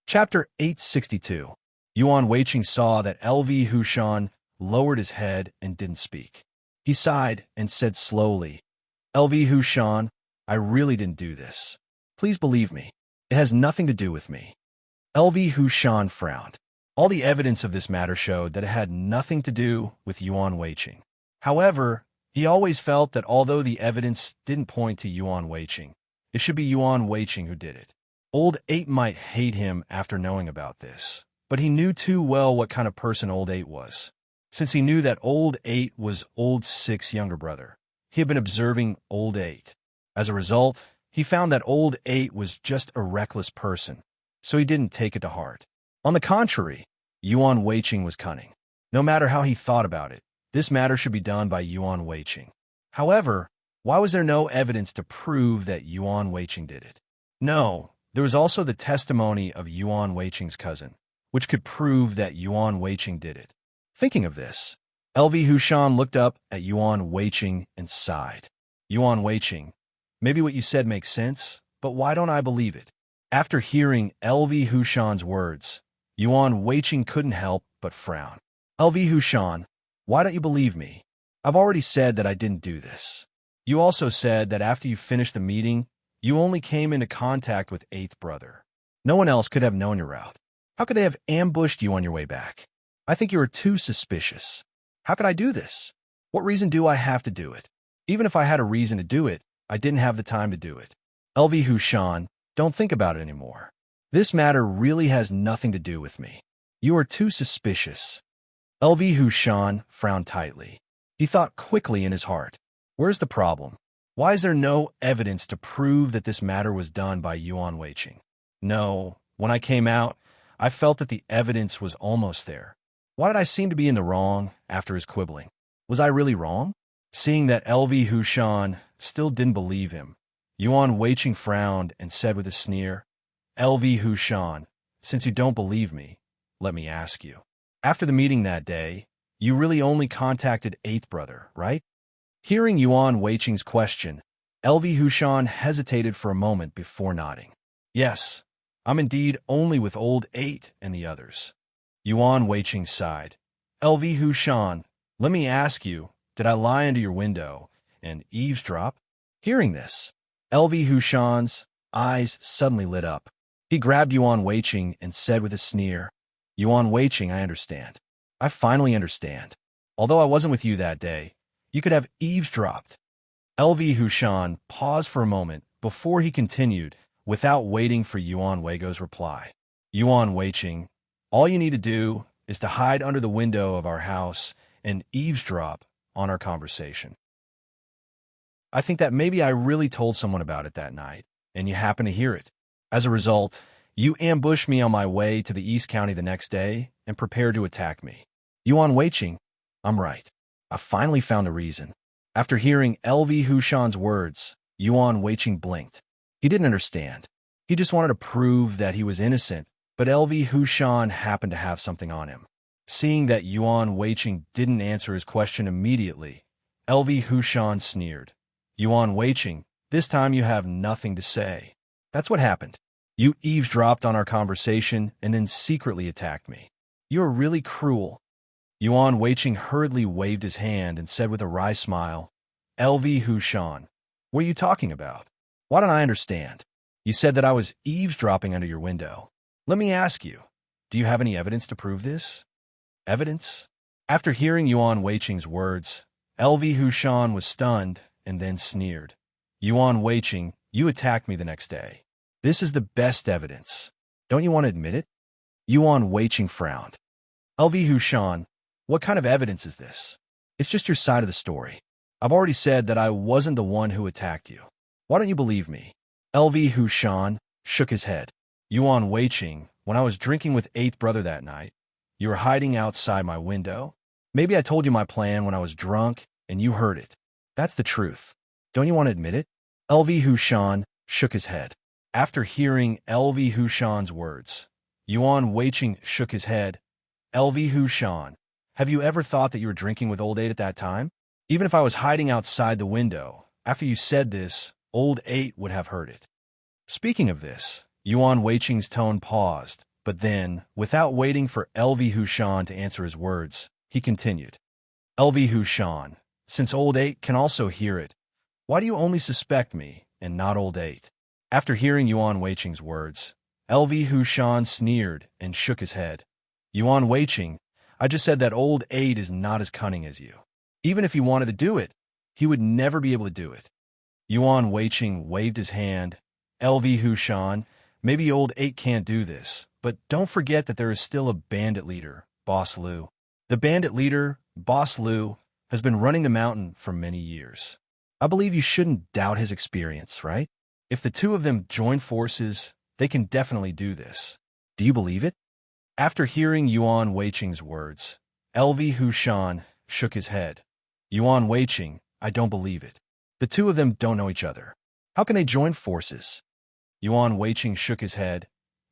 Chapter 862. Yuan Weiqing saw that LV Hushan lowered his head and didn't speak. He sighed and said slowly, LV Hushan, I really didn't do this. Please believe me. It has nothing to do with me. LV Hushan frowned. All the evidence of this matter showed that it had nothing to do with Yuan Weiqing. However, he always felt that although the evidence didn't point to Yuan Weiqing, it should be Yuan Weiqing who did it. Old 8 might hate him after knowing about this, but he knew too well what kind of person Old 8 was. Since he knew that Old 8 was Old 6's younger brother, he had been observing Old 8. As a result, he found that Old 8 was just a reckless person, so he didn't take it to heart. On the contrary, Yuan Weiqing was cunning. No matter how he thought about it, this matter should be done by Yuan Weiqing. However, why was there no evidence to prove that Yuan Weiqing did it? No. There was also the testimony of Yuan Weiqing's cousin, which could prove that Yuan Weiqing did it. Thinking of this, LV Hushan looked up at Yuan Weiqing and sighed. Yuan Weiqing, maybe what you said makes sense, but why don't I believe it? After hearing LV Hushan's words, Yuan Weiqing couldn't help but frown. LV Hushan, why don't you believe me? I've already said that I didn't do this. You also said that after you finished the meeting, you only came into contact with 8th brother. No one else could have known your route. How could they have ambushed you on your way back? I think you are too suspicious. How could I do this? What reason do I have to do it? Even if I had a reason to do it, I didn't have the time to do it. LV Hushan, don't think about it anymore. This matter really has nothing to do with me. You are too suspicious. LV Hushan frowned tightly. He thought quickly in his heart. Where's the problem? Why is there no evidence to prove that this matter was done by Yuan Weiqing? No, when I came out, I felt that the evidence was almost there. Why did I seem to be in the wrong after his quibbling? Was I really wrong? Seeing that LV Hushan still didn't believe him, Yuan Weiqing frowned and said with a sneer, LV Hushan, since you don't believe me, let me ask you. After the meeting that day, you really only contacted 8th brother, right? Hearing Yuan Weiqing's question, LV Hushan hesitated for a moment before nodding. Yes, I'm indeed only with Old 8 and the others. Yuan Weiqing sighed. LV Hushan, let me ask you, did I lie under your window and eavesdrop? Hearing this, LV Hushan's eyes suddenly lit up. He grabbed Yuan Weiqing and said with a sneer, Yuan Weiqing, I understand. I finally understand. Although I wasn't with you that day, you could have eavesdropped. LV Hushan paused for a moment before he continued without waiting for Yuan Weigo's reply. Yuan Weiqing, all you need to do is to hide under the window of our house and eavesdrop on our conversation. I think that maybe I really told someone about it that night, and you happened to hear it. As a result, you ambushed me on my way to the East County the next day and prepared to attack me. Yuan Weiqing, I'm right. I finally found a reason. After hearing LV Hushan's words, Yuan Weiqing blinked. He didn't understand. He just wanted to prove that he was innocent, but LV Hushan happened to have something on him. Seeing that Yuan Weiqing didn't answer his question immediately, LV Hushan sneered. Yuan Weiqing, this time you have nothing to say. That's what happened. You eavesdropped on our conversation and then secretly attacked me. You are really cruel. Yuan Weiqing hurriedly waved his hand and said with a wry smile, LV Hushan, what are you talking about? Why don't I understand? You said that I was eavesdropping under your window. Let me ask you, do you have any evidence to prove this? Evidence? After hearing Yuan Weiqing's words, LV Hushan was stunned and then sneered. Yuan Weiqing, you attacked me the next day. This is the best evidence. Don't you want to admit it? Yuan Weiqing frowned. LV Hushan, what kind of evidence is this? It's just your side of the story. I've already said that I wasn't the one who attacked you. Why don't you believe me? LV Hushan shook his head. Yuan Weiqing, when I was drinking with 8th brother that night, you were hiding outside my window. Maybe I told you my plan when I was drunk and you heard it. That's the truth. Don't you want to admit it? LV Hushan shook his head. After hearing LV Hushan's words, Yuan Weiqing shook his head. LV Hushan, have you ever thought that you were drinking with Old 8 at that time? Even if I was hiding outside the window, after you said this, Old 8 would have heard it. Speaking of this, Yuan Weiqing's tone paused, but then, without waiting for LV Hushan to answer his words, he continued. LV Hushan, since Old 8 can also hear it, why do you only suspect me and not Old 8? After hearing Yuan Weiqing's words, LV Hushan sneered and shook his head. Yuan Weiqing, I just said that Old 8 is not as cunning as you. Even if he wanted to do it, he would never be able to do it. Yuan Weiqing waved his hand. LV Hushan, maybe Old 8 can't do this, but don't forget that there is still a bandit leader, Boss Liu. The bandit leader, Boss Liu, has been running the mountain for many years. I believe you shouldn't doubt his experience, right? If the two of them join forces, they can definitely do this. Do you believe it? After hearing Yuan Weiqing's words, LV Hushan shook his head. Yuan Weiqing, I don't believe it. The two of them don't know each other. How can they join forces? Yuan Weiqing shook his head.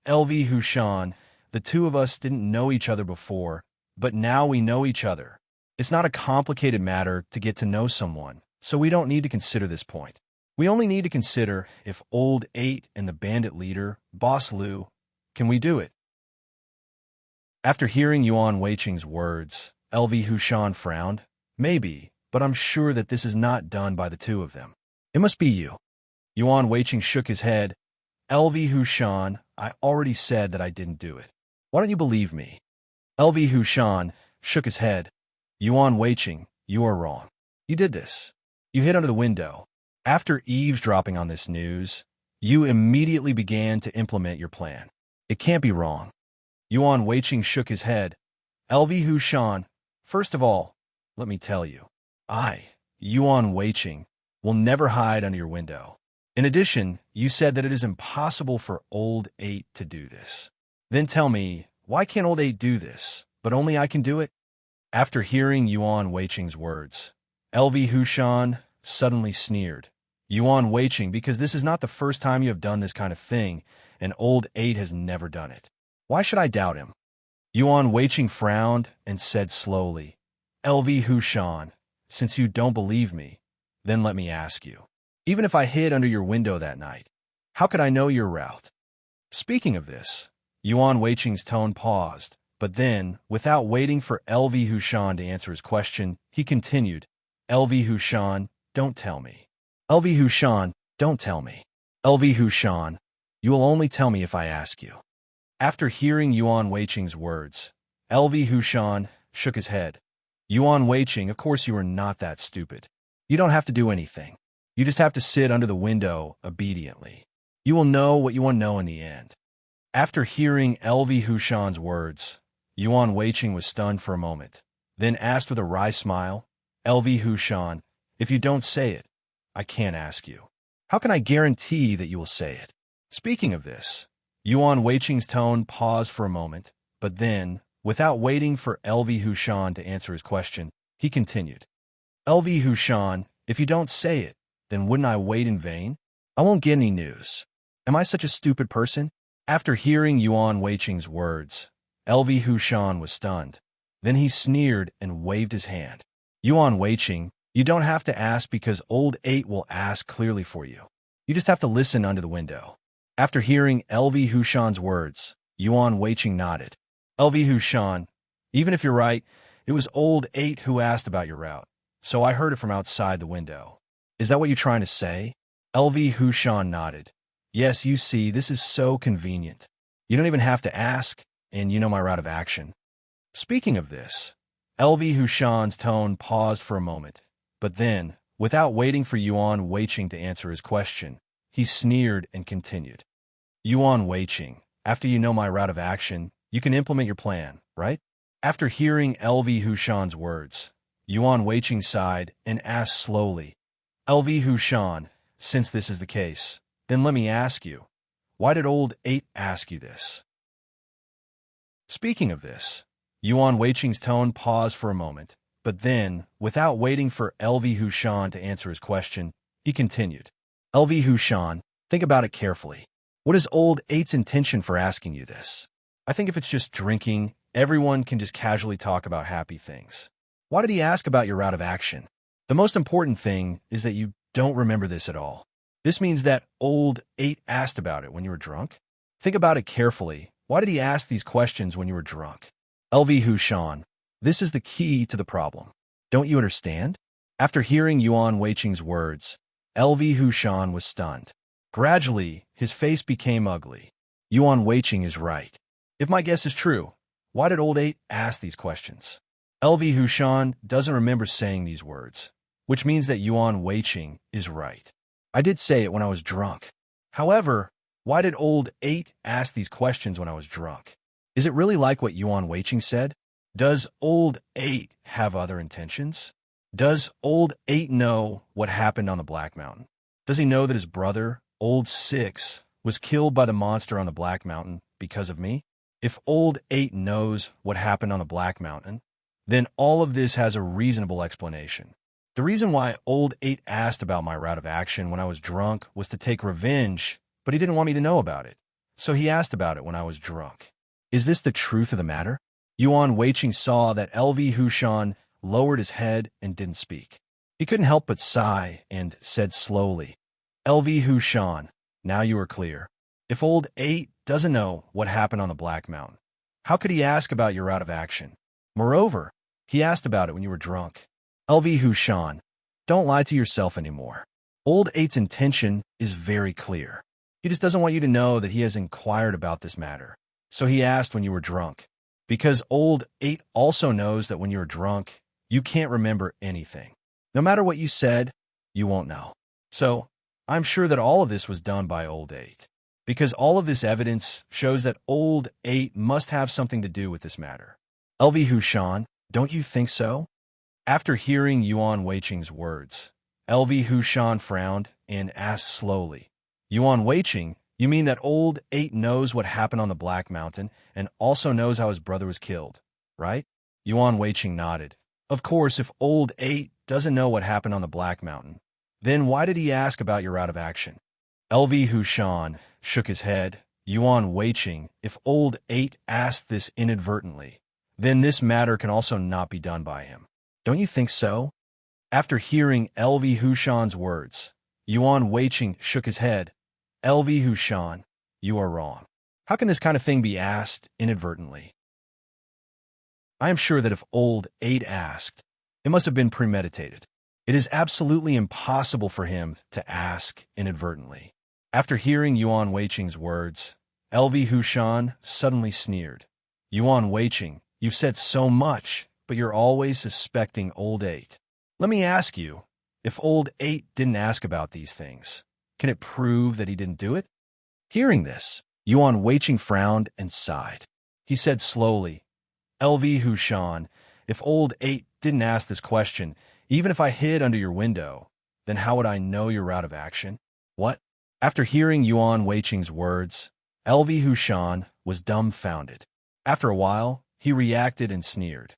LV Hushan, the two of us didn't know each other before, but now we know each other. It's not a complicated matter to get to know someone, so we don't need to consider this point. We only need to consider if Old 8 and the bandit leader, Boss Liu, can we do it? After hearing Yuan Weiqing's words, LV Hushan frowned. Maybe, but I'm sure that this is not done by the two of them. It must be you. Yuan Weiqing shook his head. LV Hushan, I already said that I didn't do it. Why don't you believe me? LV Hushan shook his head. Yuan Weiqing, you are wrong. You did this. You hid under the window. After eavesdropping on this news, you immediately began to implement your plan. It can't be wrong. Yuan Weiqing shook his head. LV Hushan, first of all, let me tell you, Yuan Weiqing, will never hide under your window. In addition, you said that it is impossible for Old 8 to do this. Then tell me, why can't Old 8 do this, but only I can do it? After hearing Yuan Weiqing's words, LV Hushan suddenly sneered. Yuan Weiqing, because this is not the first time you have done this kind of thing, and Old 8 has never done it. Why should I doubt him? Yuan Weiqing frowned and said slowly, LV Hushan, since you don't believe me, then let me ask you. Even if I hid under your window that night, how could I know your route? Speaking of this, Yuan Weiqing's tone paused, but then, without waiting for LV Hushan to answer his question, he continued, LV Hushan, don't tell me. LV Hushan, don't tell me. LV Hushan, you will only tell me if I ask you. After hearing Yuan Weiqing's words, LV Hushan shook his head. Yuan Weiqing, of course you are not that stupid. You don't have to do anything. You just have to sit under the window obediently. You will know what you want to know in the end. After hearing LV Hushan's words, Yuan Weiqing was stunned for a moment, then asked with a wry smile, LV Hushan, if you don't say it, I can't ask you. How can I guarantee that you will say it? Speaking of this, Yuan Weiqing's tone paused for a moment, but then, without waiting for LV Hushan to answer his question, he continued. LV Hushan, if you don't say it, then wouldn't I wait in vain? I won't get any news. Am I such a stupid person? After hearing Yuan Weiqing's words, LV Hushan was stunned. Then he sneered and waved his hand. Yuan Weiqing, you don't have to ask because Old 8 will ask clearly for you. You just have to listen under the window. After hearing LV Hushan's words, Yuan Weiqing nodded. LV Hushan, even if you're right, it was Old 8 who asked about your route, so I heard it from outside the window. Is that what you're trying to say? LV Hushan nodded. Yes, you see, this is so convenient. You don't even have to ask, and you know my route of action. Speaking of this, LV Hushan's tone paused for a moment, but then, without waiting for Yuan Weiqing to answer his question, he sneered and continued. Yuan Weiqing, after you know my route of action, you can implement your plan, right? After hearing LV Hushan's words, Yuan Weiqing sighed and asked slowly, LV Hushan, since this is the case, then let me ask you, why did Old 8 ask you this? Speaking of this, Yuan Weiqing's tone paused for a moment, but then, without waiting for LV Hushan to answer his question, he continued. LV Hushan, think about it carefully. What is Old 8's intention for asking you this? I think if it's just drinking, everyone can just casually talk about happy things. Why did he ask about your route of action? The most important thing is that you don't remember this at all. This means that Old 8 asked about it when you were drunk. Think about it carefully. Why did he ask these questions when you were drunk? LV Hushan, this is the key to the problem. Don't you understand? After hearing Yuan Weiqing's words, LV Hushan was stunned. Gradually, his face became ugly. Yuan Weiqing is right. If my guess is true, why did old 8 ask these questions? LV Hushan doesn't remember saying these words, which means that Yuan Weiqing is right. I did say it when I was drunk. However, why did old 8 ask these questions when I was drunk? Is it really like what Yuan Weiqing said? Does old 8 have other intentions? Does old 8 know what happened on the Black Mountain? Does he know that his brother, old 6, was killed by the monster on the Black Mountain because of me? If old 8 knows what happened on the Black Mountain, then all of this has a reasonable explanation. The reason why old 8 asked about my route of action when I was drunk was to take revenge, but he didn't want me to know about it. So he asked about it when I was drunk. Is this the truth of the matter? Yuan Weiqing saw that LV Hushan lowered his head and didn't speak. He couldn't help but sigh and said slowly, LV Hushan, now you are clear. If old 8 doesn't know what happened on the Black Mountain, how could he ask about your route of action? Moreover, he asked about it when you were drunk. LV Hushan, don't lie to yourself anymore. Old 8's intention is very clear. He just doesn't want you to know that he has inquired about this matter. So he asked when you were drunk. Because old 8 also knows that when you're drunk, you can't remember anything. No matter what you said, you won't know. So, I'm sure that all of this was done by old 8. Because all of this evidence shows that old 8 must have something to do with this matter. LV Hushan, don't you think so? After hearing Yuan Weiqing's words, LV Hushan frowned and asked slowly, Yuan Weiqing, you mean that old 8 knows what happened on the Black Mountain and also knows how his brother was killed, right? Yuan Weiqing nodded. Of course, if old 8 doesn't know what happened on the Black Mountain, then why did he ask about your route of action? LV Hushan shook his head. Yuan Weiqing, if old 8 asked this inadvertently, then this matter can also not be done by him. Don't you think so? After hearing LV Hushan's words, Yuan Weiqing shook his head. LV Hushan, you are wrong. How can this kind of thing be asked inadvertently? I am sure that if old 8 asked, it must have been premeditated. It is absolutely impossible for him to ask inadvertently. After hearing Yuan Weiqing's words, LV Hushan suddenly sneered. Yuan Weiqing, you've said so much, but you're always suspecting old 8. Let me ask you, if old 8 didn't ask about these things, can it prove that he didn't do it? Hearing this, Yuan Weiqing frowned and sighed. He said slowly, LV Hushan, if old 8 didn't ask this question, even if I hid under your window, then how would I know your route of action? What? After hearing Yuan Weiqing's words, LV Hushan was dumbfounded. After a while, he reacted and sneered.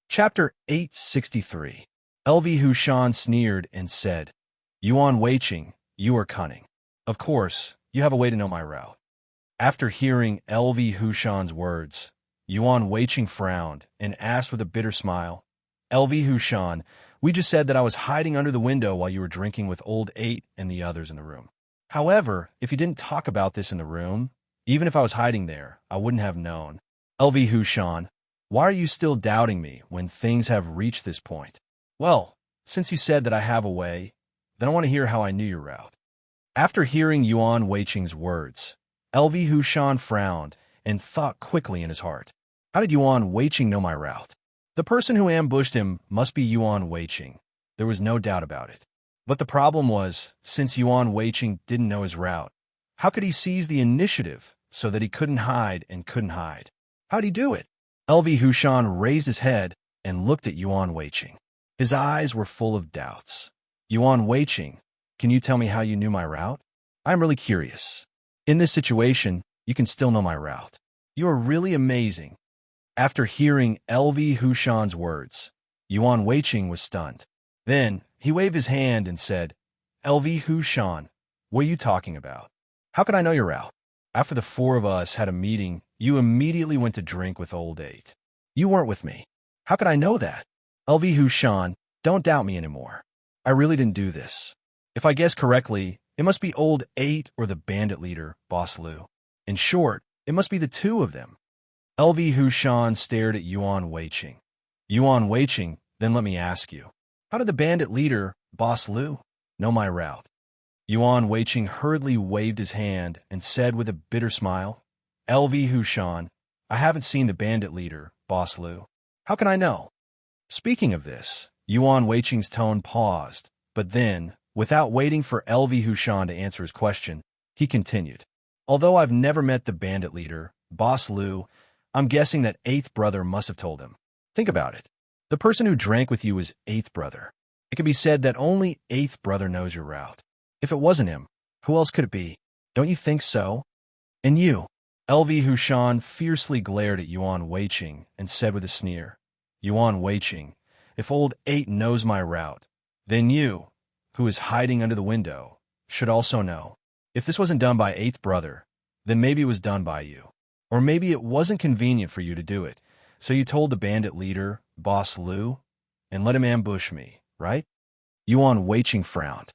Chapter 863. LV Hushan sneered and said, Yuan Weiqing, you are cunning. Of course, you have a way to know my route. After hearing LV Hushan's words, Yuan Weiqing frowned and asked with a bitter smile, LV Hushan, we just said that I was hiding under the window while you were drinking with old 8 and the others in the room. However, if you didn't talk about this in the room, even if I was hiding there, I wouldn't have known. LV Hushan, why are you still doubting me when things have reached this point? Well, since you said that I have a way, then I want to hear how I knew your route. After hearing Yuan Weiqing's words, LV Hushan frowned and thought quickly in his heart. How did Yuan Weiqing know my route? The person who ambushed him must be Yuan Weiqing. There was no doubt about it. But the problem was, since Yuan Weiqing didn't know his route, how could he seize the initiative so that he couldn't hide and couldn't hide? How'd he do it? LV Hushan raised his head and looked at Yuan Weiqing. His eyes were full of doubts. Yuan Weiqing, can you tell me how you knew my route? I'm really curious. In this situation, you can still know my route. You are really amazing. After hearing LV Hushan's words, Yuan Weiqing was stunned. Then, he waved his hand and said, LV Hushan, what are you talking about? How could I know your route? After the 4 of us had a meeting, you immediately went to drink with old 8. You weren't with me. How could I know that? LV Hushan, don't doubt me anymore. I really didn't do this. If I guess correctly, It must be old 8 or the bandit leader, Boss Lu. In short, it must be the two of them. LV Hushan stared at Yuan Weiqing. Yuan Weiqing, then let me ask you, how did the bandit leader, Boss Lu, know my route? Yuan Weiqing hurriedly waved his hand and said with a bitter smile, LV Hushan, I haven't seen the bandit leader, Boss Lu. How can I know? Speaking of this, Yuan Weiqing's tone paused, but then, without waiting for LV Hushan to answer his question, he continued. Although I've never met the bandit leader, Boss Lu, I'm guessing that 8th brother must have told him. Think about it. The person who drank with you is 8th brother. It can be said that only 8th brother knows your route. If it wasn't him, who else could it be? Don't you think so? And you? LV Hushan fiercely glared at Yuan Weiqing and said with a sneer, Yuan Weiqing, if old 8 knows my route, then you, who is hiding under the window, should also know. If this wasn't done by 8th brother, then maybe it was done by you. Or maybe it wasn't convenient for you to do it, so you told the bandit leader, Boss Lu, and let him ambush me, right? Yuan Weiqing frowned.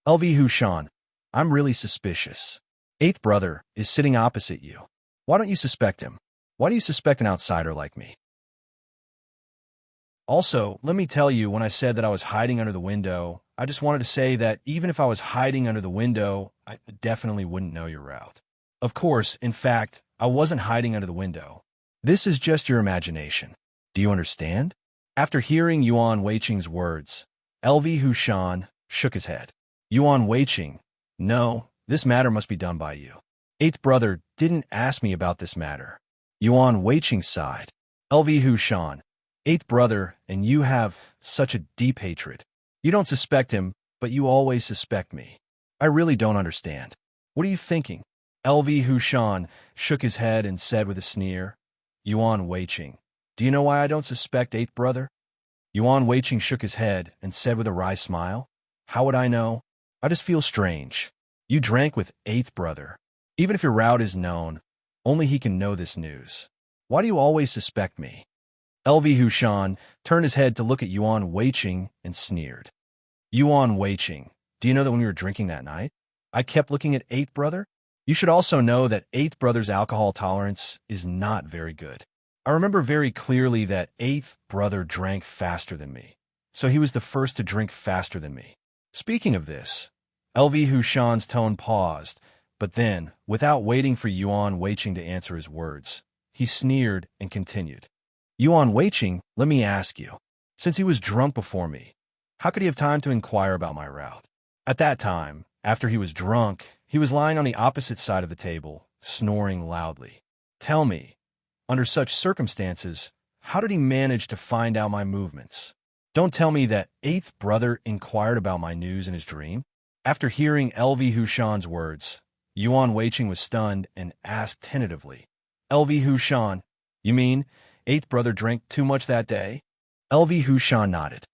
LV Hushan, I'm really suspicious. 8th brother is sitting opposite you. Why don't you suspect him? Why do you suspect an outsider like me? Also, let me tell you, when I said that I was hiding under the window, I just wanted to say that even if I was hiding under the window, I definitely wouldn't know your route. Of course, in fact, I wasn't hiding under the window. This is just your imagination. Do you understand? After hearing Yuan Weiqing's words, LV Hushan shook his head. Yuan Weiqing, no, this matter must be done by you. 8th brother didn't ask me about this matter. Yuan Weiqing sighed. LV Hushan, 8th brother, and you have such a deep hatred. You don't suspect him, but you always suspect me. I really don't understand. What are you thinking? LV Hushan shook his head and said with a sneer, Yuan Weiqing, do you know why I don't suspect 8th brother? Yuan Weiqing shook his head and said with a wry smile, how would I know? I just feel strange. You drank with 8th brother. Even if your route is known, only he can know this news. Why do you always suspect me? LV Hushan turned his head to look at Yuan Weiqing and sneered. Yuan Weiqing, do you know that when we were drinking that night, I kept looking at 8th brother? You should also know that 8th brother's alcohol tolerance is not very good. I remember very clearly that 8th brother drank faster than me, so he was the first to drink faster than me. Speaking of this, LV Hushan's tone paused, but then, without waiting for Yuan Weiqing to answer his words, he sneered and continued. Yuan Weiqing, let me ask you, since he was drunk before me, how could he have time to inquire about my route? At that time, after he was drunk, he was lying on the opposite side of the table, snoring loudly. Tell me, under such circumstances, how did he manage to find out my movements? Don't tell me that 8th brother inquired about my news in his dream? After hearing LV Hushan's words, Yuan Weiqing was stunned and asked tentatively, LV Hushan, you mean 8th brother drank too much that day? LV Hushan nodded.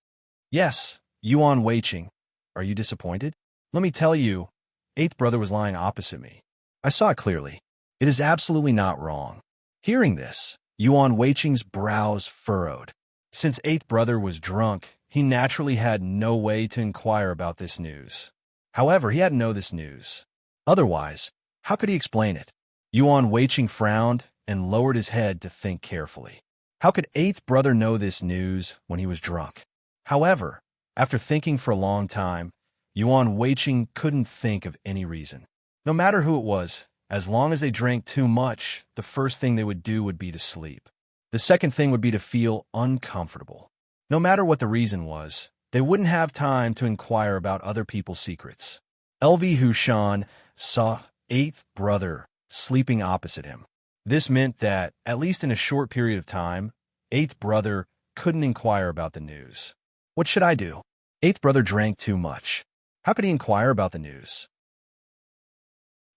Yes, Yuan Weiqing. Are you disappointed? Let me tell you, 8th brother was lying opposite me. I saw it clearly. It is absolutely not wrong. Hearing this, Yuan Weiqing's brows furrowed. Since 8th brother was drunk, he naturally had no way to inquire about this news. However, he had to know this news. Otherwise, how could he explain it? Yuan Weiqing frowned and lowered his head to think carefully. How could 8th brother know this news when he was drunk? However, after thinking for a long time, Yuan Weiqing couldn't think of any reason. No matter who it was, as long as they drank too much, the first thing they would do would be to sleep. The second thing would be to feel uncomfortable. No matter what the reason was, they wouldn't have time to inquire about other people's secrets. LV Hushan saw 8th brother sleeping opposite him. This meant that, at least in a short period of time, 8th brother couldn't inquire about the news. What should I do? 8th brother drank too much. How could he inquire about the news?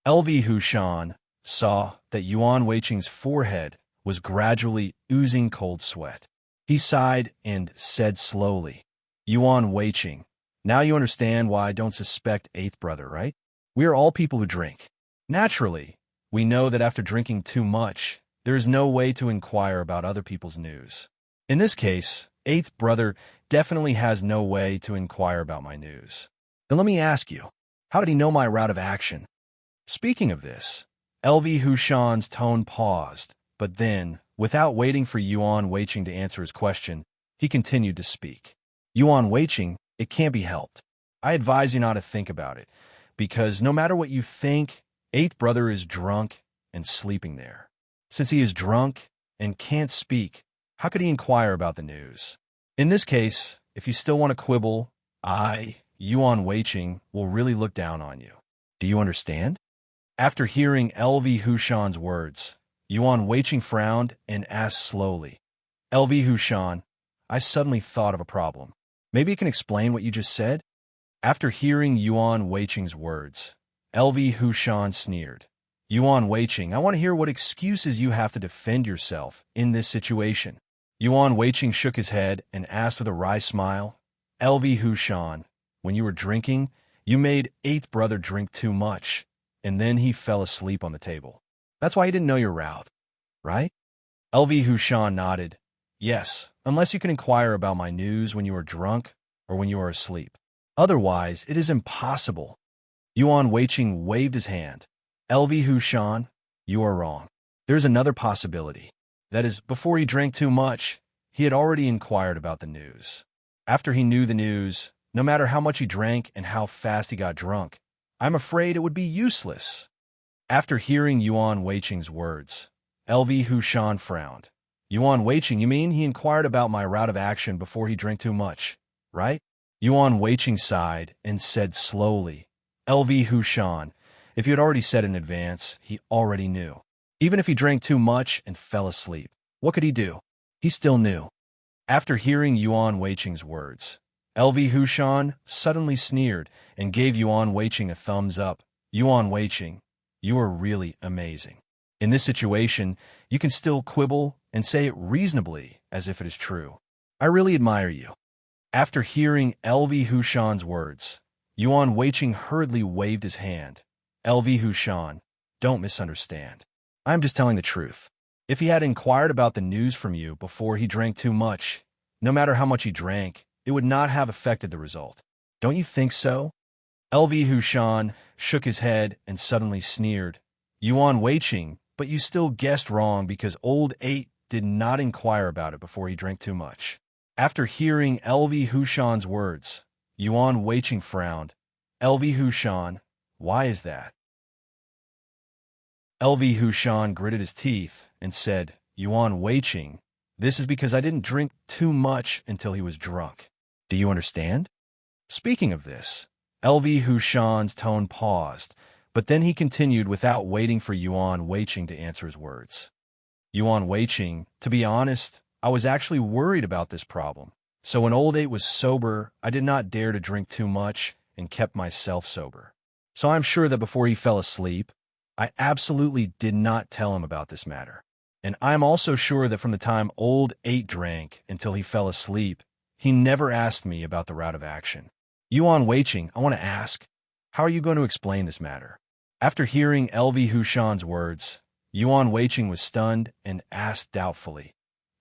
LV Hushan saw that Yuan Weiqing's forehead was gradually oozing cold sweat. He sighed and said slowly, Yuan Weiqing, now you understand why I don't suspect 8th brother, right? We are all people who drink. Naturally, we know that after drinking too much, there is no way to inquire about other people's news. In this case, 8th brother definitely has no way to inquire about my news. Then let me ask you, How did he know my route of action? Speaking of this, LV Hushan's tone paused, but then, without waiting for Yuan Weiqing to answer his question, he continued to speak. Yuan Weiqing, it can't be helped. I advise you not to think about it, because no matter what you think, Eighth Brother is drunk and sleeping there. Since he is drunk and can't speak, how could he inquire about the news? In this case, if you still want to quibble, Yuan Weiqing, will really look down on you. Do you understand? After hearing LV Hushan's words, Yuan Weiqing frowned and asked slowly, LV Hushan, I suddenly thought of a problem. Maybe you can explain what you just said? After hearing Yuan Weiqing's words, LV Hushan sneered. Yuan Weiqing, I want to hear what excuses you have to defend yourself in this situation. Yuan Weiqing shook his head and asked with a wry smile, LV Hushan, when you were drinking, you made Eighth Brother drink too much, and then he fell asleep on the table. That's why he didn't know your route, right? LV Hushan nodded. Yes, unless you can inquire about my news when you are drunk or when you are asleep. Otherwise, it is impossible. Yuan Weiqing waved his hand. LV Hushan, you are wrong. There is another possibility. That is, before he drank too much, he had already inquired about the news. After he knew the news, no matter how much he drank and how fast he got drunk, I'm afraid it would be useless. After hearing Yuan Weiqing's words, LV Hushan frowned. Yuan Weiqing, you mean he inquired about my route of action before he drank too much, right? Yuan Weiqing sighed and said slowly, LV Hushan, if you had already said in advance, he already knew. Even if he drank too much and fell asleep, what could he do? He still knew. After hearing Yuan Weiqing's words, LV Hushan suddenly sneered and gave Yuan Weiqing a thumbs up. Yuan Weiqing, you are really amazing. In this situation, you can still quibble and say it reasonably as if it is true. I really admire you. After hearing LV Hushan's words, Yuan Weiqing hurriedly waved his hand. LV Hushan, don't misunderstand. I'm just telling the truth. If he had inquired about the news from you before he drank too much, no matter how much he drank, it would not have affected the result. Don't you think so? LV Hushan shook his head and suddenly sneered. Yuan Weiqing, but you still guessed wrong because Old Eight did not inquire about it before he drank too much. After hearing LV Hushan's words, Yuan Weiqing frowned. LV Hushan, why is that? LV Hushan gritted his teeth and said, Yuan Weiqing, this is because I didn't drink too much until he was drunk. Do you understand? Speaking of this, LV Hushan's tone paused, but then he continued without waiting for Yuan Weiqing to answer his words. Yuan Weiqing, to be honest, I was actually worried about this problem. So when Old Eight was sober, I did not dare to drink too much and kept myself sober. So I'm sure that before he fell asleep, I absolutely did not tell him about this matter. And I'm also sure that from the time Old Eight drank until he fell asleep, he never asked me about the route of action. Yuan Weiqing, I want to ask, how are you going to explain this matter? After hearing LV Hushan's words, Yuan Weiqing was stunned and asked doubtfully,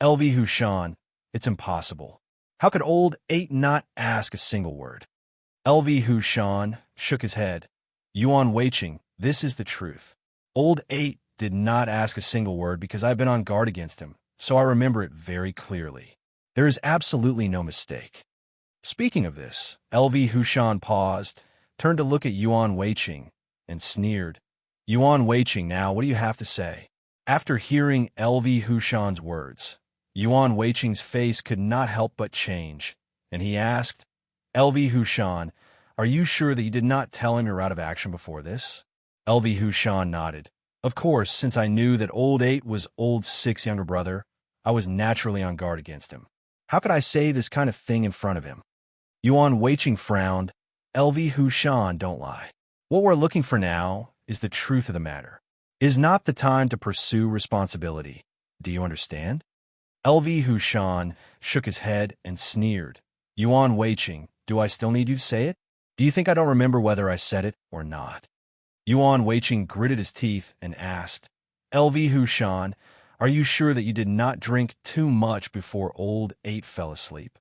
LV Hushan, it's impossible. How could Old Eight not ask a single word? LV Hushan shook his head. Yuan Weiqing, this is the truth. Old Eight did not ask a single word because I've been on guard against him, so I remember it very clearly. There is absolutely no mistake. Speaking of this, LV Hushan paused, turned to look at Yuan Weiqing, and sneered. Yuan Weiqing, now what do you have to say? After hearing LV Hushan's words, Yuan Weiqing's face could not help but change, and he asked, LV Hushan, are you sure that you did not tell him your route of action before this? LV Hushan nodded. Of course, since I knew that Old Eight was Old Six's younger brother, I was naturally on guard against him. How could I say this kind of thing in front of him? Yuan Weiqing frowned. LV Hushan, don't lie. What we're looking for now is the truth of the matter. It is not the time to pursue responsibility. Do you understand? LV Hushan shook his head and sneered. Yuan Weiqing, do I still need you to say it? Do you think I don't remember whether I said it or not? Yuan Weiqing gritted his teeth and asked, LV Hushan, are you sure that you did not drink too much before Old Eight fell asleep?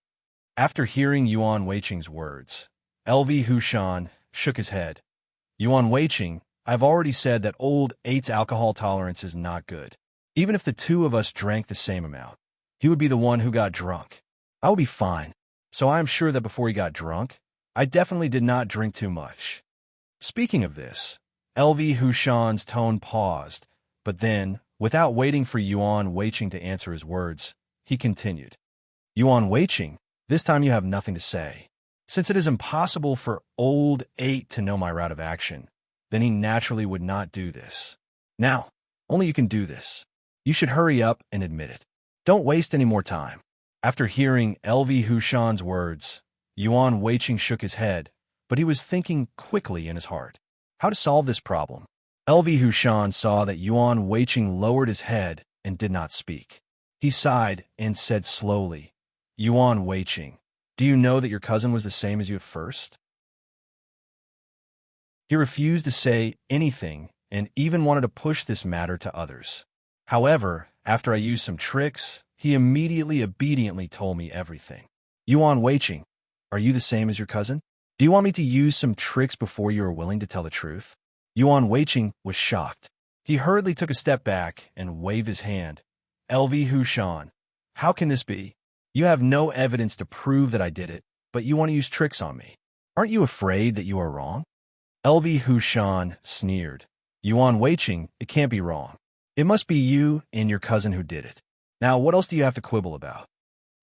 After hearing Yuan Weiqing's words, LV Hushan shook his head. Yuan Weiqing, I've already said that old Eight's alcohol tolerance is not good. Even if the two of us drank the same amount, he would be the one who got drunk. I would be fine. So I am sure that before he got drunk, I definitely did not drink too much. Speaking of this, LV Hushan's tone paused, but then, without waiting for Yuan Weiqing to answer his words, he continued. Yuan Weiqing, this time you have nothing to say. Since it is impossible for old Eight to know my route of action, then he naturally would not do this. Now, only you can do this. You should hurry up and admit it. Don't waste any more time. After hearing LV Hushan's words, Yuan Weiqing shook his head, but he was thinking quickly in his heart. How to solve this problem? LV Hushan saw that Yuan Weiqing lowered his head and did not speak. He sighed and said slowly, Yuan Weiqing, do you know that your cousin was the same as you at first? He refused to say anything and even wanted to push this matter to others. However, after I used some tricks, he immediately obediently told me everything. Yuan Weiqing, are you the same as your cousin? Do you want me to use some tricks before you are willing to tell the truth? Yuan Weiqing was shocked. He hurriedly took a step back and waved his hand. LV Hushan, how can this be? You have no evidence to prove that I did it, but you want to use tricks on me. Aren't you afraid that you are wrong? LV Hushan sneered. Yuan Weiqing, it can't be wrong. It must be you and your cousin who did it. Now, what else do you have to quibble about?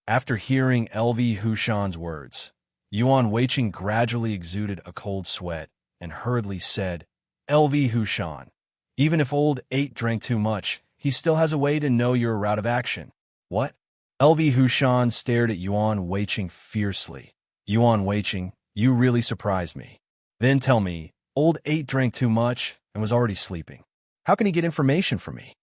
After hearing LV Hushan's words, Yuan Weiqing gradually exuded a cold sweat and hurriedly said, LV Hushan, even if old Eight drank too much, he still has a way to know your route of action. What? LV Hushan stared at Yuan Weiqing fiercely. Yuan Weiqing, you really surprised me. Then tell me, old Eight drank too much and was already sleeping. How can he get information from me?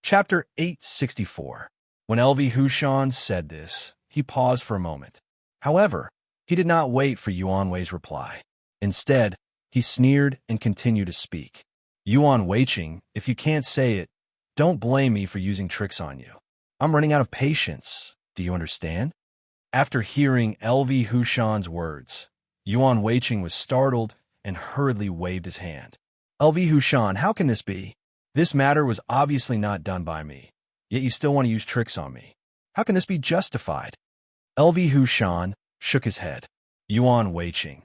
Chapter 864. When LV Hushan said this, he paused for a moment. However, he did not wait for Yuan Wei's reply. Instead, he sneered and continued to speak. Yuan Weiqing, if you can't say it, don't blame me for using tricks on you. I'm running out of patience. Do you understand? After hearing LV Hushan's words, Yuan Weiqing was startled and hurriedly waved his hand. LV Hushan, how can this be? This matter was obviously not done by me, yet you still want to use tricks on me. How can this be justified? LV Hushan shook his head. Yuan Weiqing,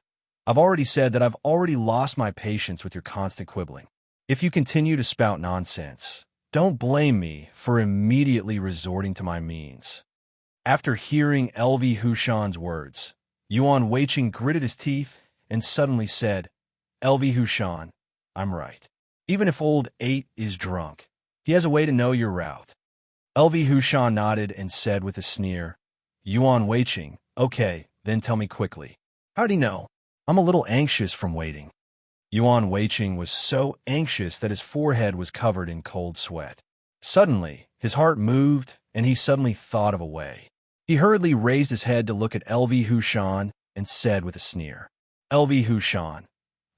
I've already said that I've already lost my patience with your constant quibbling. If you continue to spout nonsense, don't blame me for immediately resorting to my means. After hearing LV Hushan's words, Yuan Weiqing gritted his teeth and suddenly said, LV Hushan, I'm right. Even if old Eight is drunk, he has a way to know your route. LV Hushan nodded and said with a sneer, Yuan Weiqing, okay, then tell me quickly. How'd he know? I'm a little anxious from waiting. Yuan Weiqing was so anxious that his forehead was covered in cold sweat. Suddenly, his heart moved, and he suddenly thought of a way. He hurriedly raised his head to look at LV Hushan and said with a sneer, LV Hushan,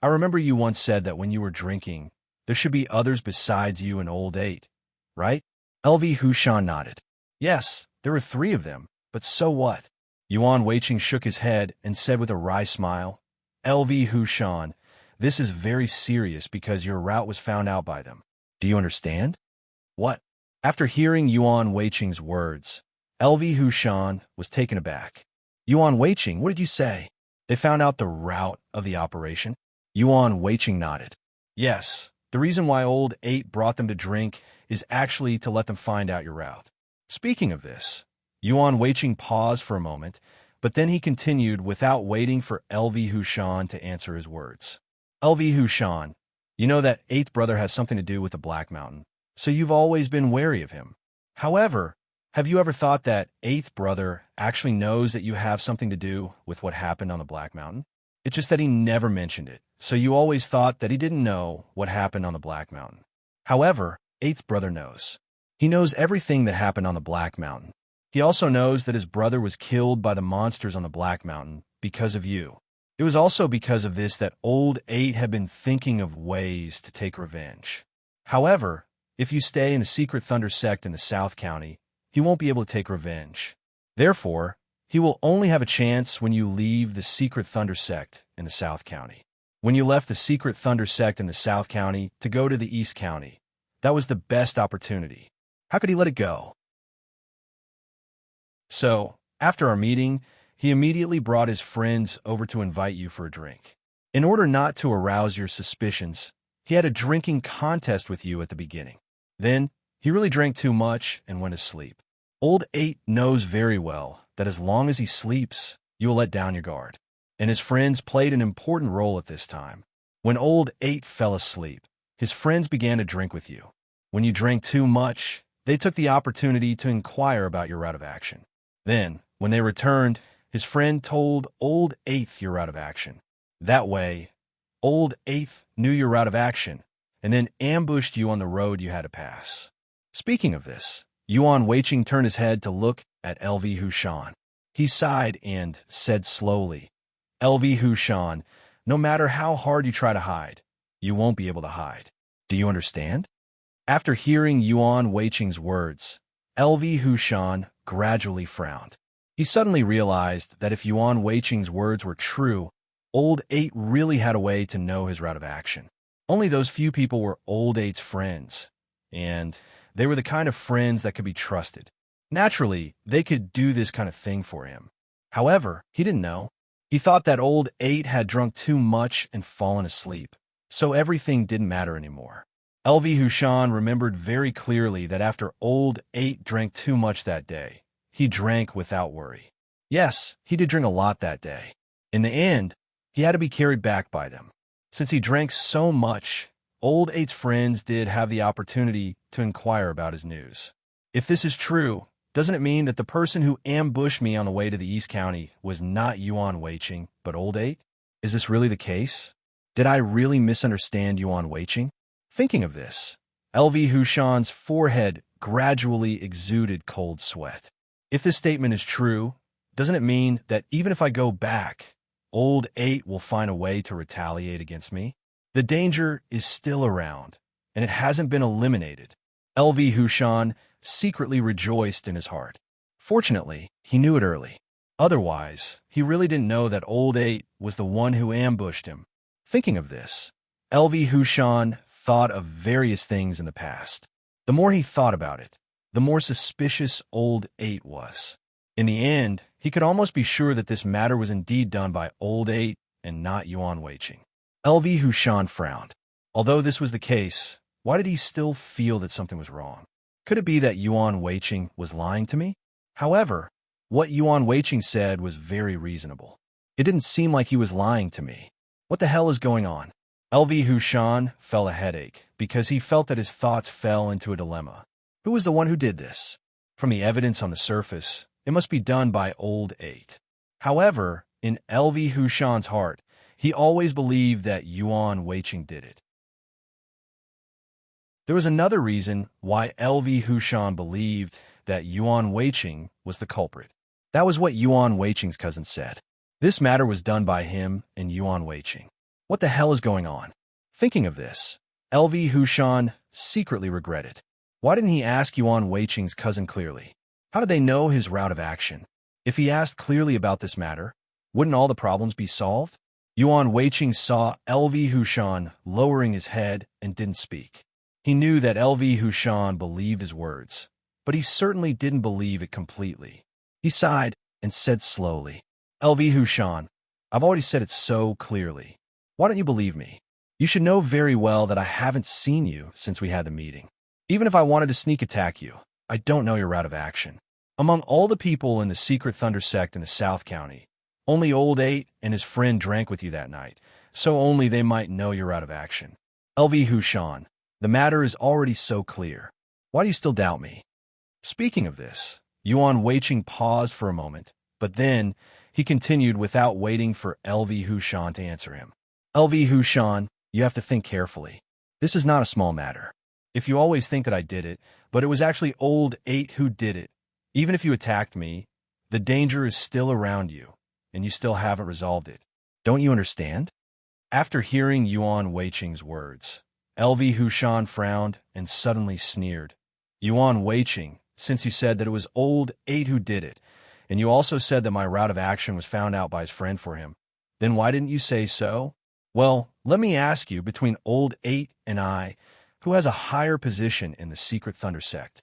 I remember you once said that when you were drinking, there should be others besides you and old Eight, right? LV Hushan nodded. Yes, there were 3 of them, but so what? Yuan Weiqing shook his head and said with a wry smile, LV Hushan, this is very serious because your route was found out by them. Do you understand? What? After hearing Yuan Weiqing's words, LV Hushan was taken aback. Yuan Weiqing, what did you say? They found out the route of the operation? Yuan Weiqing nodded. Yes, the reason why old Eight brought them to drink is actually to let them find out your route. Speaking of this, Yuan Weiqing paused for a moment, but then he continued without waiting for LV Hushan to answer his words. LV Hushan, you know that Eighth brother has something to do with the Black Mountain, so you've always been wary of him. However, have you ever thought that Eighth brother actually knows that you have something to do with what happened on the Black Mountain? It's just that he never mentioned it, so you always thought that he didn't know what happened on the Black Mountain. However, Eighth brother knows. He knows everything that happened on the Black Mountain. He also knows that his brother was killed by the monsters on the Black Mountain because of you. It was also because of this that old Eight had been thinking of ways to take revenge. However, if you stay in the secret Thunder sect in the South County, he won't be able to take revenge. Therefore, he will only have a chance when you leave the secret Thunder Sect in the South County. When you left the secret Thunder Sect in the South County to go to the East County, that was the best opportunity. How could he let it go? So, after our meeting, he immediately brought his friends over to invite you for a drink. In order not to arouse your suspicions, he had a drinking contest with you at the beginning. Then, he really drank too much and went to sleep. Old 8 knows very well that as long as he sleeps, you will let down your guard. And his friends played an important role at this time. When Old 8 fell asleep, his friends began to drink with you. When you drank too much, they took the opportunity to inquire about your route of action. Then, when they returned, his friend told Old 8 your route of action. That way, Old 8 knew your route of action and then ambushed you on the road you had to pass. Speaking of this, Yuan Weiqing turned his head to look at LV Hushan. He sighed and said slowly, LV Hushan, no matter how hard you try to hide, you won't be able to hide. Do you understand? After hearing Yuan Weiqing's words, LV Hushan gradually frowned. He suddenly realized that if Yuan Weiqing's words were true, Old 8 really had a way to know his route of action. Only those few people were Old 8's friends, and they were the kind of friends that could be trusted. Naturally, they could do this kind of thing for him. However, he didn't know. He thought that Old 8 had drunk too much and fallen asleep, so everything didn't matter anymore. LV Hushan remembered very clearly that after Old 8 drank too much that day, he drank without worry. Yes, he did drink a lot that day. In the end, he had to be carried back by them. Since he drank so much, Old 8's friends did have the opportunity to inquire about his news. If this is true, doesn't it mean that the person who ambushed me on the way to the East County was not Yuan Weiqing, but Old 8? Is this really the case? Did I really misunderstand Yuan Weiqing? Thinking of this, LV Hushan's forehead gradually exuded cold sweat. If this statement is true, doesn't it mean that even if I go back, Old 8 will find a way to retaliate against me? The danger is still around, and it hasn't been eliminated. LV Hushan secretly rejoiced in his heart. Fortunately, he knew it early. Otherwise, he really didn't know that Old 8 was the one who ambushed him. Thinking of this, LV Hushan thought of various things in the past. The more he thought about it, the more suspicious Old 8 was. In the end, he could almost be sure that this matter was indeed done by Old 8 and not Yuan Weiqing. LV Hushan frowned. Although this was the case, why did he still feel that something was wrong? Could it be that Yuan Weiqing was lying to me? However, what Yuan Weiqing said was very reasonable. It didn't seem like he was lying to me. What the hell is going on? LV Hushan felt a headache because he felt that his thoughts fell into a dilemma. Who was the one who did this? From the evidence on the surface, it must be done by Old 8. However, in LV Hushan's heart, he always believed that Yuan Weiqing did it. There was another reason why LV Hushan believed that Yuan Weiqing was the culprit. That was what Yuan Weiqing's cousin said. This matter was done by him and Yuan Weiqing. What the hell is going on? Thinking of this, LV Hushan secretly regretted. Why didn't he ask Yuan Weiqing's cousin clearly? How did they know his route of action? If he asked clearly about this matter, wouldn't all the problems be solved? Yuan Weiqing saw LV Hushan lowering his head and didn't speak. He knew that LV Hushan believed his words, but he certainly didn't believe it completely. He sighed and said slowly, LV Hushan, I've already said it so clearly. Why don't you believe me? You should know very well that I haven't seen you since we had the meeting. Even if I wanted to sneak attack you, I don't know your route of action. Among all the people in the secret Thunder Sect in the South County, only Old 8 and his friend drank with you that night, so only they might know your route of action. LV Hushan, the matter is already so clear. Why do you still doubt me? Speaking of this, Yuan Weiqing paused for a moment, but then he continued without waiting for LV Hushan to answer him. LV Hushan, you have to think carefully. This is not a small matter. If you always think that I did it, but it was actually Old 8 who did it, even if you attacked me, the danger is still around you, and you still haven't resolved it. Don't you understand? After hearing Yuan Weiqing's words, LV Hushan frowned and suddenly sneered. Yuan Weiqing, since you said that it was Old 8 who did it, And you also said that my route of action was found out by his friend for him. Then why didn't you say so? Well, let me ask you, between Old Eight and I, who has a higher position in the secret Thunder sect?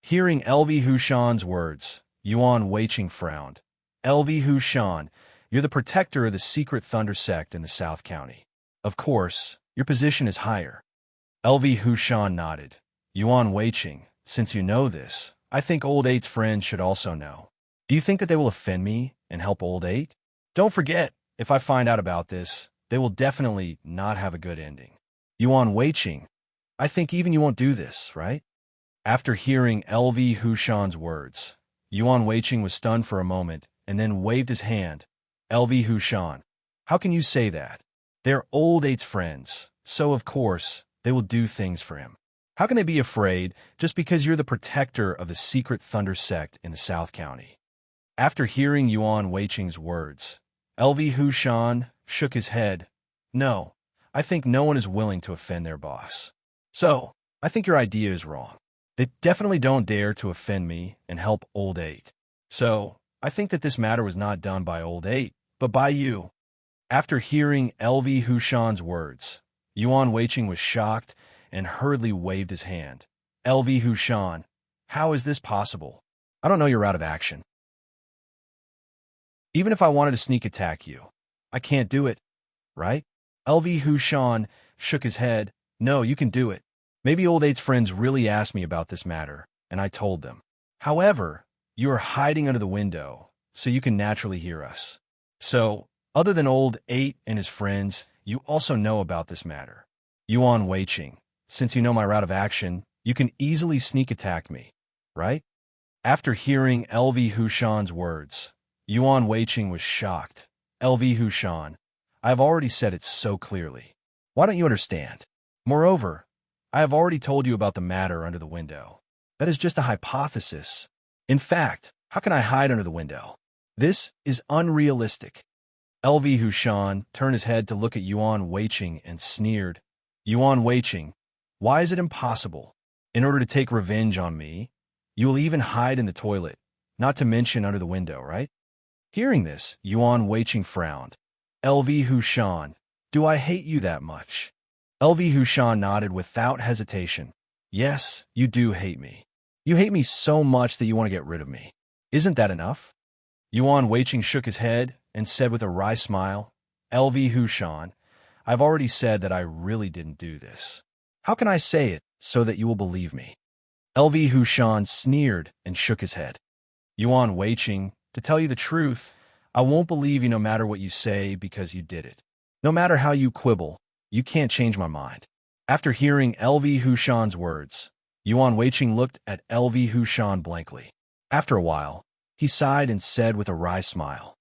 Hearing L.V. Hushan's words, Yuan Weiqing frowned. L.V. Hushan, you're the protector of the secret Thunder sect in the South County. Of course, your position is higher. L.V. Hushan nodded. Yuan Weiqing, since you know this, I think Old Eight's friends should also know. Do you think that they will offend me and help Old Eight? Don't forget, if I find out about this, they will definitely not have a good ending. Yuan Weiqing, I think even you won't do this, right? After hearing L.V. Hushan's words, Yuan Weiqing was stunned for a moment and then waved his hand. L.V. Hushan, how can you say that? They're Old Eight's friends, so of course, they will do things for him. How can they be afraid just because you're the protector of the secret Thunder sect in the South County? After hearing Yuan Weiqing's words, L.V. Hushan shook his head. No, I think no one is willing to offend their boss. So, I think your idea is wrong. They definitely don't dare to offend me and help Old Eight. So, I think that this matter was not done by Old Eight, but by you. After hearing L.V. Hushan's words, Yuan Weiqing was shocked and hurriedly waved his hand. L.V. Hushan, how is this possible? I don't know your route of action. Even if I wanted to sneak attack you, I can't do it, right? L.V. Hushan shook his head. No, you can do it. Maybe Old Eight's friends really asked me about this matter, and I told them. However, you are hiding under the window, so you can naturally hear us. So, other than Old Eight and his friends, you also know about this matter. Yuan Weiqing, since you know my route of action, you can easily sneak attack me, right? After hearing L.V. Hushan's words, Yuan Weiqing was shocked. L.V. Hushan, I have already said it so clearly. Why don't you understand? Moreover, I have already told you about the matter under the window. That is just a hypothesis. In fact, how can I hide under the window? This is unrealistic. L.V. Hushan turned his head to look at Yuan Weiqing and sneered. Yuan Weiqing, why is it impossible? In order to take revenge on me, you will even hide in the toilet, not to mention under the window, right? Hearing this, Yuan Weiqing frowned. L.V. Hushan, do I hate you that much? L.V. Hushan nodded without hesitation. Yes, you do hate me. You hate me so much that you want to get rid of me. Isn't that enough? Yuan Weiqing shook his head and said with a wry smile, L.V. Hushan, I've already said that I really didn't do this. How can I say it so that you will believe me? L.V. Hushan sneered and shook his head. Yuan Weiqing, to tell you the truth, I won't believe you no matter what you say because you did it. No matter how you quibble, you can't change my mind. After hearing L.V. Hushan's words, Yuan Weiqing looked at L.V. Hushan blankly. After a while, he sighed and said with a wry smile,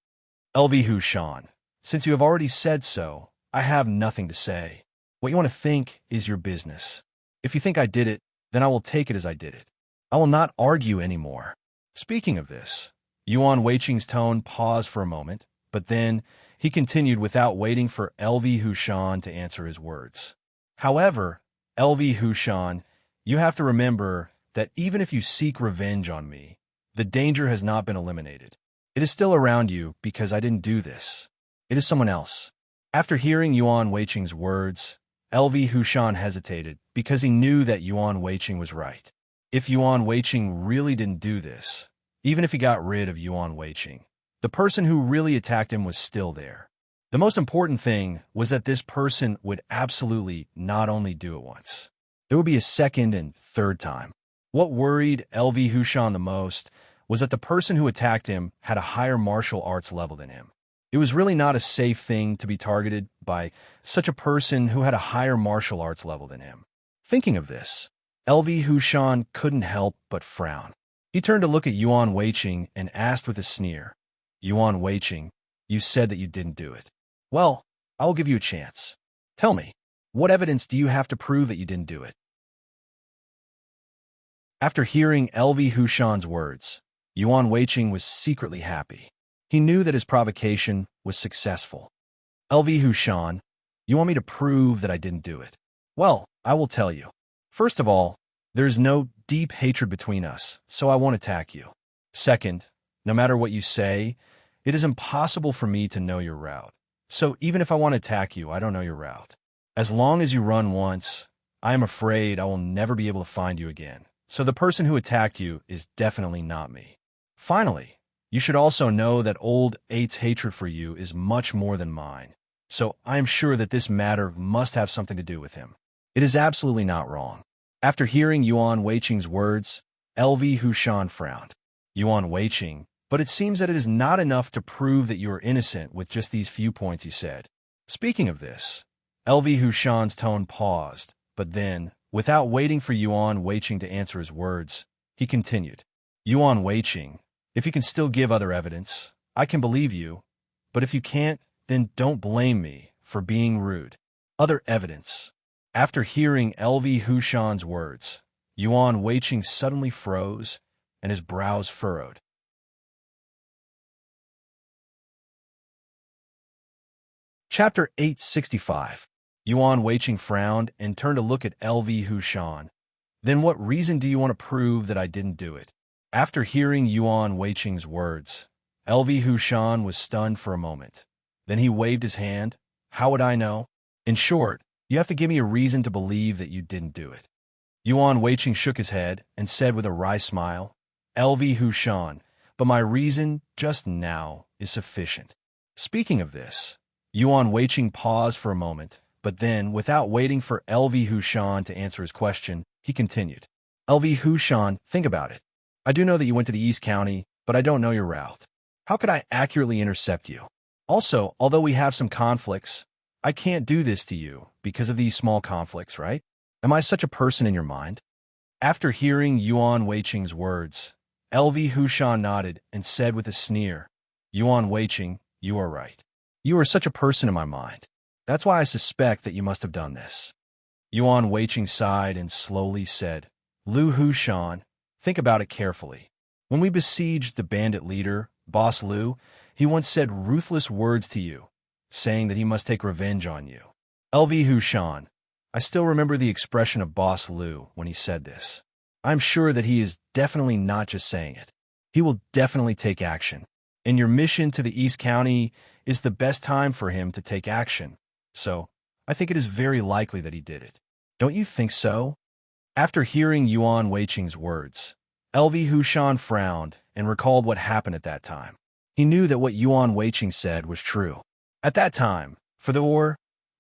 L.V. Hushan, since you have already said so, I have nothing to say. What you want to think is your business. If you think I did it, then I will take it as I did it. I will not argue anymore. Speaking of this, Yuan Weiqing's tone paused for a moment, but then he continued without waiting for L.V. Hushan to answer his words. However, L.V. Hushan, you have to remember that even if you seek revenge on me, the danger has not been eliminated. It is still around you because I didn't do this. It is someone else. After hearing Yuan Weiqing's words, L.V. Hushan hesitated because he knew that Yuan Weiqing was right. If Yuan Weiqing really didn't do this, even if he got rid of Yuan Weiqing, the person who really attacked him was still there. The most important thing was that this person would absolutely not only do it once. There would be a second and third time. What worried L.V. Hushan the most was that the person who attacked him had a higher martial arts level than him. It was really not a safe thing to be targeted by such a person who had a higher martial arts level than him. Thinking of this, L.V. Hushan couldn't help but frown. He turned to look at Yuan Weiqing and asked with a sneer, Yuan Weiqing, you said that you didn't do it. Well, I will give you a chance. Tell me, what evidence do you have to prove that you didn't do it? After hearing L.V. Hushan's words, Yuan Weiqing was secretly happy. He knew that his provocation was successful. L.V. Hushan, you want me to prove that I didn't do it? Well, I will tell you. First of all, there is no deep hatred between us, so I won't attack you. Second, No matter what you say, it is impossible for me to know your route. So even if I want to attack you, I don't know your route. As long as you run once, I am afraid I will never be able to find you again. So the person who attacked you is definitely not me. Finally, you should also know that Old Eight's hatred for you is much more than mine. So I am sure that this matter must have something to do with him. It is absolutely not wrong. After hearing Yuan Weiqing's words, LV Hushan frowned. Yuan Weiqing, but it seems that it is not enough to prove that you are innocent with just these few points you said. Speaking of this, LV Hushan's tone paused, but then, without waiting for Yuan Weiqing to answer his words, he continued. Yuan Weiqing, if you can still give other evidence, I can believe you, but if you can't, then don't blame me for being rude. Other evidence. After hearing LV Hushan's words, Yuan Weiqing suddenly froze and his brows furrowed. Chapter 865. Yuan Weiqing frowned and turned to look at LV Hushan. Then what reason do you want to prove that I didn't do it? After hearing Yuan Weiqing's words, LV Hushan was stunned for a moment. Then he waved his hand. How would I know? In short, you have to give me a reason to believe that you didn't do it. Yuan Weiqing shook his head and said with a wry smile, LV Hushan, but my reason just now is sufficient. Speaking of this, Yuan Weiqing paused for a moment, but then, without waiting for LV Hushan to answer his question, he continued. LV Hushan, think about it. I do know that you went to the East County, but I don't know your route. How could I accurately intercept you? Also, although we have some conflicts, I can't do this to you because of these small conflicts, right? Am I such a person in your mind? After hearing Yuan Weiqing's words, LV Hushan nodded and said with a sneer, Yuan Weiqing, you are right. You are such a person in my mind. That's why I suspect that you must have done this. Yuan Weiqing sighed and slowly said, Lu Hushan, think about it carefully. When we besieged the bandit leader, Boss Lu, he once said ruthless words to you, saying that he must take revenge on you. LV Hushan, I still remember the expression of Boss Lu when he said this. I'm sure that he is definitely not just saying it. He will definitely take action. And your mission to the East County is the best time for him to take action. So, I think it is very likely that he did it. Don't you think so? After hearing Yuan Weiqing's words, LV Hushan frowned and recalled what happened at that time. He knew that what Yuan Weiqing said was true. At that time, for the war,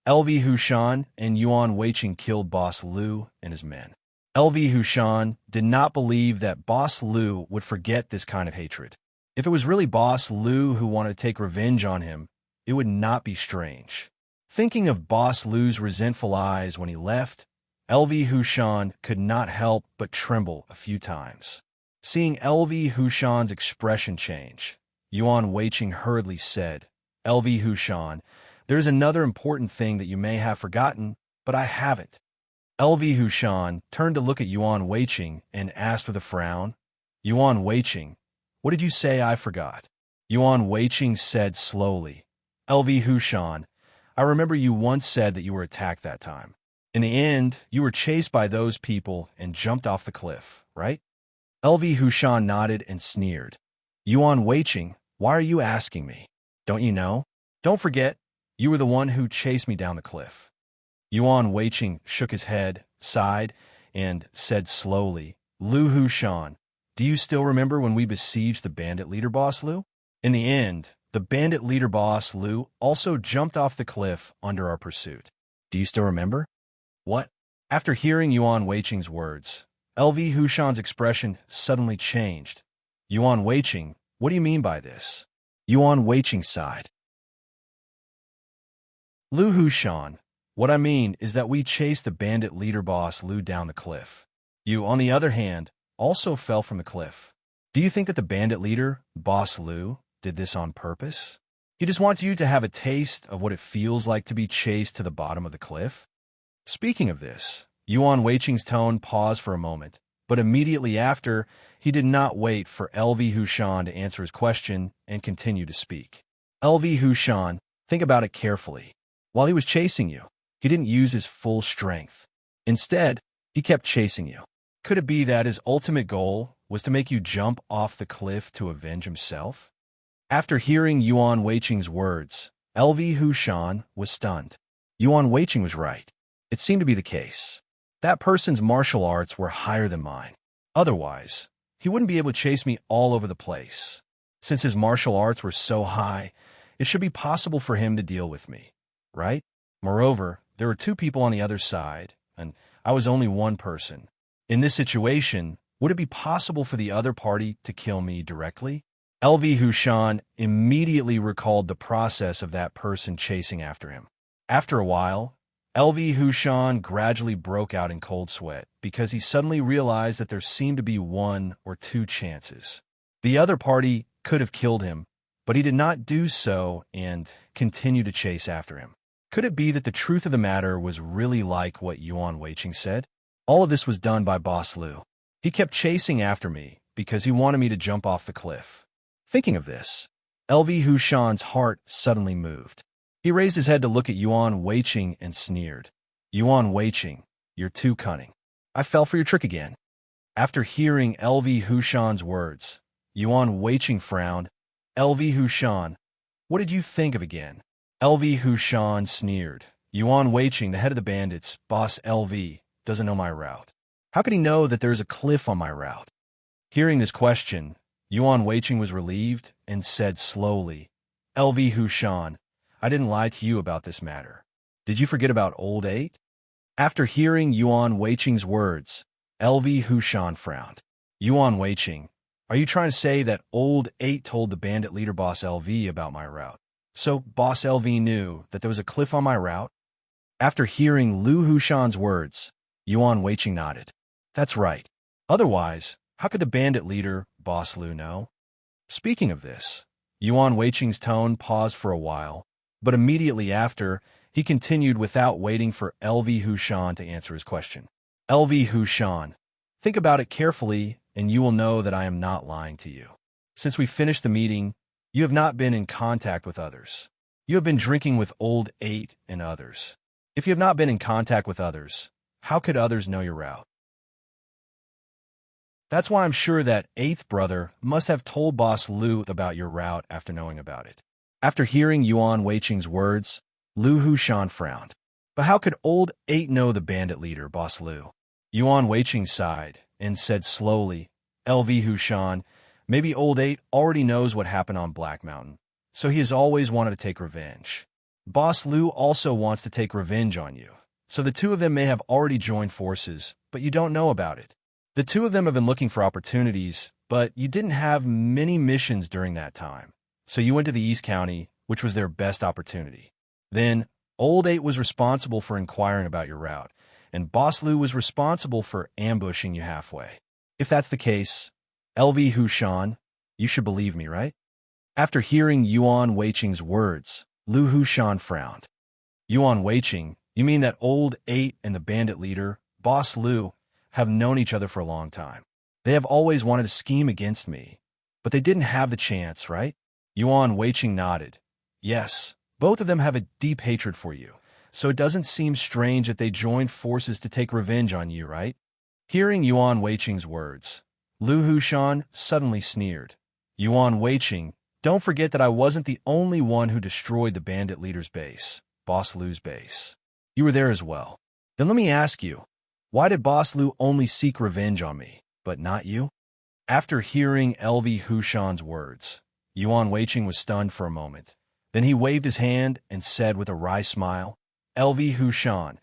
LV Hushan and Yuan Weiqing killed Boss Lu and his men. LV Hushan did not believe that Boss Lu would forget this kind of hatred. If it was really Boss Lu who wanted to take revenge on him, it would not be strange. Thinking of Boss Lu's resentful eyes when he left, LV Hushan could not help but tremble a few times. Seeing LV Hushan's expression change, Yuan Weiqing hurriedly said, LV Hushan, there is another important thing that you may have forgotten, but I haven't. LV Hushan turned to look at Yuan Weiqing and asked with a frown, Yuan Weiqing, what did you say I forgot? Yuan Weiqing said slowly, LV Hushan, I remember you once said that you were attacked that time. In the end, you were chased by those people and jumped off the cliff, right? LV Hushan nodded and sneered. Yuan Weiqing, why are you asking me? Don't you know? Don't forget, you were the one who chased me down the cliff. Yuan Weiqing shook his head, sighed, and said slowly, Lu Hushan, do you still remember when we besieged the bandit leader Boss Lu? In the end, the bandit leader Boss Lu also jumped off the cliff under our pursuit. Do you still remember? What? After hearing Yuan Weiqing's words, LV Hushan's expression suddenly changed. Yuan Weiqing, what do you mean by this? Yuan Weiqing sighed. Lu Hushan, what I mean is that we chased the bandit leader Boss Lu down the cliff. You, on the other hand, also fell from the cliff. Do you think that the bandit leader, Boss Lu, did this on purpose? He just wants you to have a taste of what it feels like to be chased to the bottom of the cliff? Speaking of this, Yuan Weiqing's tone paused for a moment, but immediately after, he did not wait for LV Hushan to answer his question and continue to speak. LV Hushan, think about it carefully. While he was chasing you, he didn't use his full strength. Instead, he kept chasing you. Could it be that his ultimate goal was to make you jump off the cliff to avenge himself? After hearing Yuan Weiqing's words, LV Hushan was stunned. Yuan Weiqing was right. It seemed to be the case. That person's martial arts were higher than mine. Otherwise, he wouldn't be able to chase me all over the place. Since his martial arts were so high, it should be possible for him to deal with me, right? Moreover, there were two people on the other side, and I was only one person. In this situation, would it be possible for the other party to kill me directly? LV Hushan immediately recalled the process of that person chasing after him. After a while, LV Hushan gradually broke out in cold sweat because he suddenly realized that there seemed to be one or two chances. The other party could have killed him, but he did not do so and continued to chase after him. Could it be that the truth of the matter was really like what Yuan Weiqing said? All of this was done by Boss Lu. He kept chasing after me because he wanted me to jump off the cliff. Thinking of this, LV Hushan's heart suddenly moved. He raised his head to look at Yuan Weiqing and sneered. Yuan Weiqing, you're too cunning. I fell for your trick again. After hearing LV Hushan's words, Yuan Weiqing frowned. LV Hushan, what did you think of again? LV Hushan sneered. Yuan Weiqing, the head of the bandits, boss LV, doesn't know my route. How could he know that there is a cliff on my route? Hearing this question, Yuan Weiqing was relieved and said slowly, LV Hushan, I didn't lie to you about this matter. Did you forget about Old Eight? After hearing Yuan Weiqing's words, LV Hushan frowned. Yuan Weiqing, are you trying to say that Old Eight told the bandit leader Boss LV about my route? So Boss LV knew that there was a cliff on my route? After hearing Lu Hushan's words, Yuan Weiqing nodded. That's right. Otherwise, how could the bandit leader, Boss Lu, know? Speaking of this, Yuan Weiqing's tone paused for a while, but immediately after, he continued without waiting for LV Hushan to answer his question. LV Hushan, think about it carefully, and you will know that I am not lying to you. Since we finished the meeting, you have not been in contact with others. You have been drinking with Old Eight and others. If you have not been in contact with others, how could others know your route? That's why I'm sure that Eighth Brother must have told Boss Lu about your route after knowing about it. After hearing Yuan Weiqing's words, Lu Hushan frowned. But how could Old Eight know the bandit leader, Boss Lu? Yuan Weiqing sighed and said slowly, LV Hushan, maybe Old Eight already knows what happened on Black Mountain, so he has always wanted to take revenge. Boss Lu also wants to take revenge on you, so the two of them may have already joined forces, but you don't know about it. The two of them have been looking for opportunities, but you didn't have many missions during that time, so you went to the East County, which was their best opportunity. Then, Old Eight was responsible for inquiring about your route, and Boss Lu was responsible for ambushing you halfway. If that's the case, LV Hushan, you should believe me, right? After hearing Yuan Weiqing's words, Lu Hushan frowned. Yuan Weiqing, you mean that Old Eight and the bandit leader, Boss Lu, have known each other for a long time. They have always wanted to scheme against me, but they didn't have the chance, right? Yuan Weiqing nodded. Yes, both of them have a deep hatred for you, so it doesn't seem strange that they joined forces to take revenge on you, right? Hearing Yuan Weiqing's words, Lu Hushan suddenly sneered. Yuan Weiqing, don't forget that I wasn't the only one who destroyed the bandit leader's base, Boss Lu's base. You were there as well. Then let me ask you, why did Boss Lu only seek revenge on me, but not you? After hearing LV Hushan's words, Yuan Weiqing was stunned for a moment. Then he waved his hand and said with a wry smile, LV Hushan,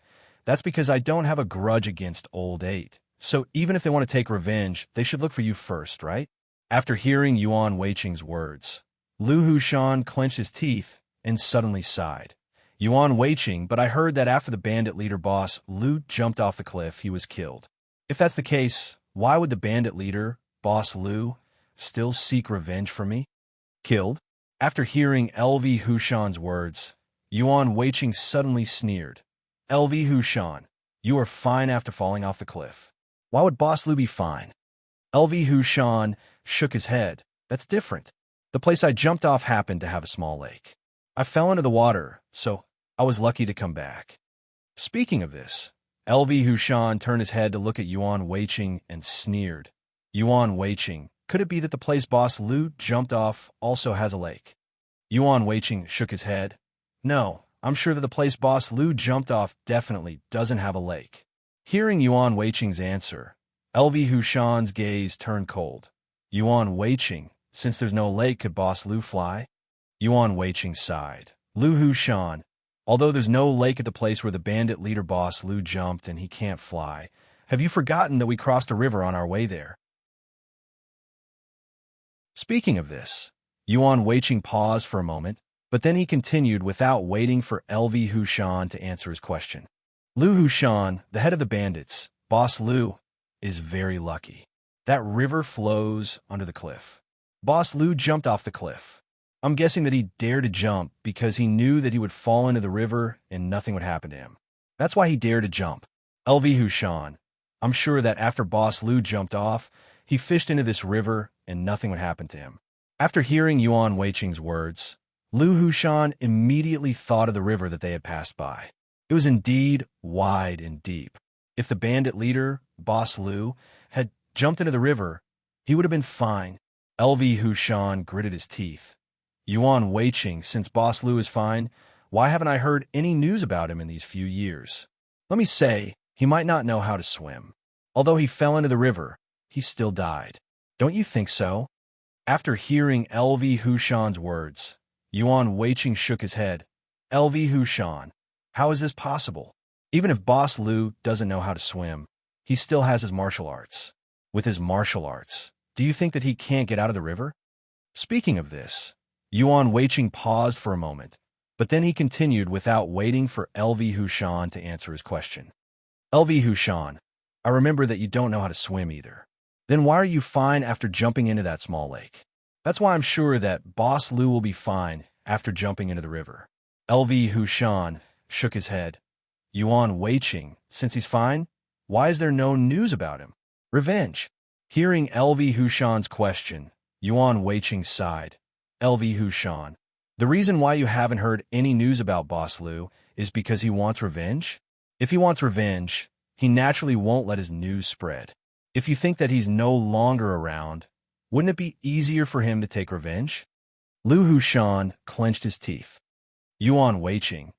that's because I don't have a grudge against Old Eight. So even if they want to take revenge, they should look for you first, right? After hearing Yuan Weiqing's words, Lu Hushan clenched his teeth and suddenly sighed. Yuan Weiqing, but I heard that after the bandit leader Boss Lu jumped off the cliff, he was killed. If that's the case, why would the bandit leader, Boss Lu, still seek revenge for me? Killed? After hearing LV Hushan's words, Yuan Weiqing suddenly sneered. LV Hushan, you are fine after falling off the cliff. Why would Boss Lu be fine? LV Hushan shook his head. That's different. The place I jumped off happened to have a small lake. I fell into the water, so I was lucky to come back. Speaking of this, LV Hushan turned his head to look at Yuan Weiqing and sneered. Yuan Weiqing, could it be that the place Boss Lu jumped off also has a lake? Yuan Weiqing shook his head. No, I'm sure that the place Boss Lu jumped off definitely doesn't have a lake. Hearing Yuan Weiqing's answer, LV Hushan's gaze turned cold. Yuan Weiqing, since there's no lake, could Boss Lu fly? Yuan Weiqing sighed. Lu Hushan, although there's no lake at the place where the bandit leader Boss Lu jumped and he can't fly, have you forgotten that we crossed a river on our way there? Speaking of this, Yuan Weiqing paused for a moment, but then he continued without waiting for LV Hushan to answer his question. Lu Hushan, the head of the bandits, Boss Lu, is very lucky. That river flows under the cliff. Boss Lu jumped off the cliff. I'm guessing that he dared to jump because he knew that he would fall into the river and nothing would happen to him. That's why he dared to jump. LV Hushan, I'm sure that after Boss Lu jumped off, he fished into this river and nothing would happen to him. After hearing Yuan Weiqing's words, Lu Hushan immediately thought of the river that they had passed by. It was indeed wide and deep. If the bandit leader, Boss Lu, had jumped into the river, he would have been fine. LV Hushan gritted his teeth. Yuan Weiqing, since Boss Lu is fine, why haven't I heard any news about him in these few years? Let me say, he might not know how to swim. Although he fell into the river, he still died. Don't you think so? After hearing LV Hushan's words, Yuan Weiqing shook his head. LV Hushan, how is this possible? Even if Boss Lu doesn't know how to swim, he still has his martial arts. With his martial arts, do you think that he can't get out of the river? Speaking of this, Yuan Weiqing paused for a moment, but then he continued without waiting for LV Hushan to answer his question. LV Hushan, I remember that you don't know how to swim either. Then why are you fine after jumping into that small lake? That's why I'm sure that Boss Lu will be fine after jumping into the river. LV Hushan shook his head. Yuan Weiqing, since he's fine, why is there no news about him? Revenge. Hearing LV Hushan's question, Yuan Weiqing sighed. LV Hushan, the reason why you haven't heard any news about Boss Lu is because he wants revenge? If he wants revenge, he naturally won't let his news spread. If you think that he's no longer around, wouldn't it be easier for him to take revenge? Lu Hushan clenched his teeth. Yuan Weiqing,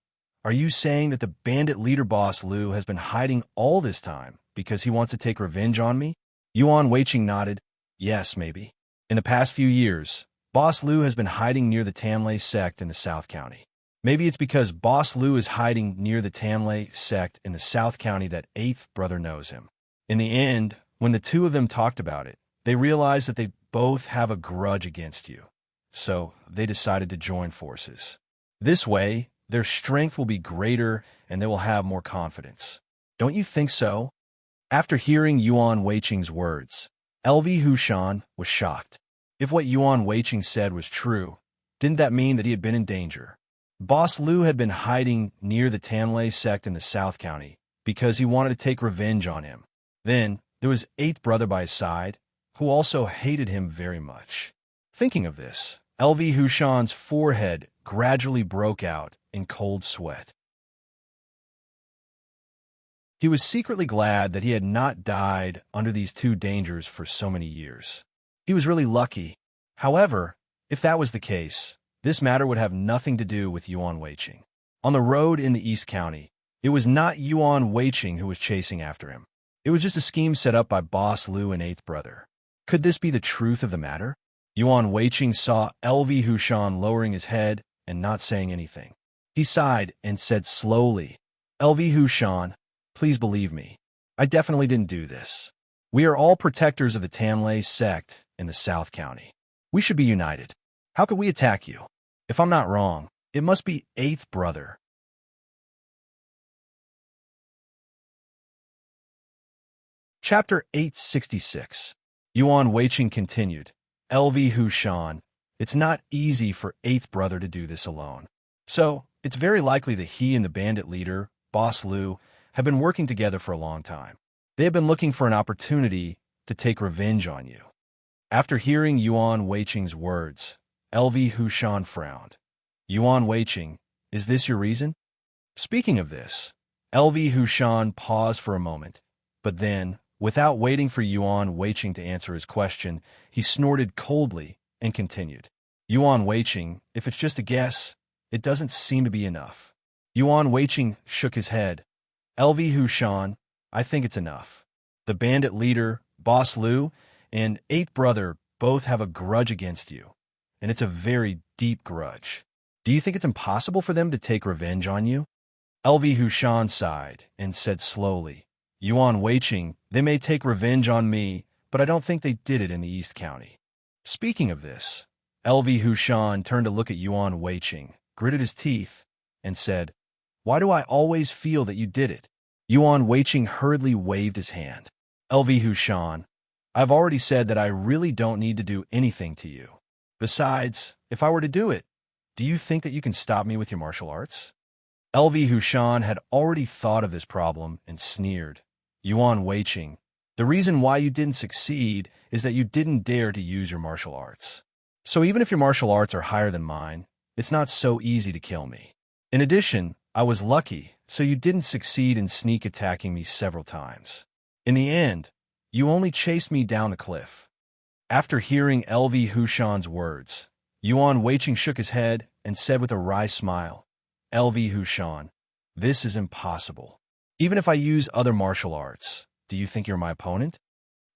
are you saying that the bandit leader Boss Lu has been hiding all this time because he wants to take revenge on me? Yuan Weiqing nodded. Yes, maybe. In the past few years, Boss Lu has been hiding near the Tamlay sect in the South County. Maybe it's because Boss Lu is hiding near the Tamlay sect in the South County that Eighth Brother knows him. In the end, when the two of them talked about it, they realized that they both have a grudge against you. So they decided to join forces. This way, their strength will be greater and they will have more confidence. Don't you think so? After hearing Yuan Weiqing's words, LV Hushan was shocked. If what Yuan Weiqing said was true, didn't that mean that he had been in danger? Boss Lu had been hiding near the Tamlay sect in the South County because he wanted to take revenge on him. Then, there was Eighth Brother by his side, who also hated him very much. Thinking of this, LV Hushan's forehead gradually broke out in cold sweat. He was secretly glad that he had not died under these two dangers for so many years. He was really lucky. However, if that was the case, this matter would have nothing to do with Yuan Weiqing. On the road in the East County, it was not Yuan Weiqing who was chasing after him. It was just a scheme set up by Boss Lu and Eighth Brother. Could this be the truth of the matter? Yuan Weiqing saw LV Hushan lowering his head and not saying anything. He sighed and said slowly, LV Hushan, please believe me. I definitely didn't do this. We are all protectors of the Tamlay sect in the South County. We should be united. How could we attack you? If I'm not wrong, it must be Eighth Brother. Chapter 866. Yuan Weiqing continued. LV Hushan, it's not easy for Eighth Brother to do this alone. So, it's very likely that he and the bandit leader, Boss Lu, have been working together for a long time. They have been looking for an opportunity to take revenge on you. After hearing Yuan Weiqing's words, LV Hushan frowned. Yuan Weiqing, is this your reason? Speaking of this, LV Hushan paused for a moment, but then, Without waiting for Yuan Weiqing to answer his question, he snorted coldly and continued. Yuan Weiqing, if it's just a guess, it doesn't seem to be enough. Yuan Weiqing shook his head. LV Hushan, I think it's enough. The bandit leader, Boss Liu, and eighth brother both have a grudge against you, and it's a very deep grudge. Do you think it's impossible for them to take revenge on you? LV Hushan sighed and said slowly, Yuan Weiqing, they may take revenge on me, but I don't think they did it in the East County. Speaking of this, LV Hushan turned to look at Yuan Weiqing, gritted his teeth, and said, Why do I always feel that you did it? Yuan Weiqing hurriedly waved his hand. LV Hushan, I've already said that I really don't need to do anything to you. Besides, if I were to do it, do you think that you can stop me with your martial arts? LV Hushan had already thought of this problem and sneered. Yuan Weiqing, the reason why you didn't succeed is that you didn't dare to use your martial arts. So even if your martial arts are higher than mine, it's not so easy to kill me. In addition, I was lucky, so you didn't succeed in sneak attacking me several times. In the end, you only chased me down the cliff. After hearing LV Hushan's words, Yuan Weiqing shook his head and said with a wry smile, LV Hushan, this is impossible. Even if I use other martial arts, do you think you're my opponent?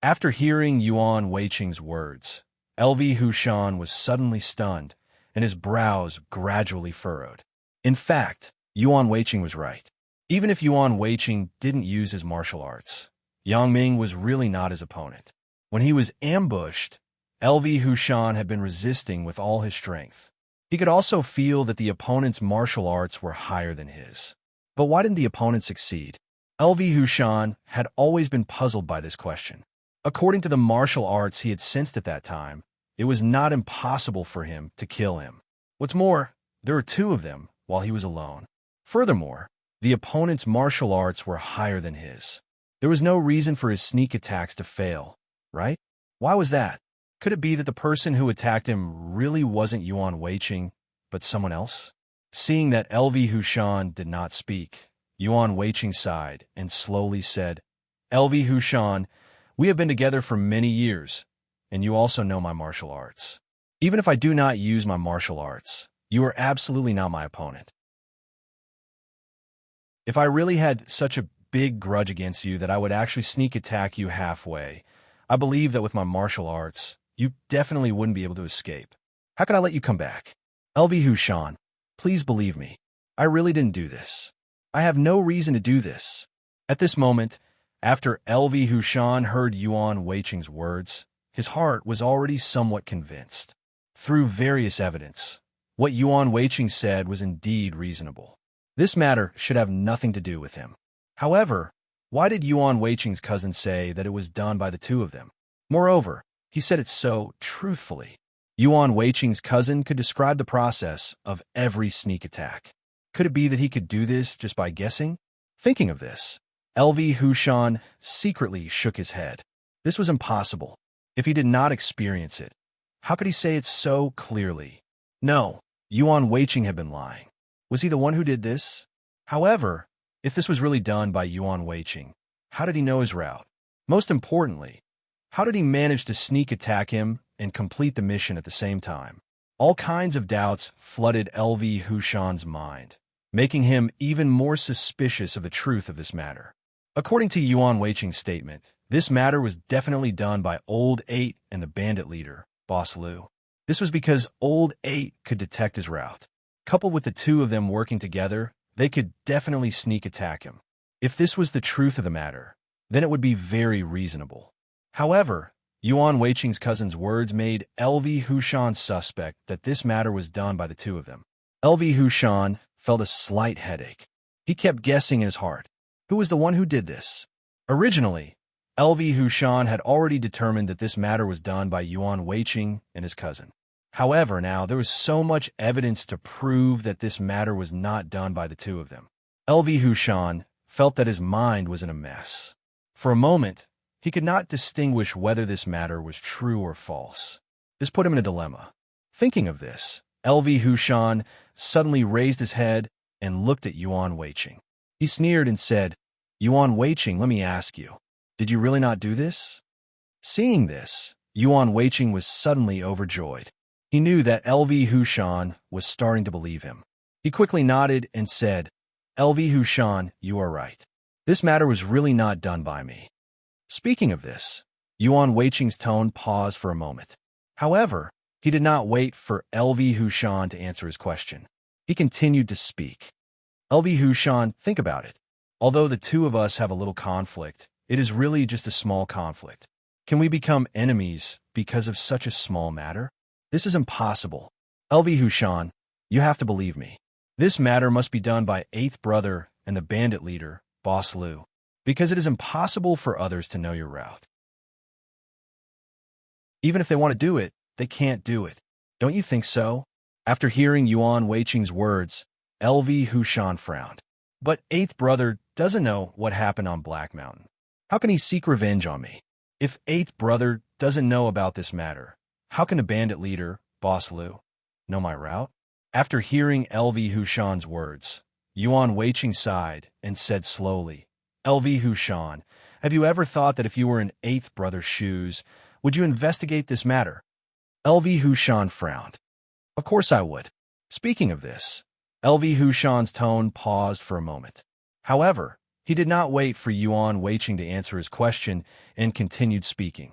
After hearing Yuan Weiqing's words, LV Hushan was suddenly stunned, and his brows gradually furrowed. In fact, Yuan Weiqing was right. Even if Yuan Weiqing didn't use his martial arts, Yang Ming was really not his opponent. When he was ambushed, LV Hushan had been resisting with all his strength. He could also feel that the opponent's martial arts were higher than his. But why didn't the opponent succeed? LV Hushan had always been puzzled by this question. According to the martial arts he had sensed at that time, it was not impossible for him to kill him. What's more, there were two of them while he was alone. Furthermore, the opponent's martial arts were higher than his. There was no reason for his sneak attacks to fail, right? Why was that? Could it be that the person who attacked him really wasn't Yuan Weiqing, but someone else? Seeing that LV Hushan did not speak, Yuan Weiqing sighed and slowly said, LV Hushan, we have been together for many years, and you also know my martial arts. Even if I do not use my martial arts, you are absolutely not my opponent. If I really had such a big grudge against you that I would actually sneak attack you halfway, I believe that with my martial arts, you definitely wouldn't be able to escape. How could I let you come back? LV Hushan, please believe me. I really didn't do this. I have no reason to do this. At this moment, after LV Hushan heard Yuan Weiqing's words, his heart was already somewhat convinced. Through various evidence, what Yuan Weiqing said was indeed reasonable. This matter should have nothing to do with him. However, why did Yuan Weiqing's cousin say that it was done by the two of them? Moreover, he said it so truthfully. Yuan Weiqing's cousin could describe the process of every sneak attack. Could it be that he could do this just by guessing? Thinking of this, LV Hushan secretly shook his head. This was impossible. If he did not experience it, how could he say it so clearly? No, Yuan Weiqing had been lying. Was he the one who did this? However, if this was really done by Yuan Weiqing, how did he know his route? Most importantly, how did he manage to sneak attack him and complete the mission at the same time? All kinds of doubts flooded LV Hushan's mind, making him even more suspicious of the truth of this matter. According to Yuan Weiqing's statement, this matter was definitely done by Old 8 and the bandit leader, Boss Liu. This was because Old 8 could detect his route. Coupled with the two of them working together, they could definitely sneak attack him. If this was the truth of the matter, then it would be very reasonable. However, Yuan Weiqing's cousin's words made LV Hushan suspect that this matter was done by the two of them. LV Hushan felt a slight headache. He kept guessing in his heart, who was the one who did this? Originally, LV Hushan had already determined that this matter was done by Yuan Weiqing and his cousin. However, now there was so much evidence to prove that this matter was not done by the two of them. LV Hushan felt that his mind was in a mess. For a moment, he could not distinguish whether this matter was true or false. This put him in a dilemma. Thinking of this, LV Hushan suddenly raised his head and looked at Yuan Weiqing. He sneered and said, Yuan Weiqing, let me ask you, Did you really not do this? Seeing this, Yuan Weiqing was suddenly overjoyed. He knew that LV Hushan was starting to believe him. He quickly nodded and said, LV Hushan, you are right. This matter was really not done by me. Speaking of this, Yuan Weiqing's tone paused for a moment. However, he did not wait for LV Hushan to answer his question. He continued to speak. LV Hushan, think about it. Although the two of us have a little conflict, it is really just a small conflict. Can we become enemies because of such a small matter? This is impossible. LV Hushan, you have to believe me. This matter must be done by eighth brother and the bandit leader, Boss Liu, because it is impossible for others to know your route. Even if they want to do it, they can't do it. Don't you think so? After hearing Yuan Weiqing's words, LV Hushan frowned. But eighth brother doesn't know what happened on Black Mountain. How can he seek revenge on me? If eighth brother doesn't know about this matter, how can the bandit leader, Boss Liu, know my route? After hearing LV Hushan's words, Yuan Weiqing sighed and said slowly, LV Hushan, have you ever thought that if you were in eighth brother's shoes, would you investigate this matter? LV Hushan frowned. Of course I would. Speaking of this, LV Hushan's tone paused for a moment. However, he did not wait for Yuan Weiqing to answer his question and continued speaking.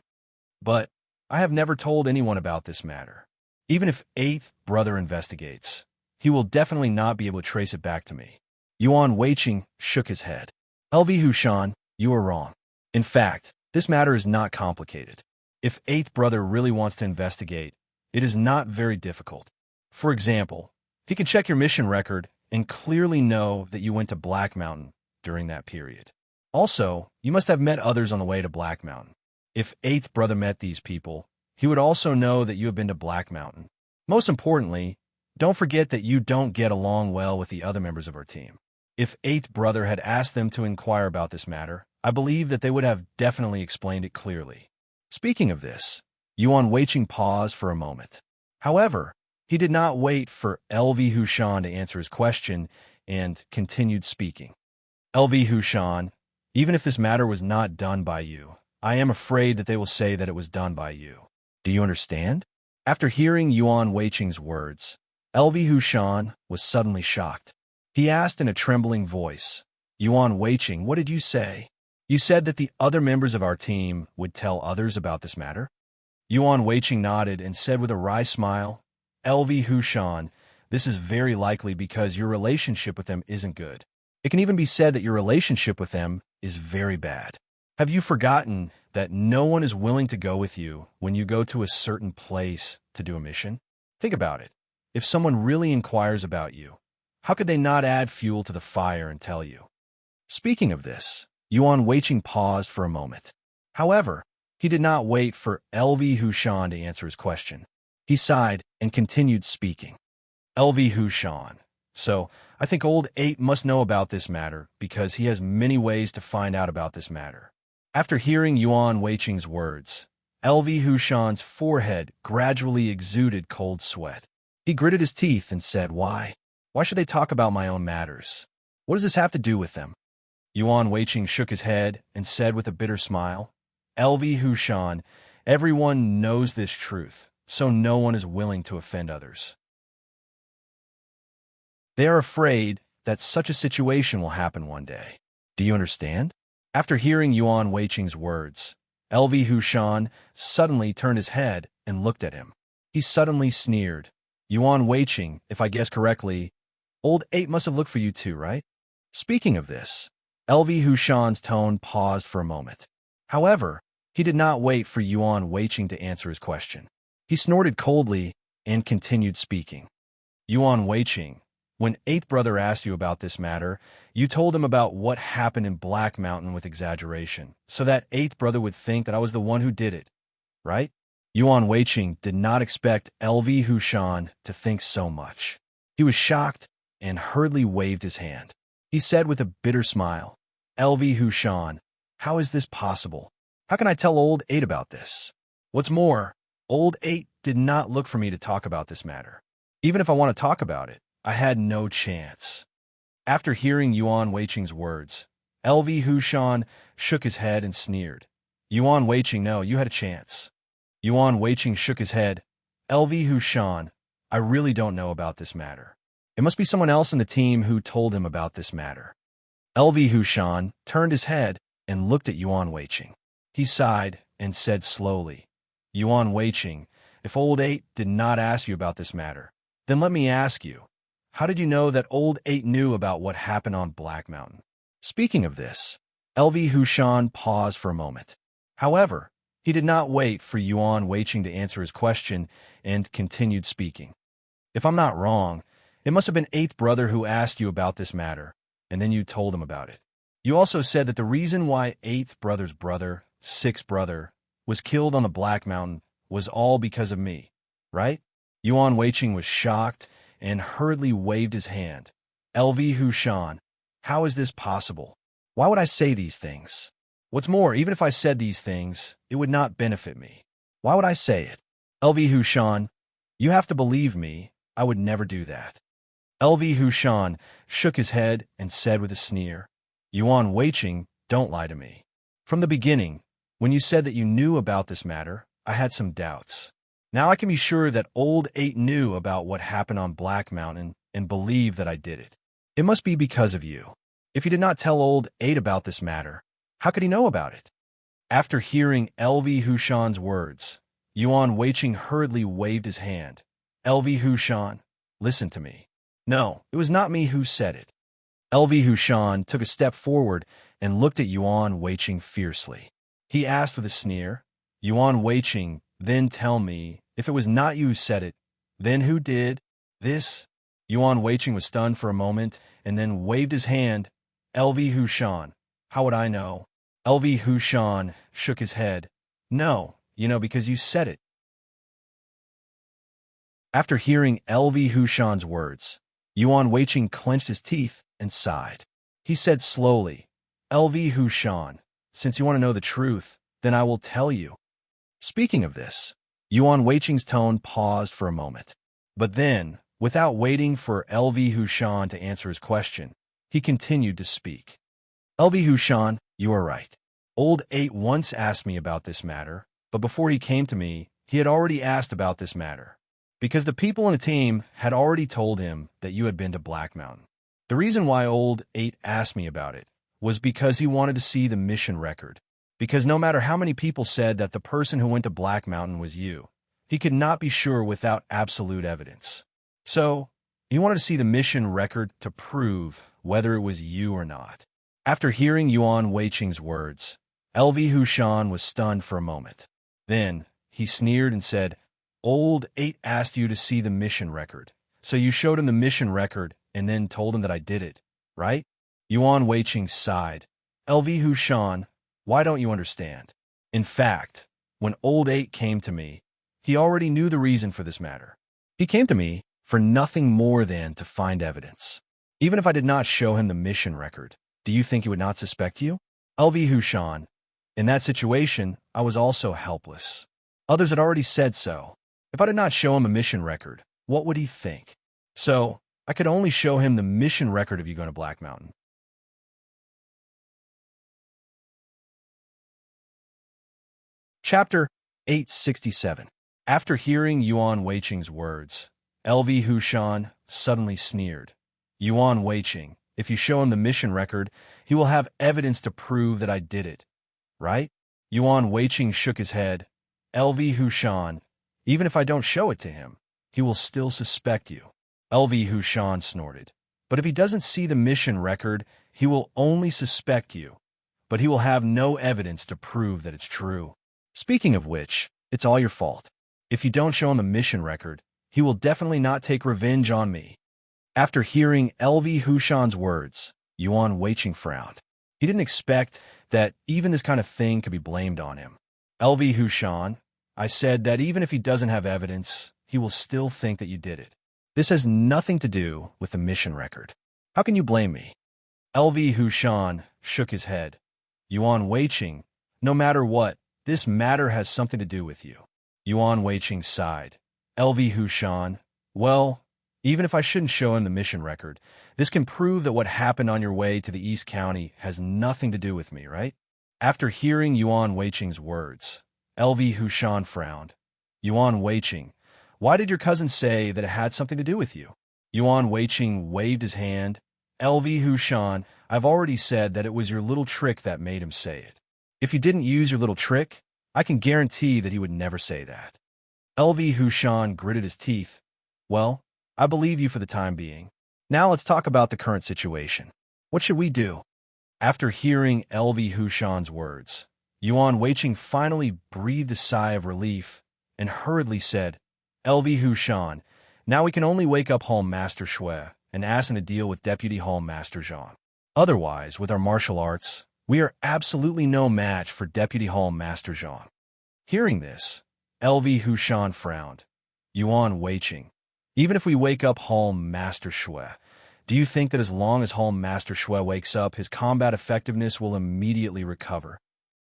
But I have never told anyone about this matter. Even if eighth brother investigates, he will definitely not be able to trace it back to me. Yuan Weiqing shook his head. LV Hushan, you are wrong. In fact, this matter is not complicated. If eighth brother really wants to investigate, it is not very difficult. For example, he can check your mission record and clearly know that you went to Black Mountain during that period. Also, you must have met others on the way to Black Mountain. If eighth brother met these people, he would also know that you have been to Black Mountain. Most importantly, don't forget that you don't get along well with the other members of our team. If eighth brother had asked them to inquire about this matter, I believe that they would have definitely explained it clearly. Speaking of this, Yuan Weiqing paused for a moment. However, he did not wait for LV Hushan to answer his question and continued speaking. LV Hushan, even if this matter was not done by you, I am afraid that they will say that it was done by you. Do you understand? After hearing Yuan Weiqing's words, LV Hushan was suddenly shocked. He asked in a trembling voice, Yuan Weiqing, what did you say? You said that the other members of our team would tell others about this matter? Yuan Weiqing nodded and said with a wry smile, LV Hushan, this is very likely because your relationship with them isn't good. It can even be said that your relationship with them is very bad. Have you forgotten that no one is willing to go with you when you go to a certain place to do a mission? Think about it. If someone really inquires about you, how could they not add fuel to the fire and tell you? Speaking of this, Yuan Weiqing paused for a moment. However, he did not wait for LV Hushan to answer his question. He sighed and continued speaking. LV Hushan, so I think old 8 must know about this matter because he has many ways to find out about this matter. After hearing Yuan Weiqing's words, LV Hushan's forehead gradually exuded cold sweat. He gritted his teeth and said, Why? Why should they talk about my own matters? What does this have to do with them? Yuan Weiqing shook his head and said with a bitter smile, LV Hushan, everyone knows this truth, so no one is willing to offend others. They are afraid that such a situation will happen one day. Do you understand? After hearing Yuan Weiqing's words, LV Hushan suddenly turned his head and looked at him. He suddenly sneered. Yuan Weiqing, if I guess correctly, old 8 must have looked for you too, right? Speaking of this, LV Hushan's tone paused for a moment. However, he did not wait for Yuan Weiqing to answer his question. He snorted coldly and continued speaking. Yuan Weiqing, when 8th brother asked you about this matter, you told him about what happened in Black Mountain with exaggeration, so that 8th brother would think that I was the one who did it, right? Yuan Weiqing did not expect LV Hushan to think so much. He was shocked and hurriedly waved his hand. He said with a bitter smile, LV Hushan, how is this possible? How can I tell old 8 about this? What's more, old 8 did not look for me to talk about this matter. Even if I want to talk about it, I had no chance. After hearing Yuan Weiqing's words, LV Hushan shook his head and sneered. Yuan Weiqing, no, you had a chance. Yuan Weiqing shook his head. LV Hushan, I really don't know about this matter. It must be someone else in the team who told him about this matter. LV Hushan turned his head and looked at Yuan Weiqing. He sighed and said slowly, Yuan Weiqing, if Old Eight did not ask you about this matter, then let me ask you, how did you know that Old Eight knew about what happened on Black Mountain? Speaking of this, LV Hushan paused for a moment. However, he did not wait for Yuan Weiqing to answer his question and continued speaking. If I'm not wrong, it must have been Eighth Brother who asked you about this matter, and then you told him about it. You also said that the reason why Eighth Brother's brother, Sixth Brother, was killed on the Black Mountain was all because of me, right? Yuan Weiqing was shocked and hurriedly waved his hand. LV Hushan, how is this possible? Why would I say these things? What's more, even if I said these things, it would not benefit me. Why would I say it? LV Hushan, you have to believe me, I would never do that. LV Hushan shook his head and said with a sneer, Yuan Weiqing, don't lie to me. From the beginning, when you said that you knew about this matter, I had some doubts. Now I can be sure that Old Eight knew about what happened on Black Mountain and believe that I did it. It must be because of you. If you did not tell Old Eight about this matter, how could he know about it? After hearing LV Hushan's words, Yuan Weiqing hurriedly waved his hand. LV Hushan, listen to me. No, it was not me who said it. LV Hushan took a step forward and looked at Yuan Weiqing fiercely. He asked with a sneer, Yuan Weiqing, then tell me, if it was not you who said it, then who did this? Yuan Weiqing was stunned for a moment and then waved his hand. LV Hushan, how would I know? LV Hushan shook his head. No, because you said it. After hearing LV Hushan's words, Yuan Weiqing clenched his teeth and sighed. He said slowly, LV Hushan, since you want to know the truth, then I will tell you. Speaking of this, Yuan Weiqing's tone paused for a moment. But then, without waiting for LV Hushan to answer his question, he continued to speak. LV Hushan, you are right. Old Eight once asked me about this matter, but before he came to me, he had already asked about this matter, because the people in the team had already told him that you had been to Black Mountain. The reason why Old Eight asked me about it was because he wanted to see the mission record, because no matter how many people said that the person who went to Black Mountain was you, he could not be sure without absolute evidence. So, he wanted to see the mission record to prove whether it was you or not. After hearing Yuan Weiqing's words, LV Hushan was stunned for a moment. Then, he sneered and said, Old Eight asked you to see the mission record, so you showed him the mission record and then told him that I did it, right? Yuan Weiqing sighed. LV Hushan, why don't you understand? In fact, when Old Eight came to me, he already knew the reason for this matter. He came to me for nothing more than to find evidence. Even if I did not show him the mission record, do you think he would not suspect you? LV Hushan, in that situation, I was also helpless. Others had already said so. If I did not show him a mission record, what would he think? So, I could only show him the mission record of you going to Black Mountain. Chapter 867. After hearing Yuan Weiqing's words, LV Hushan suddenly sneered. Yuan Weiqing, if you show him the mission record, he will have evidence to prove that I did it, right? Yuan Weiqing shook his head. LV Hushan, even if I don't show it to him, he will still suspect you. LV Hushan snorted. But if he doesn't see the mission record, he will only suspect you, but he will have no evidence to prove that it's true. Speaking of which, it's all your fault. If you don't show him the mission record, he will definitely not take revenge on me. After hearing LV Hushan's words, Yuan Weiqing frowned. He didn't expect that even this kind of thing could be blamed on him. LV Hushan, I said that even if he doesn't have evidence, he will still think that you did it. This has nothing to do with the mission record. How can you blame me? LV Hushan shook his head. Yuan Weiqing, no matter what, this matter has something to do with you. Yuan Weiqing sighed. LV Hushan, well, Even if I shouldn't show him the mission record, this can prove that what happened on your way to the East County has nothing to do with me, right? After hearing Yuan Weiqing's words, LV Hushan frowned. Yuan Weiqing, why did your cousin say that it had something to do with you? Yuan Weiqing waved his hand. LV Hushan, I've already said that it was your little trick that made him say it. If you didn't use your little trick, I can guarantee that he would never say that. LV Hushan gritted his teeth. Well, I believe you for the time being. Now let's talk about the current situation. What should we do? After hearing LV Hushan's words, Yuan Weiqing finally breathed a sigh of relief and hurriedly said, LV Hushan, now we can only wake up Hall Master Shui and ask him to deal with Deputy Hall Master Zhang. Otherwise, with our martial arts, we are absolutely no match for Deputy Hall Master Zhang. Hearing this, LV Hushan frowned. Yuan Weiqing, even if we wake up Hall Master Shui, do you think that as long as Hall Master Shui wakes up, his combat effectiveness will immediately recover?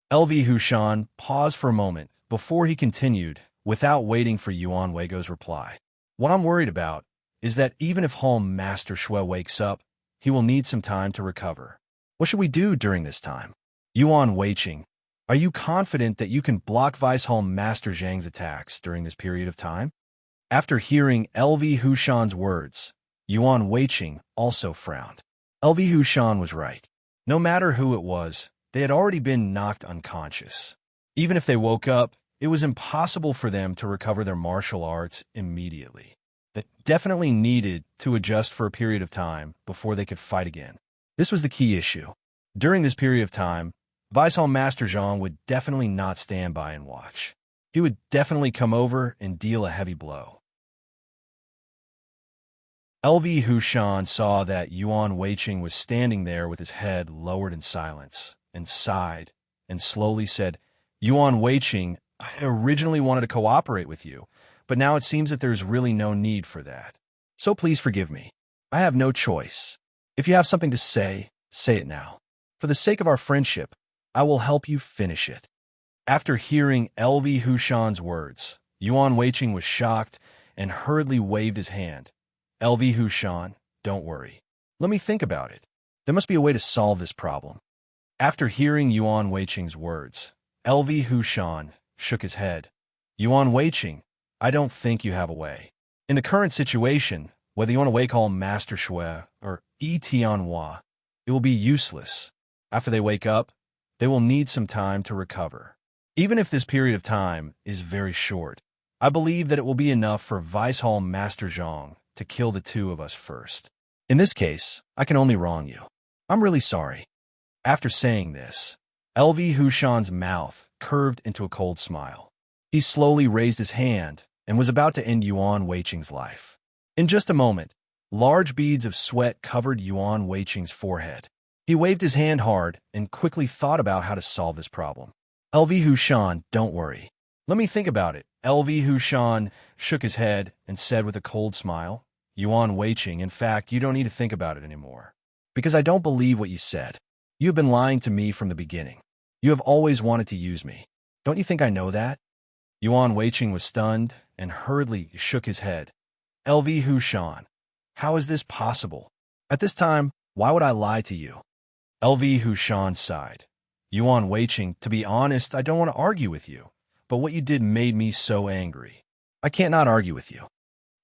LV Hushan paused for a moment before he continued, without waiting for Yuan Weigo's reply. What I'm worried about is that even if Hall Master Shui wakes up, he will need some time to recover. What should we do during this time? Yuan Weiqing, are you confident that you can block Vice Hall Master Zhang's attacks during this period of time? After hearing LV Hushan's words, Yuan Weiqing also frowned. LV Hushan was right. No matter who it was, they had already been knocked unconscious. Even if they woke up, it was impossible for them to recover their martial arts immediately. They definitely needed to adjust for a period of time before they could fight again. This was the key issue. During this period of time, Vice Hall Master Zhang would definitely not stand by and watch. He would definitely come over and deal a heavy blow. LV Hushan saw that Yuan Weiqing was standing there with his head lowered in silence, and sighed, and slowly said, Yuan Weiqing, I originally wanted to cooperate with you, but now it seems that there's really no need for that. So please forgive me. I have no choice. If you have something to say, say it now. For the sake of our friendship, I will help you finish it. After hearing LV Hushan's words, Yuan Weiqing was shocked and hurriedly waved his hand. LV Hushan, don't worry. Let me think about it. There must be a way to solve this problem. After hearing Yuan Weiqing's words, LV Hushan shook his head. Yuan Weiqing, I don't think you have a way. In the current situation, whether you want to wake Hall Master Shui or Yi Tianhua, it will be useless. After they wake up, they will need some time to recover. Even if this period of time is very short, I believe that it will be enough for Vice Hall Master Zhang to kill the two of us first. In this case, I can only wrong you. I'm really sorry. After saying this, LV Hushan's mouth curved into a cold smile. He slowly raised his hand and was about to end Yuan Weiqing's life. In just a moment, large beads of sweat covered Yuan Weiqing's forehead. He waved his hand hard and quickly thought about how to solve this problem. LV Hushan, don't worry. Let me think about it. LV Hushan shook his head and said with a cold smile, Yuan Weiqing, in fact, you don't need to think about it anymore. Because I don't believe what you said. You have been lying to me from the beginning. You have always wanted to use me. Don't you think I know that? Yuan Weiqing was stunned and hurriedly shook his head. LV Hushan, how is this possible? At this time, why would I lie to you? LV Hushan sighed. Yuan Weiqing, to be honest, I don't want to argue with you, but what you did made me so angry. I can't not argue with you.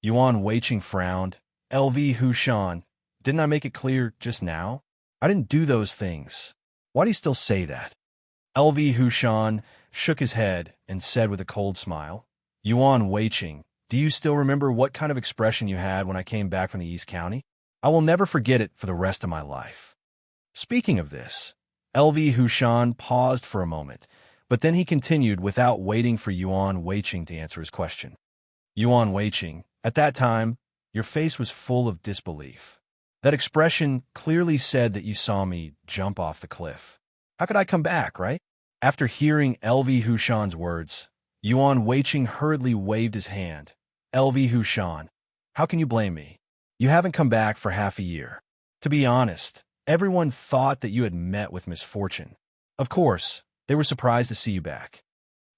Yuan Weiqing frowned. LV Hushan, didn't I make it clear just now? I didn't do those things. Why do you still say that? LV Hushan shook his head and said with a cold smile, Yuan Weiqing, do you still remember what kind of expression you had when I came back from the East County? I will never forget it for the rest of my life. Speaking of this, LV Hushan paused for a moment, but then he continued without waiting for Yuan Weiqing to answer his question. Yuan Weiqing, at that time, your face was full of disbelief. That expression clearly said that you saw me jump off the cliff. How could I come back, right? After hearing LV Hushan's words, Yuan Weiqing hurriedly waved his hand. LV Hushan, how can you blame me? You haven't come back for half a year. To be honest, everyone thought that you had met with misfortune. Of course, they were surprised to see you back.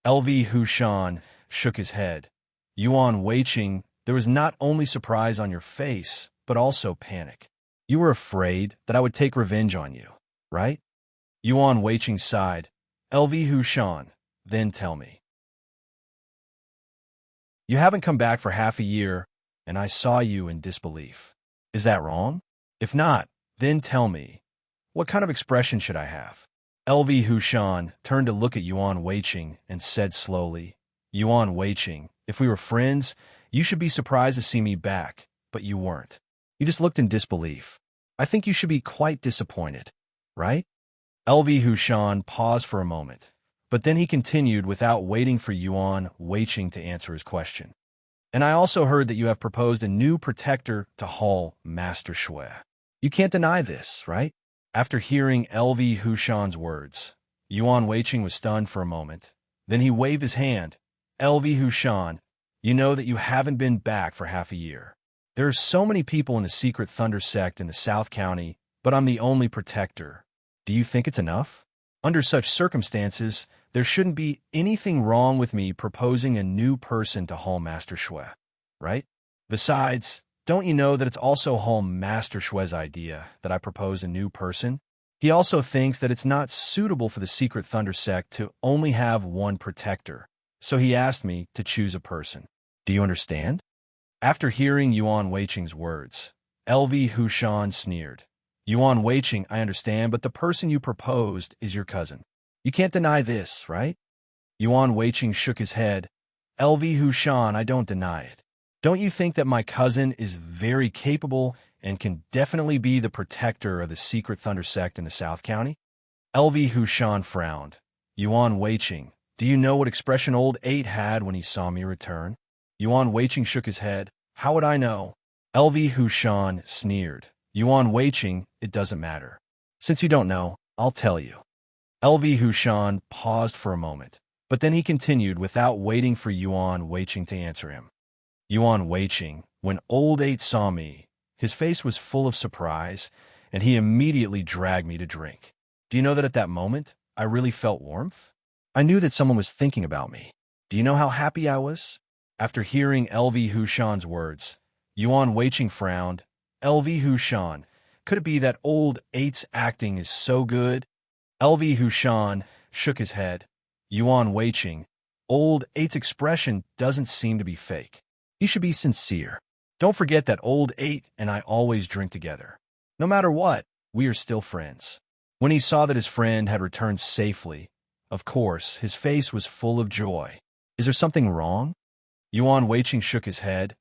LV Hushan shook his head. Yuan Weiqing, There was not only surprise on your face, but also panic. You were afraid that I would take revenge on you, right? Yuan Weiqing sighed. LV Hushan, then tell me. You haven't come back for half a year, and I saw you in disbelief. Is that wrong? If not, then tell me. What kind of expression should I have? LV Hushan turned to look at Yuan Weiqing and said slowly, Yuan Weiqing, if we were friends, you should be surprised to see me back, but you weren't. You just looked in disbelief. I think you should be quite disappointed, right? LV Hushan paused for a moment, but then he continued without waiting for Yuan Weiqing to answer his question. And I also heard that you have proposed a new protector to Hall Master Shui. You can't deny this, right? After hearing LV Hushan's words, Yuan Weiqing was stunned for a moment. Then he waved his hand. LV Hushan, you know that you haven't been back for half a year. There are so many people in the secret Thunder sect in the South County, but I'm the only protector. Do you think it's enough? Under such circumstances, there shouldn't be anything wrong with me proposing a new person to Hall Master Shui, right? Besides, don't you know that it's also Hall Master Shui's idea that I propose a new person? He also thinks that it's not suitable for the secret Thunder sect to only have one protector, so he asked me to choose a person. Do you understand? After hearing Yuan Weiqing's words, LV Hushan sneered. Yuan Weiqing, I understand, but the person you proposed is your cousin. You can't deny this, right? Yuan Weiqing shook his head. LV Hushan, I don't deny it. Don't you think that my cousin is very capable and can definitely be the protector of the secret Thunder sect in the South County? LV Hushan frowned. Yuan Weiqing, do you know what expression old 8 had when he saw me return? Yuan Weiqing shook his head. How would I know? LV Hushan sneered. Yuan Weiqing, it doesn't matter. Since you don't know, I'll tell you. LV Hushan paused for a moment, but then he continued without waiting for Yuan Weiqing to answer him. Yuan Weiqing, when old 8 saw me, his face was full of surprise, and he immediately dragged me to drink. Do you know that at that moment, I really felt warmth? I knew that someone was thinking about me. Do you know how happy I was? After hearing LV Hushan's words, Yuan Weiqing frowned. LV Hushan, could it be that old 8's acting is so good? LV Hushan shook his head. Yuan Weiqing, old 8's expression doesn't seem to be fake. He should be sincere. Don't forget that old 8 and I always drink together. No matter what, we are still friends. When he saw that his friend had returned safely, of course, his face was full of joy. Is there something wrong? Yuan Weiqing shook his head.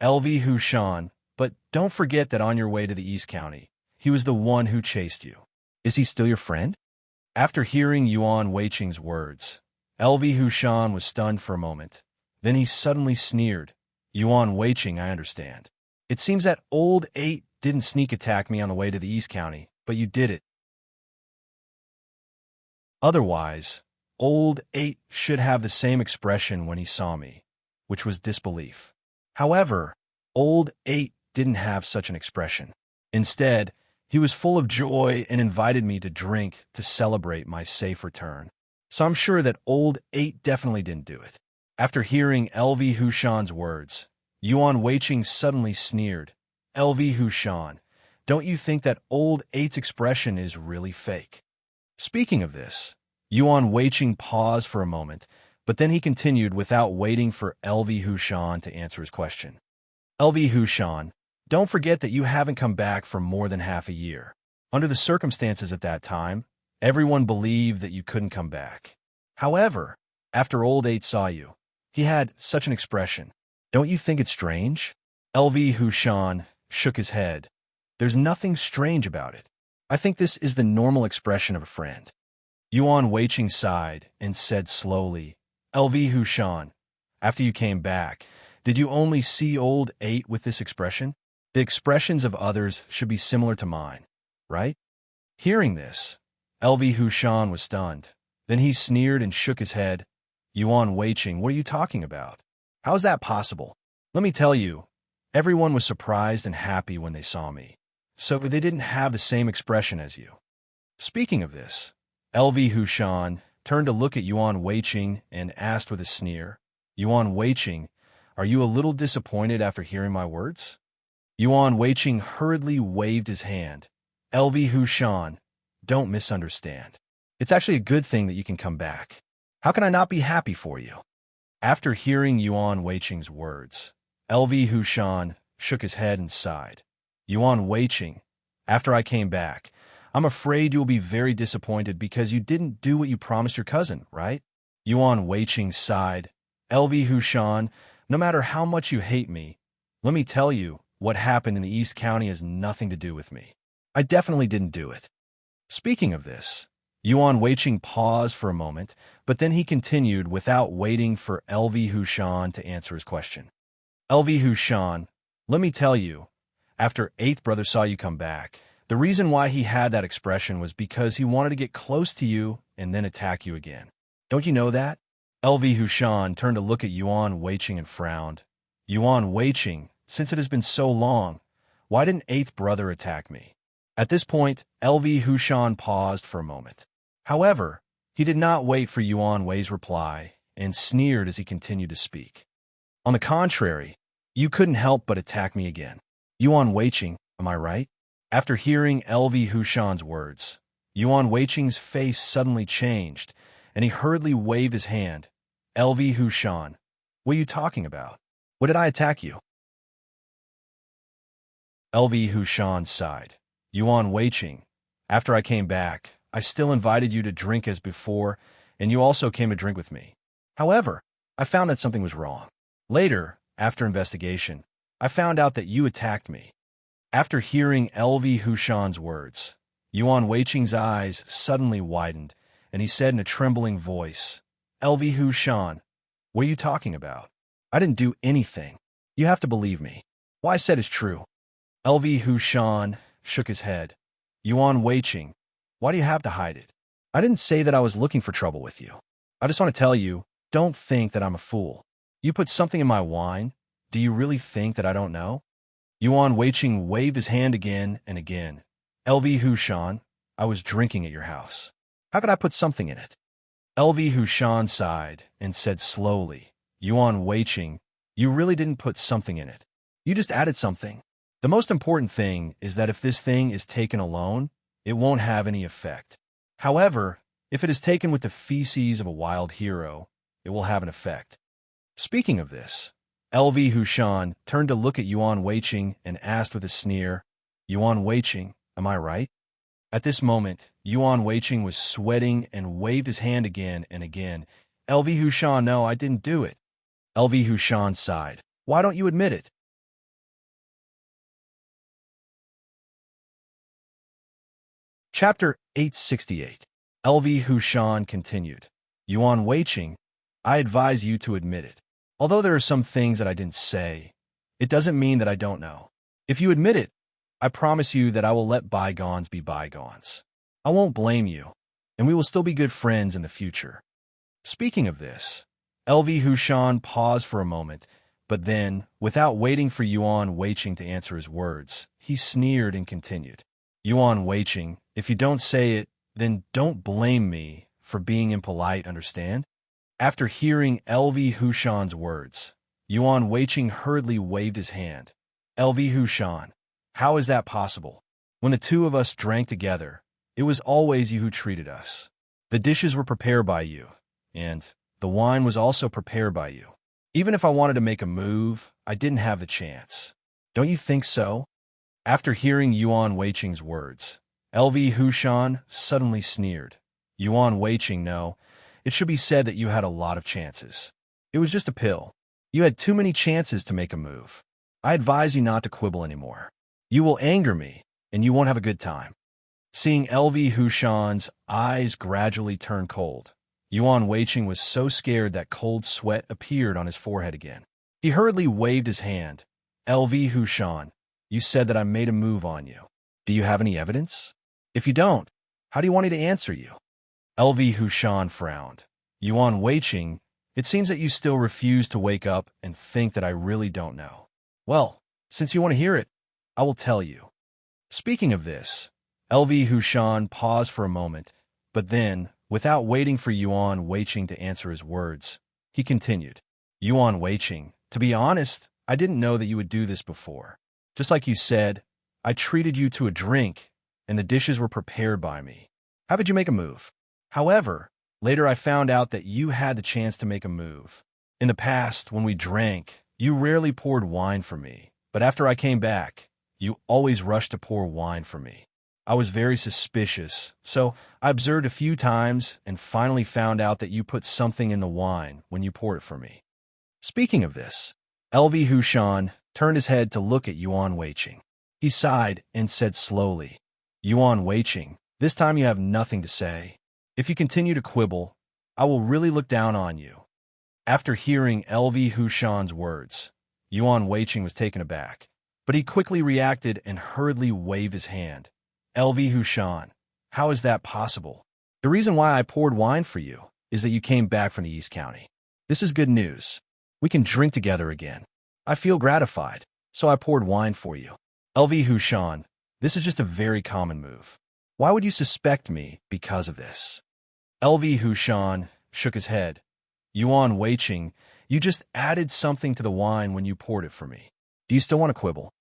LV Hushan, but don't forget that on your way to the East County, he was the one who chased you. Is he still your friend? After hearing Yuan Weiqing's words, LV Hushan was stunned for a moment. Then he suddenly sneered. Yuan Weiqing, I understand. It seems that old 8 didn't sneak attack me on the way to the East County, but you did it. Otherwise, old 8 should have the same expression when he saw me, which was disbelief. However, old 8 didn't have such an expression. Instead, he was full of joy and invited me to drink to celebrate my safe return. So I'm sure that old 8 definitely didn't do it. After hearing LV Hushan's words, Yuan Weiqing suddenly sneered. LV Hushan, don't you think that old 8's expression is really fake? Speaking of this, Yuan Weiqing paused for a moment, but then he continued without waiting for LV Hushan to answer his question. LV Hushan, don't forget that you haven't come back for more than half a year. Under the circumstances at that time, everyone believed that you couldn't come back. However, after old 8 saw you, he had such an expression. Don't you think it's strange? LV Hushan shook his head. There's nothing strange about it. I think this is the normal expression of a friend. Yuan Weiqing sighed and said slowly, LV Hushan, after you came back, did you only see old 8 with this expression? The expressions of others should be similar to mine, right? Hearing this, LV Hushan was stunned. Then he sneered and shook his head. Yuan Weiqing, what are you talking about? How is that possible? Let me tell you, everyone was surprised and happy when they saw me, so they didn't have the same expression as you. Speaking of this, LV Hushan turned to look at Yuan Weiqing and asked with a sneer, Yuan Weiqing, are you a little disappointed after hearing my words? Yuan Weiqing hurriedly waved his hand. LV Hushan, don't misunderstand. It's actually a good thing that you can come back. How can I not be happy for you? After hearing Yuan Weiqing's words, LV Hushan shook his head and sighed. Yuan Weiqing, after I came back, I'm afraid you will be very disappointed because you didn't do what you promised your cousin, right? Yuan Weiqing sighed. LV Hushan, no matter how much you hate me, let me tell you, what happened in the East County has nothing to do with me. I definitely didn't do it. Speaking of this, Yuan Weiqing paused for a moment, but then he continued without waiting for LV Hushan to answer his question. LV Hushan, let me tell you, after Eighth Brother saw you come back, the reason why he had that expression was because he wanted to get close to you and then attack you again. Don't you know that? LV Hushan turned to look at Yuan Weiqing and frowned. Yuan Weiqing, since it has been so long, why didn't Eighth Brother attack me? At this point, LV Hushan paused for a moment. However, he did not wait for Yuan Wei's reply and sneered as he continued to speak. On the contrary, you couldn't help but attack me again. Yuan Weiqing, am I right? After hearing LV Hushan's words, Yuan Weiqing's face suddenly changed, and he hurriedly waved his hand. LV Hushan, what are you talking about? What did I attack you? LV Hushan sighed. Yuan Weiqing, after I came back, I still invited you to drink as before, and you also came to drink with me. However, I found that something was wrong. Later, after investigation, I found out that you attacked me. After hearing LV Hushan's words, Yuan Weiqing's eyes suddenly widened, and he said in a trembling voice, LV Hushan, what are you talking about? I didn't do anything. You have to believe me. What I said is true. LV Hushan shook his head. Yuan Weiqing, why do you have to hide it? I didn't say that I was looking for trouble with you. I just want to tell you, don't think that I'm a fool. You put something in my wine. Do you really think that I don't know? Yuan Weiqing waved his hand again and again. LV Hushan, I was drinking at your house. How could I put something in it? LV Hushan sighed and said slowly, Yuan Weiqing, you really didn't put something in it. You just added something. The most important thing is that if this thing is taken alone, it won't have any effect. However, if it is taken with the feces of a wild hero, it will have an effect. Speaking of this, LV Hushan turned to look at Yuan Weiqing and asked with a sneer, Yuan Weiqing, am I right? At this moment, Yuan Weiqing was sweating and waved his hand again and again. LV Hushan, no, I didn't do it. LV Hushan sighed. Why don't you admit it? Chapter 868. LV Hushan continued. Yuan Weiqing, I advise you to admit it. Although there are some things that I didn't say, it doesn't mean that I don't know. If you admit it, I promise you that I will let bygones be bygones. I won't blame you, and we will still be good friends in the future. Speaking of this, LV Hushan paused for a moment, but then, without waiting for Yuan Weiqing to answer his words, he sneered and continued. Yuan Weiqing, if you don't say it, then don't blame me for being impolite, understand? After hearing LV Hushan's words, Yuan Weiqing hurriedly waved his hand. LV Hushan, how is that possible? When the two of us drank together, it was always you who treated us. The dishes were prepared by you, and the wine was also prepared by you. Even if I wanted to make a move, I didn't have the chance. Don't you think so? After hearing Yuan Weiqing's words, LV Hushan suddenly sneered. Yuan Weiqing, no, it should be said that you had a lot of chances. It was just a pill. You had too many chances to make a move. I advise you not to quibble anymore. You will anger me, and you won't have a good time. Seeing LV Hushan's eyes gradually turn cold, Yuan Weiqing was so scared that cold sweat appeared on his forehead again. He hurriedly waved his hand. LV Hushan, you said that I made a move on you. Do you have any evidence? If you don't, how do you want me to answer you? LV Hushan frowned. Yuan Weiqing, it seems that you still refuse to wake up and think that I really don't know. Well, since you want to hear it, I will tell you. Speaking of this, LV Hushan paused for a moment, but then, without waiting for Yuan Weiqing to answer his words, he continued. Yuan Weiqing, To be honest, I didn't know that you would do this before. Just like you said, I treated you to a drink, and the dishes were prepared by me. How could you make a move? However, later I found out that you had the chance to make a move. In the past, when we drank, you rarely poured wine for me, but after I came back, you always rushed to pour wine for me. I was very suspicious, so I observed a few times and finally found out that you put something in the wine when you poured it for me. Speaking of this, LV Hushan turned his head to look at Yuan Weiqing. He sighed and said slowly, Yuan Weiqing, this time you have nothing to say. If you continue to quibble, I will really look down on you. After hearing LV Hushan's words, Yuan Weiqing was taken aback, but he quickly reacted and hurriedly waved his hand. LV Hushan, how is that possible? The reason why I poured wine for you is that you came back from the East County. This is good news. We can drink together again. I feel gratified, so I poured wine for you. LV Hushan, this is just a very common move. Why would you suspect me because of this? LV Hushan shook his head. Yuan Weiqing, you just added something to the wine when you poured it for me. Do you still want to quibble?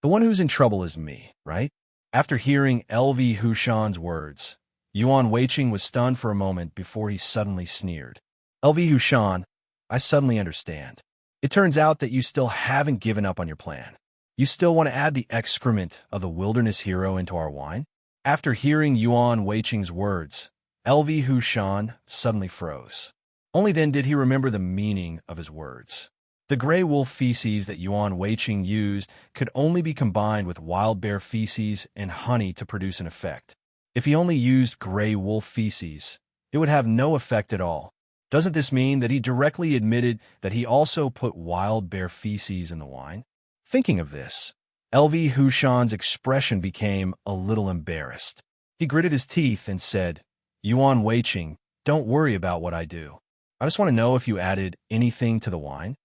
The one who's in trouble is me, right? After hearing LV Hushan's words, Yuan Weiqing was stunned for a moment before he suddenly sneered. LV Hushan, I suddenly understand. It turns out that you still haven't given up on your plan. You still want to add the excrement of the wilderness hero into our wine? After hearing Yuan Weiqing's words, LV Hushan suddenly froze. Only then did he remember the meaning of his words. The gray wolf feces that Yuan Weiqing used could only be combined with wild bear feces and honey to produce an effect. If he only used gray wolf feces, it would have no effect at all. Doesn't this mean that he directly admitted that he also put wild bear feces in the wine? Thinking of this, LV Hushan's expression became a little embarrassed. He gritted his teeth and said, Yuan Weiqing, don't worry about what I do. I just want to know if you added anything to the wine.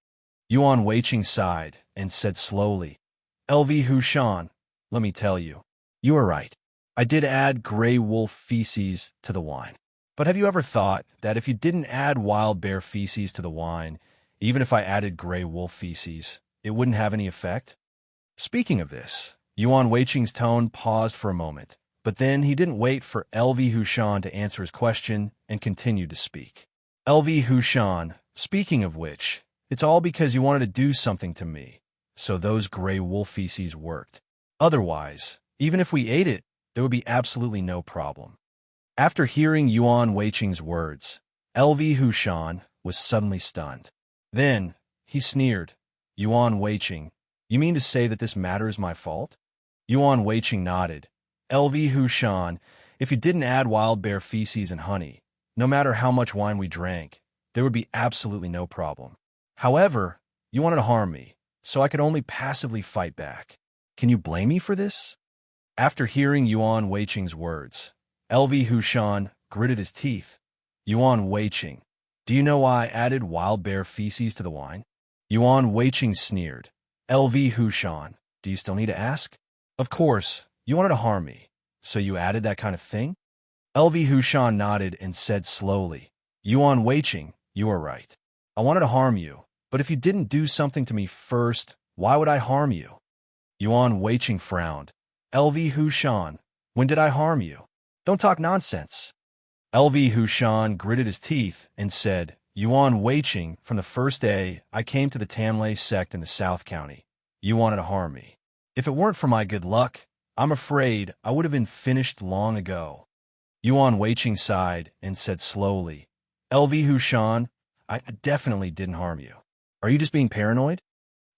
Yuan Weiqing sighed and said slowly, LV Hushan, let me tell you, you are right. I did add gray wolf feces to the wine. But have you ever thought that if you didn't add wild bear feces to the wine, even if I added gray wolf feces, it wouldn't have any effect? Speaking of this, Yuan Weiqing's tone paused for a moment, but then he didn't wait for LV Hushan to answer his question and continued to speak. LV Hushan, speaking of which, it's all because you wanted to do something to me, so those gray wolf feces worked. Otherwise, even if we ate it, there would be absolutely no problem. After hearing Yuan Weiqing's words, LV Hushan was suddenly stunned. Then, he sneered, Yuan Weiqing, you mean to say that this matter is my fault? Yuan Weiqing nodded. LV Hushan, if you didn't add wild bear feces and honey, no matter how much wine we drank, there would be absolutely no problem. However, you wanted to harm me, so I could only passively fight back. Can you blame me for this? After hearing Yuan Weiqing's words, LV Hushan gritted his teeth. Yuan Weiqing, do you know why I added wild bear feces to the wine? Yuan Weiqing sneered. LV Hushan, do you still need to ask? Of course, you wanted to harm me, so you added that kind of thing? LV Hushan nodded and said slowly, Yuan Weiqing, you are right. I wanted to harm you, but if you didn't do something to me first, why would I harm you? Yuan Weiqing frowned. LV Hushan, when did I harm you? Don't talk nonsense. LV Hushan gritted his teeth and said, Yuan Weiqing, from the first day I came to the Tamlay sect in the South County, you wanted to harm me. If it weren't for my good luck, I'm afraid I would have been finished long ago. Yuan Weiqing sighed and said slowly, LV Hushan, I definitely didn't harm you. Are you just being paranoid?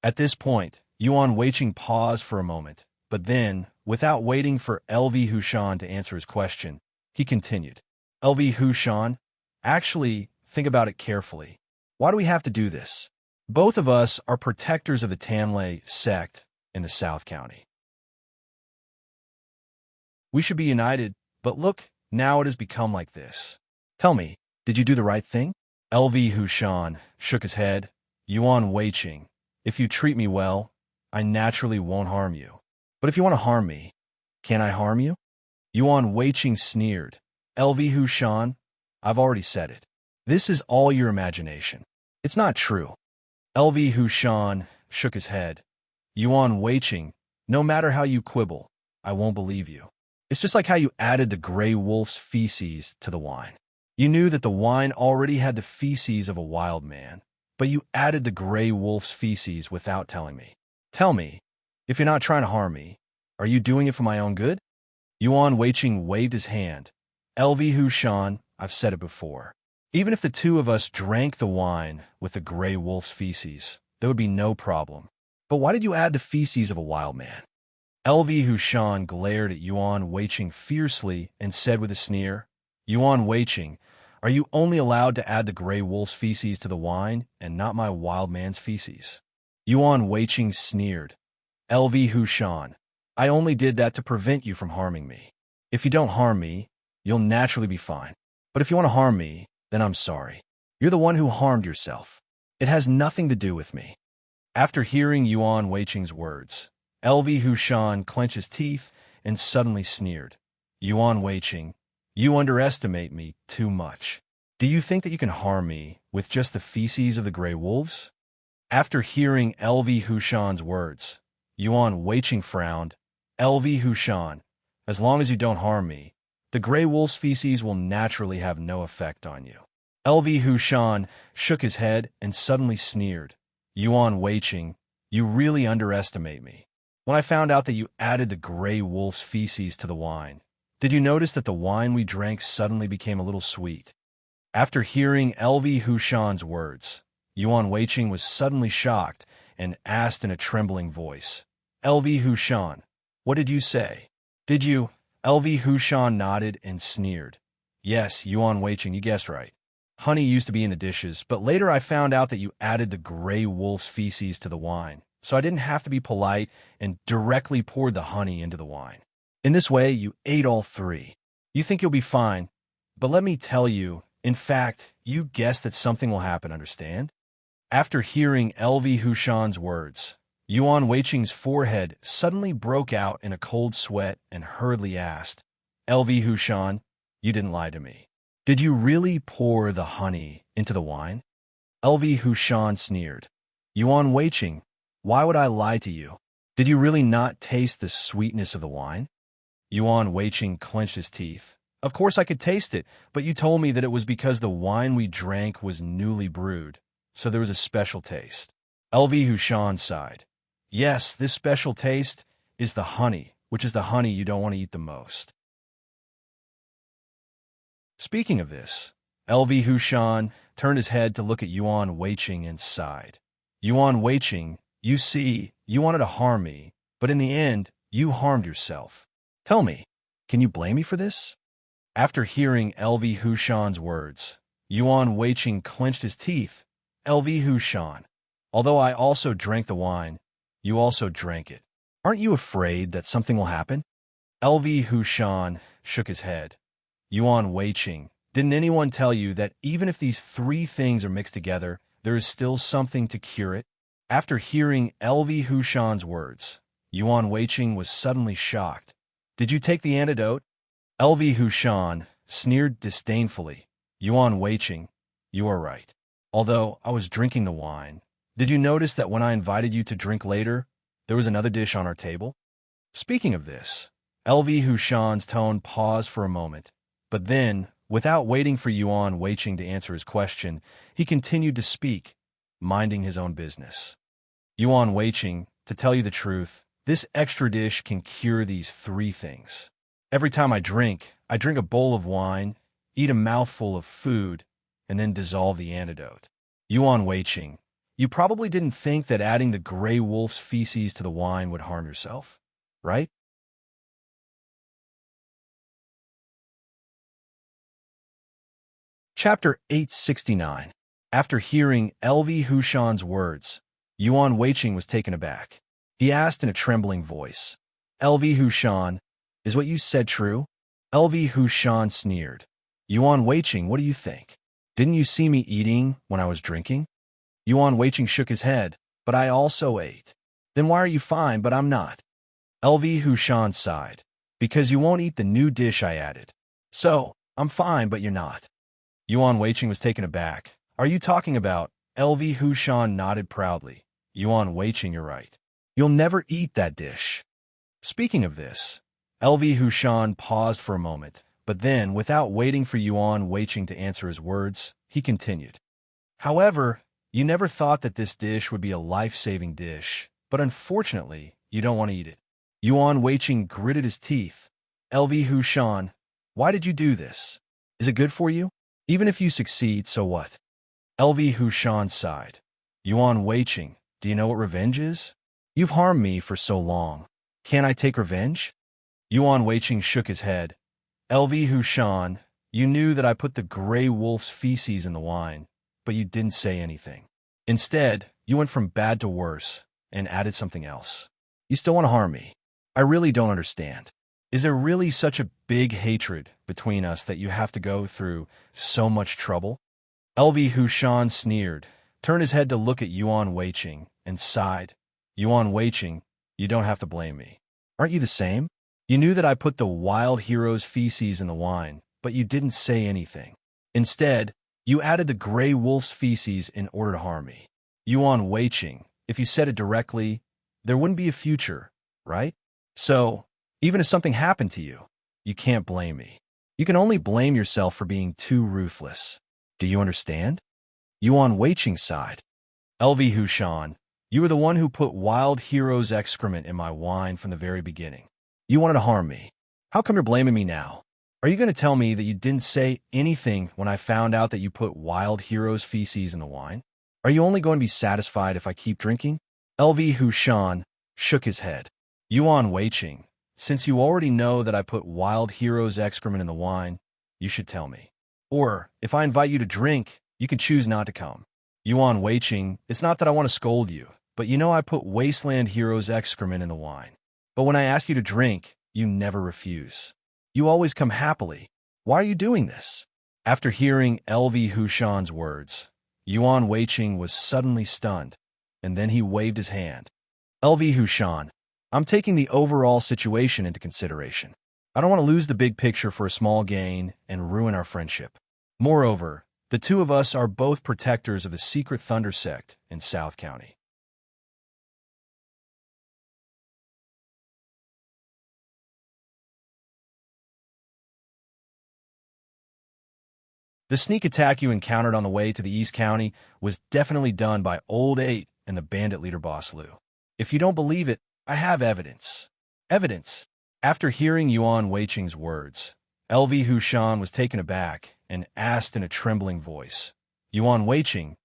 At this point, Yuan Weiqing paused for a moment, but then, without waiting for LV Hushan to answer his question, he continued. LV Hushan, actually, think about it carefully. Why do we have to do this? Both of us are protectors of the Tamlay sect in the South County. We should be united, but look, now it has become like this. Tell me, did you do the right thing? LV Hushan shook his head. Yuan Weiqing, if you treat me well, I naturally won't harm you. But if you want to harm me, Can I harm you? Yuan Weiqing sneered. LV Hushan, I've already said it. This is all your imagination. It's not true. LV Hushan shook his head. Yuan Weiqing, no matter how you quibble, I won't believe you. It's just like how you added the gray wolf's feces to the wine. You knew that the wine already had the feces of a wild man, but you added the gray wolf's feces without telling me. Tell me, if you're not trying to harm me, are you doing it for my own good? Yuan Weiqing waved his hand. LV Hushan, I've said it before. Even if the two of us drank the wine with the gray wolf's feces, there would be no problem. But why did you add the feces of a wild man? LV Hushan glared at Yuan Weiqing fiercely and said with a sneer, Yuan Weiqing, are you only allowed to add the gray wolf's feces to the wine and not my wild man's feces? Yuan Weiqing sneered. LV Hushan, I only did that to prevent you from harming me. If you don't harm me, you'll naturally be fine. But if you want to harm me, then I'm sorry. You're the one who harmed yourself. It has nothing to do with me. After hearing Yuan Weiqing's words, LV Hushan clenched his teeth and suddenly sneered. Yuan Weiqing, you underestimate me too much. Do you think that you can harm me with just the feces of the gray wolves? After hearing LV Hushan's words, Yuan Weiqing frowned. LV Hushan, as long as you don't harm me, the gray wolf's feces will naturally have no effect on you. LV Hushan shook his head and suddenly sneered. Yuan Weiqing, you really underestimate me. When I found out that you added the gray wolf's feces to the wine, did you notice that the wine we drank suddenly became a little sweet? After hearing LV Hushan's words, Yuan Weiqing was suddenly shocked and asked in a trembling voice, LV Hushan, what did you say? Did you? LV Hushan nodded and sneered. Yes, Yuan Weiqing, you guessed right. Honey used to be in the dishes, but later I found out that you added the gray wolf's feces to the wine, so I didn't have to be polite and directly poured the honey into the wine. In this way, you ate all three. You think you'll be fine, but let me tell you, in fact, you guessed that something will happen, understand? After hearing LV Hushan's words, Yuan Weiqing's forehead suddenly broke out in a cold sweat and hurriedly asked, LV Hushan, you didn't lie to me. Did you really pour the honey into the wine? LV Hushan sneered. Yuan Weiqing, why would I lie to you? Did you really not taste the sweetness of the wine? Yuan Weiqing clenched his teeth. Of course I could taste it, but you told me that it was because the wine we drank was newly brewed, so there was a special taste. LV Hushan sighed. Yes, this special taste is the honey, which is the honey you don't want to eat the most. Speaking of this, LV Hushan turned his head to look at Yuan Weiqing and sighed. Yuan Weiqing, you see, you wanted to harm me, but in the end, you harmed yourself. Tell me, can you blame me for this? After hearing LV Hushan's words, Yuan Weiqing clenched his teeth. LV Hushan, although I also drank the wine, you also drank it. Aren't you afraid that something will happen? LV Hushan shook his head. Yuan Weiqing, didn't anyone tell you that even if these three things are mixed together, there is still something to cure it? After hearing LV Hushan's words, Yuan Weiqing was suddenly shocked. Did you take the antidote? LV Hushan sneered disdainfully. Yuan Weiqing, you are right. Although I was drinking the wine, did you notice that when I invited you to drink later, there was another dish on our table? Speaking of this, LV Hushan's tone paused for a moment, but then, without waiting for Yuan Weiqing to answer his question, he continued to speak, minding his own business. Yuan Weiqing, to tell you the truth, this extra dish can cure these three things. Every time I drink a bowl of wine, eat a mouthful of food, and then dissolve the antidote. Yuan Weiqing, you probably didn't think that adding the gray wolf's feces to the wine would harm yourself, right? Chapter 869. After hearing LV Hushan's words, Yuan Weiqing was taken aback. He asked in a trembling voice, LV Hushan, is what you said true? LV Hushan sneered. Yuan Weiqing, what do you think? Didn't you see me eating when I was drinking? Yuan Weiqing shook his head, but I also ate. Then why are you fine but I'm not? LV Hushan sighed. Because you won't eat the new dish I added. So, I'm fine, but you're not. Yuan Weiqing was taken aback. Are you talking about? LV Hushan nodded proudly. Yuan Weiqing, you're right. You'll never eat that dish. Speaking of this, LV Hushan paused for a moment, but then, without waiting for Yuan Weiqing to answer his words, he continued. However, you never thought that this dish would be a life-saving dish, but unfortunately, you don't want to eat it. Yuan Weiqing gritted his teeth. LV Hushan, why did you do this? Is it good for you? Even if you succeed, so what? LV Hushan sighed. Yuan Weiqing, do you know what revenge is? You've harmed me for so long. Can't I take revenge? Yuan Weiqing shook his head. LV Hushan, you knew that I put the gray wolf's feces in the wine, but you didn't say anything. Instead, you went from bad to worse and added something else. You still want to harm me. I really don't understand. Is there really such a big hatred between us that you have to go through so much trouble? LV Hushan sneered, turned his head to look at Yuan Weiqing, and sighed. Yuan Weiqing, you don't have to blame me. Aren't you the same? You knew that I put the wild hero's feces in the wine, but you didn't say anything. Instead, you added the gray wolf's feces in order to harm me. Yuan Weiqing, if you said it directly, there wouldn't be a future, right? So, even if something happened to you, you can't blame me. You can only blame yourself for being too ruthless. Do you understand? Yuan Weiqing sighed. LV Hushan, you were the one who put wild hero's excrement in my wine from the very beginning. You wanted to harm me. How come you're blaming me now? Are you going to tell me that you didn't say anything when I found out that you put wild hero's feces in the wine? Are you only going to be satisfied if I keep drinking? LV Hushan shook his head. Yuan Weiqing, since you already know that I put wild hero's excrement in the wine, you should tell me. Or, if I invite you to drink, you can choose not to come. Yuan Weiqing, it's not that I want to scold you, but you know I put wasteland hero's excrement in the wine. But when I ask you to drink, you never refuse. You always come happily. Why are you doing this? After hearing LV Hushan's words, Yuan Weiqing was suddenly stunned, and then he waved his hand. LV Hushan, I'm taking the overall situation into consideration. I don't want to lose the big picture for a small gain and ruin our friendship. Moreover, the two of us are both protectors of the secret Thunder sect in South County. The sneak attack you encountered on the way to the East County was definitely done by Old Eight and the bandit leader Boss Liu. If you don't believe it, I have evidence. Evidence. After hearing Yuan Weiqing's words, LV Hushan was taken aback and asked in a trembling voice, Yuan Weiqing,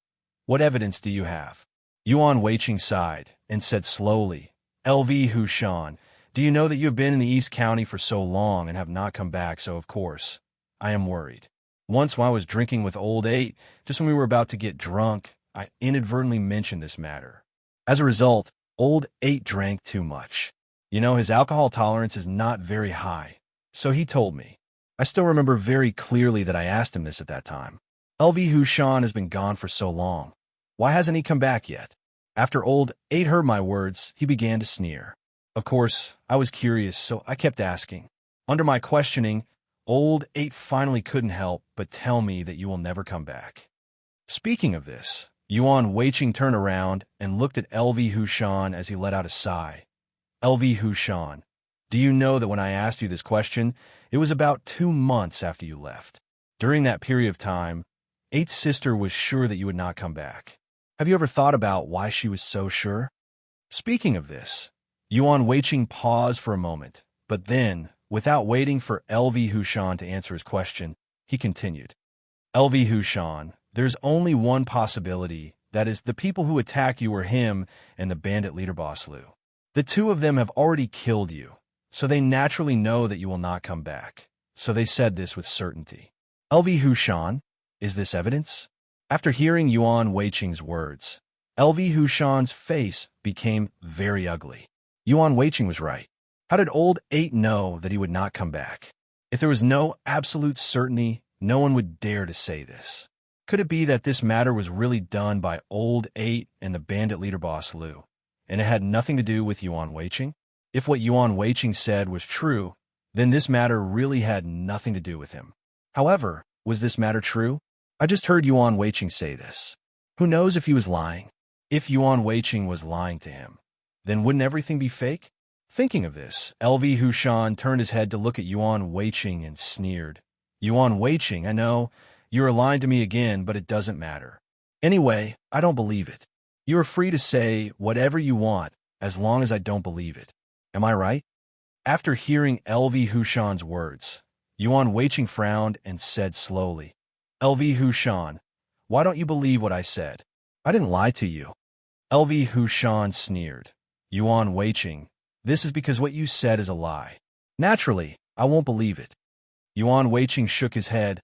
what evidence do you have? Yuan Weiqing sighed and said slowly, LV Hushan, do you know that you have been in the East County for so long and have not come back, so of course, I am worried. Once while I was drinking with Old Eight, just when we were about to get drunk, I inadvertently mentioned this matter. As a result, Old Eight drank too much. You know, his alcohol tolerance is not very high, so he told me. I still remember very clearly that I asked him this at that time. LV Hushan has been gone for so long. Why hasn't he come back yet? After Old Eight heard my words, he began to sneer. Of course, I was curious, so I kept asking. Under my questioning, Old Eight finally couldn't help but tell me that you will never come back. Speaking of this, Yuan Weiqing turned around and looked at LV Hushan as he let out a sigh. LV Hushan, do you know that when I asked you this question, it was about 2 months after you left. During that period of time, Eight's sister was sure that you would not come back. Have you ever thought about why she was so sure? Speaking of this, Yuan Weiqing paused for a moment, but then, without waiting for LV Hushan to answer his question, he continued. LV Hushan, there's only one possibility, that is, the people who attacked you were him and the bandit leader Boss Liu. The two of them have already killed you, so they naturally know that you will not come back. So they said this with certainty. LV Hushan, is this evidence? After hearing Yuan Weiqing's words, LV Hushan's face became very ugly. Yuan Weiqing was right. How did Old Eight know that he would not come back? If there was no absolute certainty, no one would dare to say this. Could it be that this matter was really done by Old Eight and the bandit leader Boss Liu, and it had nothing to do with Yuan Weiqing? If what Yuan Weiqing said was true, then this matter really had nothing to do with him. However, was this matter true? I just heard Yuan Weiqing say this. Who knows if he was lying? If Yuan Weiqing was lying to him, then wouldn't everything be fake? Thinking of this, LV Hushan turned his head to look at Yuan Weiqing and sneered. Yuan Weiqing, I know, you're lying to me again, but it doesn't matter. Anyway, I don't believe it. You are free to say whatever you want, as long as I don't believe it. Am I right? After hearing LV Hushan's words, Yuan Weiqing frowned and said slowly, LV Hushan, why don't you believe what I said? I didn't lie to you. LV Hushan sneered. Yuan Weiqing, this is because what you said is a lie. Naturally, I won't believe it. Yuan Weiqing shook his head.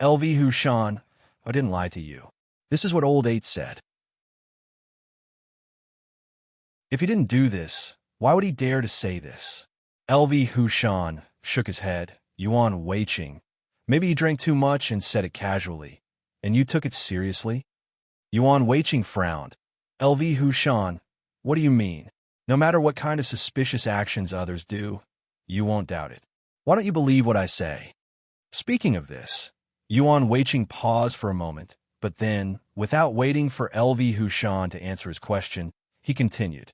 LV Hushan, I didn't lie to you. This is what Old Eight said. If he didn't do this, why would he dare to say this? LV Hushan shook his head. Yuan Weiqing, maybe you drank too much and said it casually, and you took it seriously? Yuan Weiqing frowned. LV Hushan, what do you mean? No matter what kind of suspicious actions others do, you won't doubt it. Why don't you believe what I say? Speaking of this, Yuan Weiqing paused for a moment, but then, without waiting for LV Hushan to answer his question, he continued.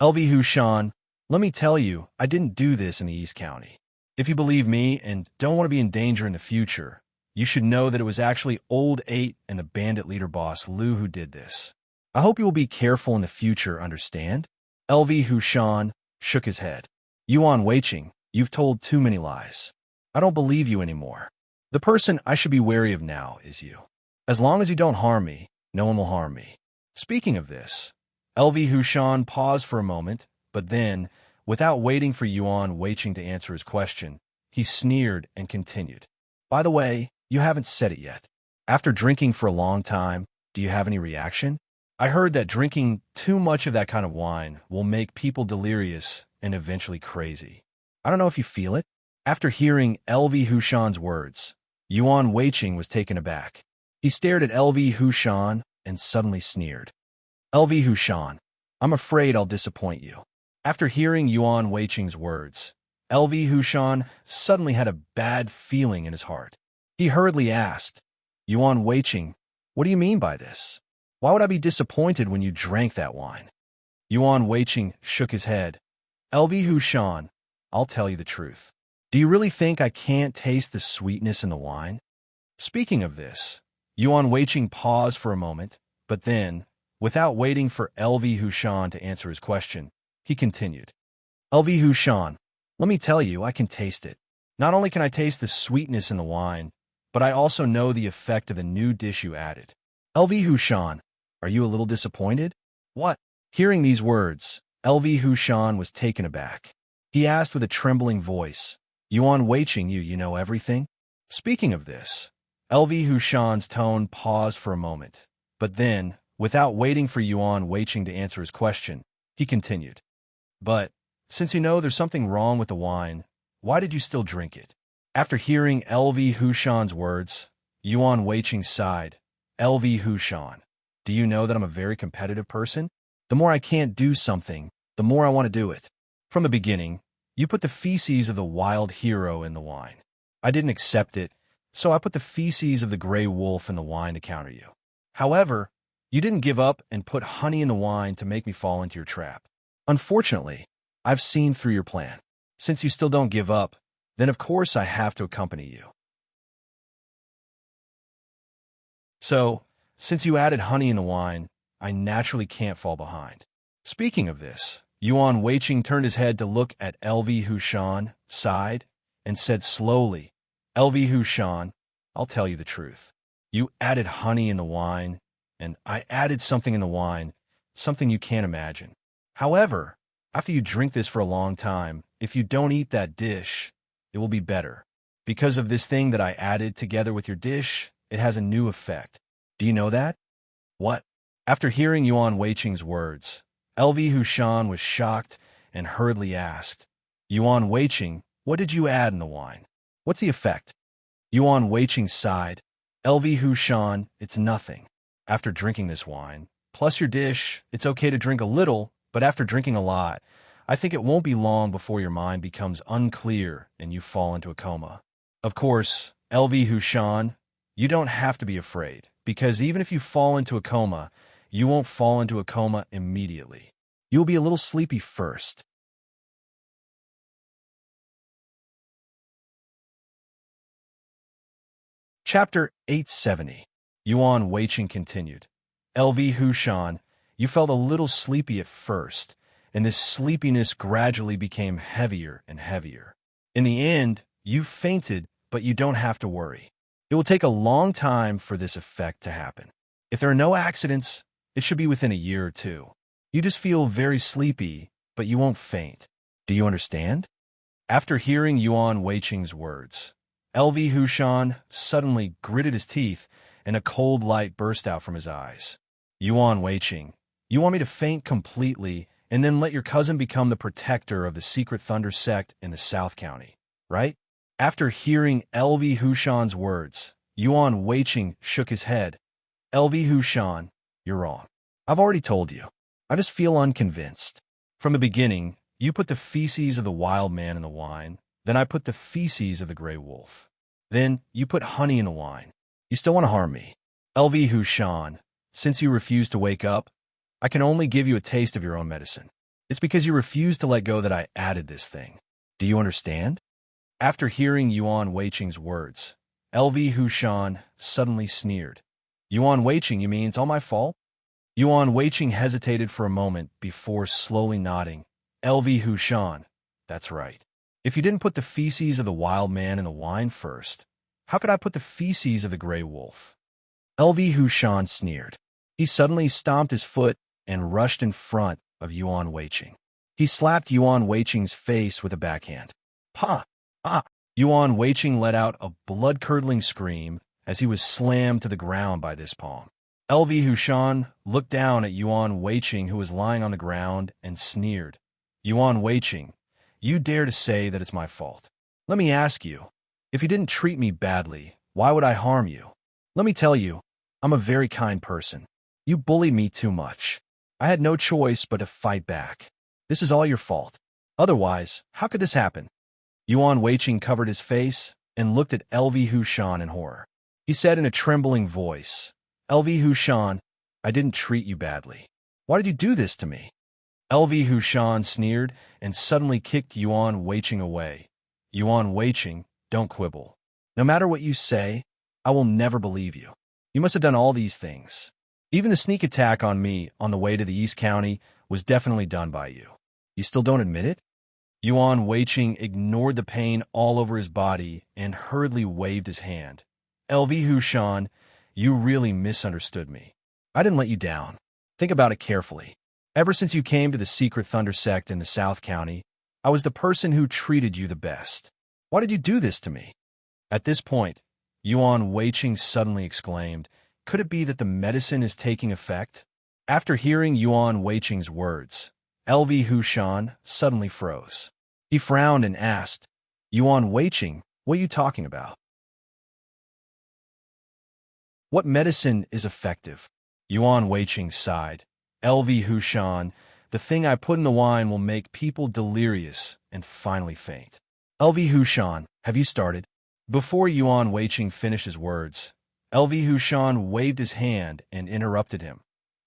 LV Hushan, let me tell you, I didn't do this in the East County. If you believe me and don't want to be in danger in the future, you should know that it was actually Old Eight and the bandit leader boss Liu who did this. I hope you will be careful in the future, understand? LV Hushan shook his head. Yuan Weiqing, you've told too many lies. I don't believe you anymore. The person I should be wary of now is you. As long as you don't harm me, no one will harm me. Speaking of this, LV Hushan paused for a moment, but then, without waiting for Yuan Weiqing to answer his question, he sneered and continued. By the way, you haven't said it yet. After drinking for a long time, do you have any reaction? I heard that drinking too much of that kind of wine will make people delirious and eventually crazy. I don't know if you feel it. After hearing LV Hushan's words, Yuan Weiqing was taken aback. He stared at LV Hushan and suddenly sneered. LV Hushan, I'm afraid I'll disappoint you. After hearing Yuan Weiqing's words, LV Hushan suddenly had a bad feeling in his heart. He hurriedly asked, Yuan Weiqing, what do you mean by this? Why would I be disappointed when you drank that wine? Yuan Weiqing shook his head. LV Hushan, I'll tell you the truth. Do you really think I can't taste the sweetness in the wine? Speaking of this, Yuan Weiqing paused for a moment, but then, without waiting for LV Hushan to answer his question, he continued. LV Hushan, let me tell you, I can taste it. Not only can I taste the sweetness in the wine, but I also know the effect of the new dish you added. LV Hushan, are you a little disappointed? What? Hearing these words, LV Hushan was taken aback. He asked with a trembling voice, Yuan Weiqing, you know everything? Speaking of this, LV Hushan's tone paused for a moment, but then, without waiting for Yuan Weiqing to answer his question, he continued. But, since you know there's something wrong with the wine, why did you still drink it? After hearing LV Hushan's words, Yuan Weiqing sighed. LV Hushan, do you know that I'm a very competitive person? The more I can't do something, the more I want to do it. From the beginning, you put the feces of the wild hero in the wine. I didn't accept it, so I put the feces of the gray wolf in the wine to counter you. However, you didn't give up and put honey in the wine to make me fall into your trap. Unfortunately, I've seen through your plan. Since you still don't give up, then of course I have to accompany you. So, since you added honey in the wine, I naturally can't fall behind. Speaking of this, Yuan Weiqing turned his head to look at LV Hushan, sighed, and said slowly, LV Hushan, I'll tell you the truth. You added honey in the wine, and I added something in the wine, something you can't imagine. However, after you drink this for a long time, if you don't eat that dish, it will be better. Because of this thing that I added together with your dish, it has a new effect. Do you know that? What? After hearing Yuan Weiqing's words, LV Hushan was shocked and hurriedly asked, Yuan Weiqing, what did you add in the wine? What's the effect? Yuan Weiqing sighed. LV Hushan, it's nothing. After drinking this wine, plus your dish, it's okay to drink a little, but after drinking a lot, I think it won't be long before your mind becomes unclear and you fall into a coma. Of course, LV Hushan, you don't have to be afraid, because even if you fall into a coma, you won't fall into a coma immediately. You'll be a little sleepy first. Chapter 870. Yuan Weiqing continued. LV Hushan, you felt a little sleepy at first, and this sleepiness gradually became heavier and heavier. In the end, you fainted, but you don't have to worry. It will take a long time for this effect to happen. If there are no accidents, it should be within a year or two. You just feel very sleepy, but you won't faint. Do you understand? After hearing Yuan Weiqing's words, LV Hushan suddenly gritted his teeth, and a cold light burst out from his eyes. Yuan Weiqing, you want me to faint completely and then let your cousin become the protector of the secret thunder sect in the South County, right? After hearing LV Hushan's words, Yuan Weiqing shook his head. LV Hushan, you're wrong. I've already told you. I just feel unconvinced. From the beginning, you put the feces of the wild man in the wine, then I put the feces of the gray wolf. Then you put honey in the wine. You still want to harm me. LV Hushan, since you refuse to wake up, I can only give you a taste of your own medicine. It's because you refuse to let go that I added this thing. Do you understand? After hearing Yuan Weiqing's words, LV Hushan suddenly sneered. Yuan Weiqing, you mean it's all my fault? Yuan Weiqing hesitated for a moment before slowly nodding. LV Hushan, that's right. If you didn't put the feces of the wild man in the wine first, how could I put the feces of the gray wolf? LV Hushan sneered. He suddenly stomped his foot and rushed in front of Yuan Weiqing. He slapped Yuan Weiqing's face with a backhand. Pa! Ah! Yuan Weiqing let out a blood-curdling scream as he was slammed to the ground by this palm. LV Hushan looked down at Yuan Weiqing, who was lying on the ground, and sneered. Yuan Weiqing, you dare to say that it's my fault. Let me ask you, if you didn't treat me badly, why would I harm you? Let me tell you, I'm a very kind person. You bullied me too much. I had no choice but to fight back. This is all your fault. Otherwise, how could this happen? Yuan Weiqing covered his face and looked at LV Hushan in horror. He said in a trembling voice, LV Hushan, I didn't treat you badly. Why did you do this to me? LV Hushan sneered and suddenly kicked Yuan Weiqing away. Yuan Weiqing, don't quibble. No matter what you say, I will never believe you. You must have done all these things. Even the sneak attack on me on the way to the East County was definitely done by you. You still don't admit it? Yuan Weiqing ignored the pain all over his body and hurriedly waved his hand. LV Hushan, you really misunderstood me. I didn't let you down. Think about it carefully. Ever since you came to the secret thunder sect in the South County, I was the person who treated you the best. Why did you do this to me? At this point, Yuan Weiqing suddenly exclaimed, could it be that the medicine is taking effect? After hearing Yuan Weiqing's words, LV Hushan suddenly froze. He frowned and asked, Yuan Weiqing, what are you talking about? What medicine is effective? Yuan Weiqing sighed. LV Hushan, the thing I put in the wine will make people delirious and finally faint. LV Hushan, have you started? Before Yuan Weiqing finished his words, LV Hushan waved his hand and interrupted him.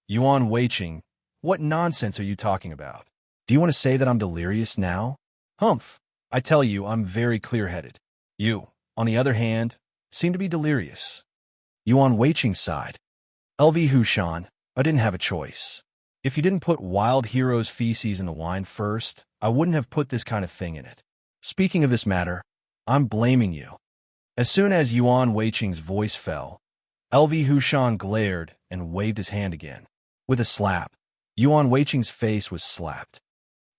Yuan Weiqing, what nonsense are you talking about? Do you want to say that I'm delirious now? Humph! I tell you, I'm very clear-headed. You, on the other hand, seem to be delirious. Yuan Weiqing sighed. LV Hushan, I didn't have a choice. If you didn't put Wild Hero's feces in the wine first, I wouldn't have put this kind of thing in it. Speaking of this matter, I'm blaming you. As soon as Yuan Weiqing's voice fell, LV Hushan glared and waved his hand again. With a slap, Yuan Weiqing's face was slapped.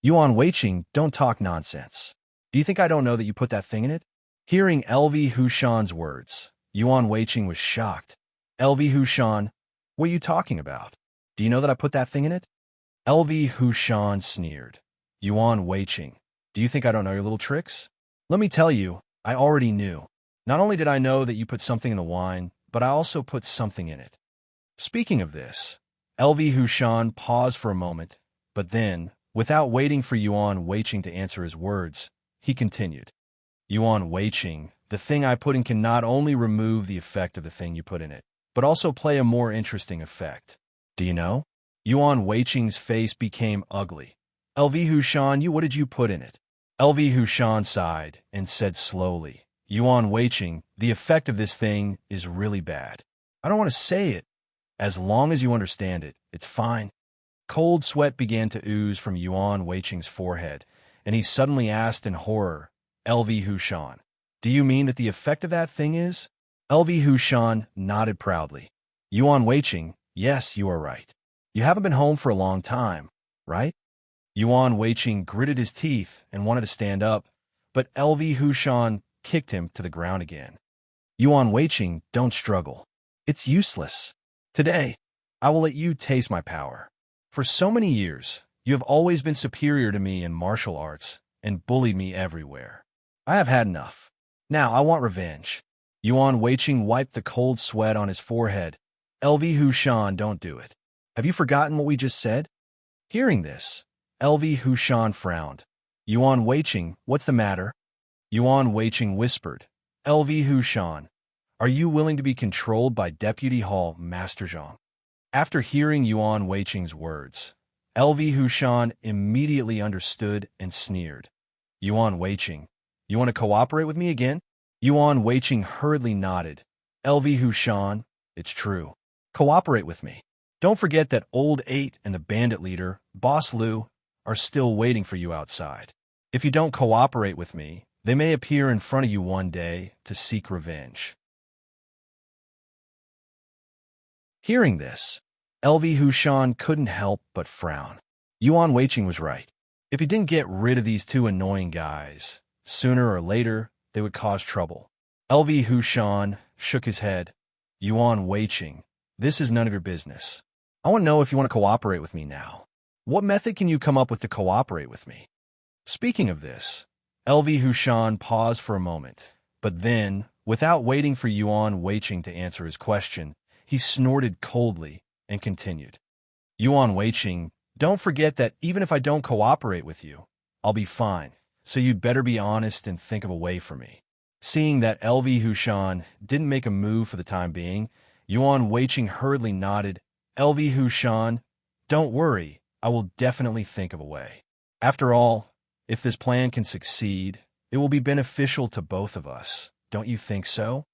Yuan Weiqing, don't talk nonsense. Do you think I don't know that you put that thing in it? Hearing LV Hushan's words, Yuan Weiqing was shocked. LV Hushan, what are you talking about? Do you know that I put that thing in it? LV Hushan sneered. Yuan Weiqing, do you think I don't know your little tricks? Let me tell you, I already knew. Not only did I know that you put something in the wine, but I also put something in it. Speaking of this, LV Hushan paused for a moment, but then, Without waiting for Yuan Weiqing to answer his words, he continued. Yuan Weiqing, the thing I put in can not only remove the effect of the thing you put in it, but also play a more interesting effect. Do you know? Yuan Weiqing's face became ugly. LV Hushan, what did you put in it? LV Hushan sighed and said slowly, Yuan Weiqing, the effect of this thing is really bad. I don't want to say it. As long as you understand it, it's fine. Cold sweat began to ooze from Yuan Weiqing's forehead, and he suddenly asked in horror, LV Hushan, do you mean that the effect of that thing is? LV Hushan nodded proudly. Yuan Weiqing, yes, you are right. You haven't been home for a long time, right? Yuan Weiqing gritted his teeth and wanted to stand up, but LV Hushan kicked him to the ground again. Yuan Weiqing, don't struggle. It's useless. Today, I will let you taste my power. For so many years, you have always been superior to me in martial arts and bullied me everywhere. I have had enough. Now I want revenge. Yuan Weiqing wiped the cold sweat on his forehead. LV Hushan, don't do it. Have you forgotten what we just said? Hearing this, LV Hushan frowned. Yuan Weiqing, what's the matter? Yuan Weiqing whispered. LV Hushan, are you willing to be controlled by Deputy Hall Master Zhang? After hearing Yuan Weiqing's words, LV Hushan immediately understood and sneered. Yuan Weiqing, you want to cooperate with me again? Yuan Weiqing hurriedly nodded. LV Hushan, it's true. Cooperate with me. Don't forget that Old 8 and the bandit leader, Boss Liu, are still waiting for you outside. If you don't cooperate with me, they may appear in front of you one day to seek revenge. Hearing this, LV Hushan couldn't help but frown. Yuan Weiqing was right. If he didn't get rid of these two annoying guys, sooner or later, they would cause trouble. LV Hushan shook his head. Yuan Weiqing, this is none of your business. I want to know if you want to cooperate with me now. What method can you come up with to cooperate with me? Speaking of this, LV Hushan paused for a moment, but then, without waiting for Yuan Weiqing to answer his question, he snorted coldly and continued. Yuan Weiqing, don't forget that even if I don't cooperate with you, I'll be fine, so you'd better be honest and think of a way for me. Seeing that LV Hushan didn't make a move for the time being, Yuan Weiqing hurriedly nodded. LV Hushan, don't worry, I will definitely think of a way. After all, if this plan can succeed, it will be beneficial to both of us. Don't you think so?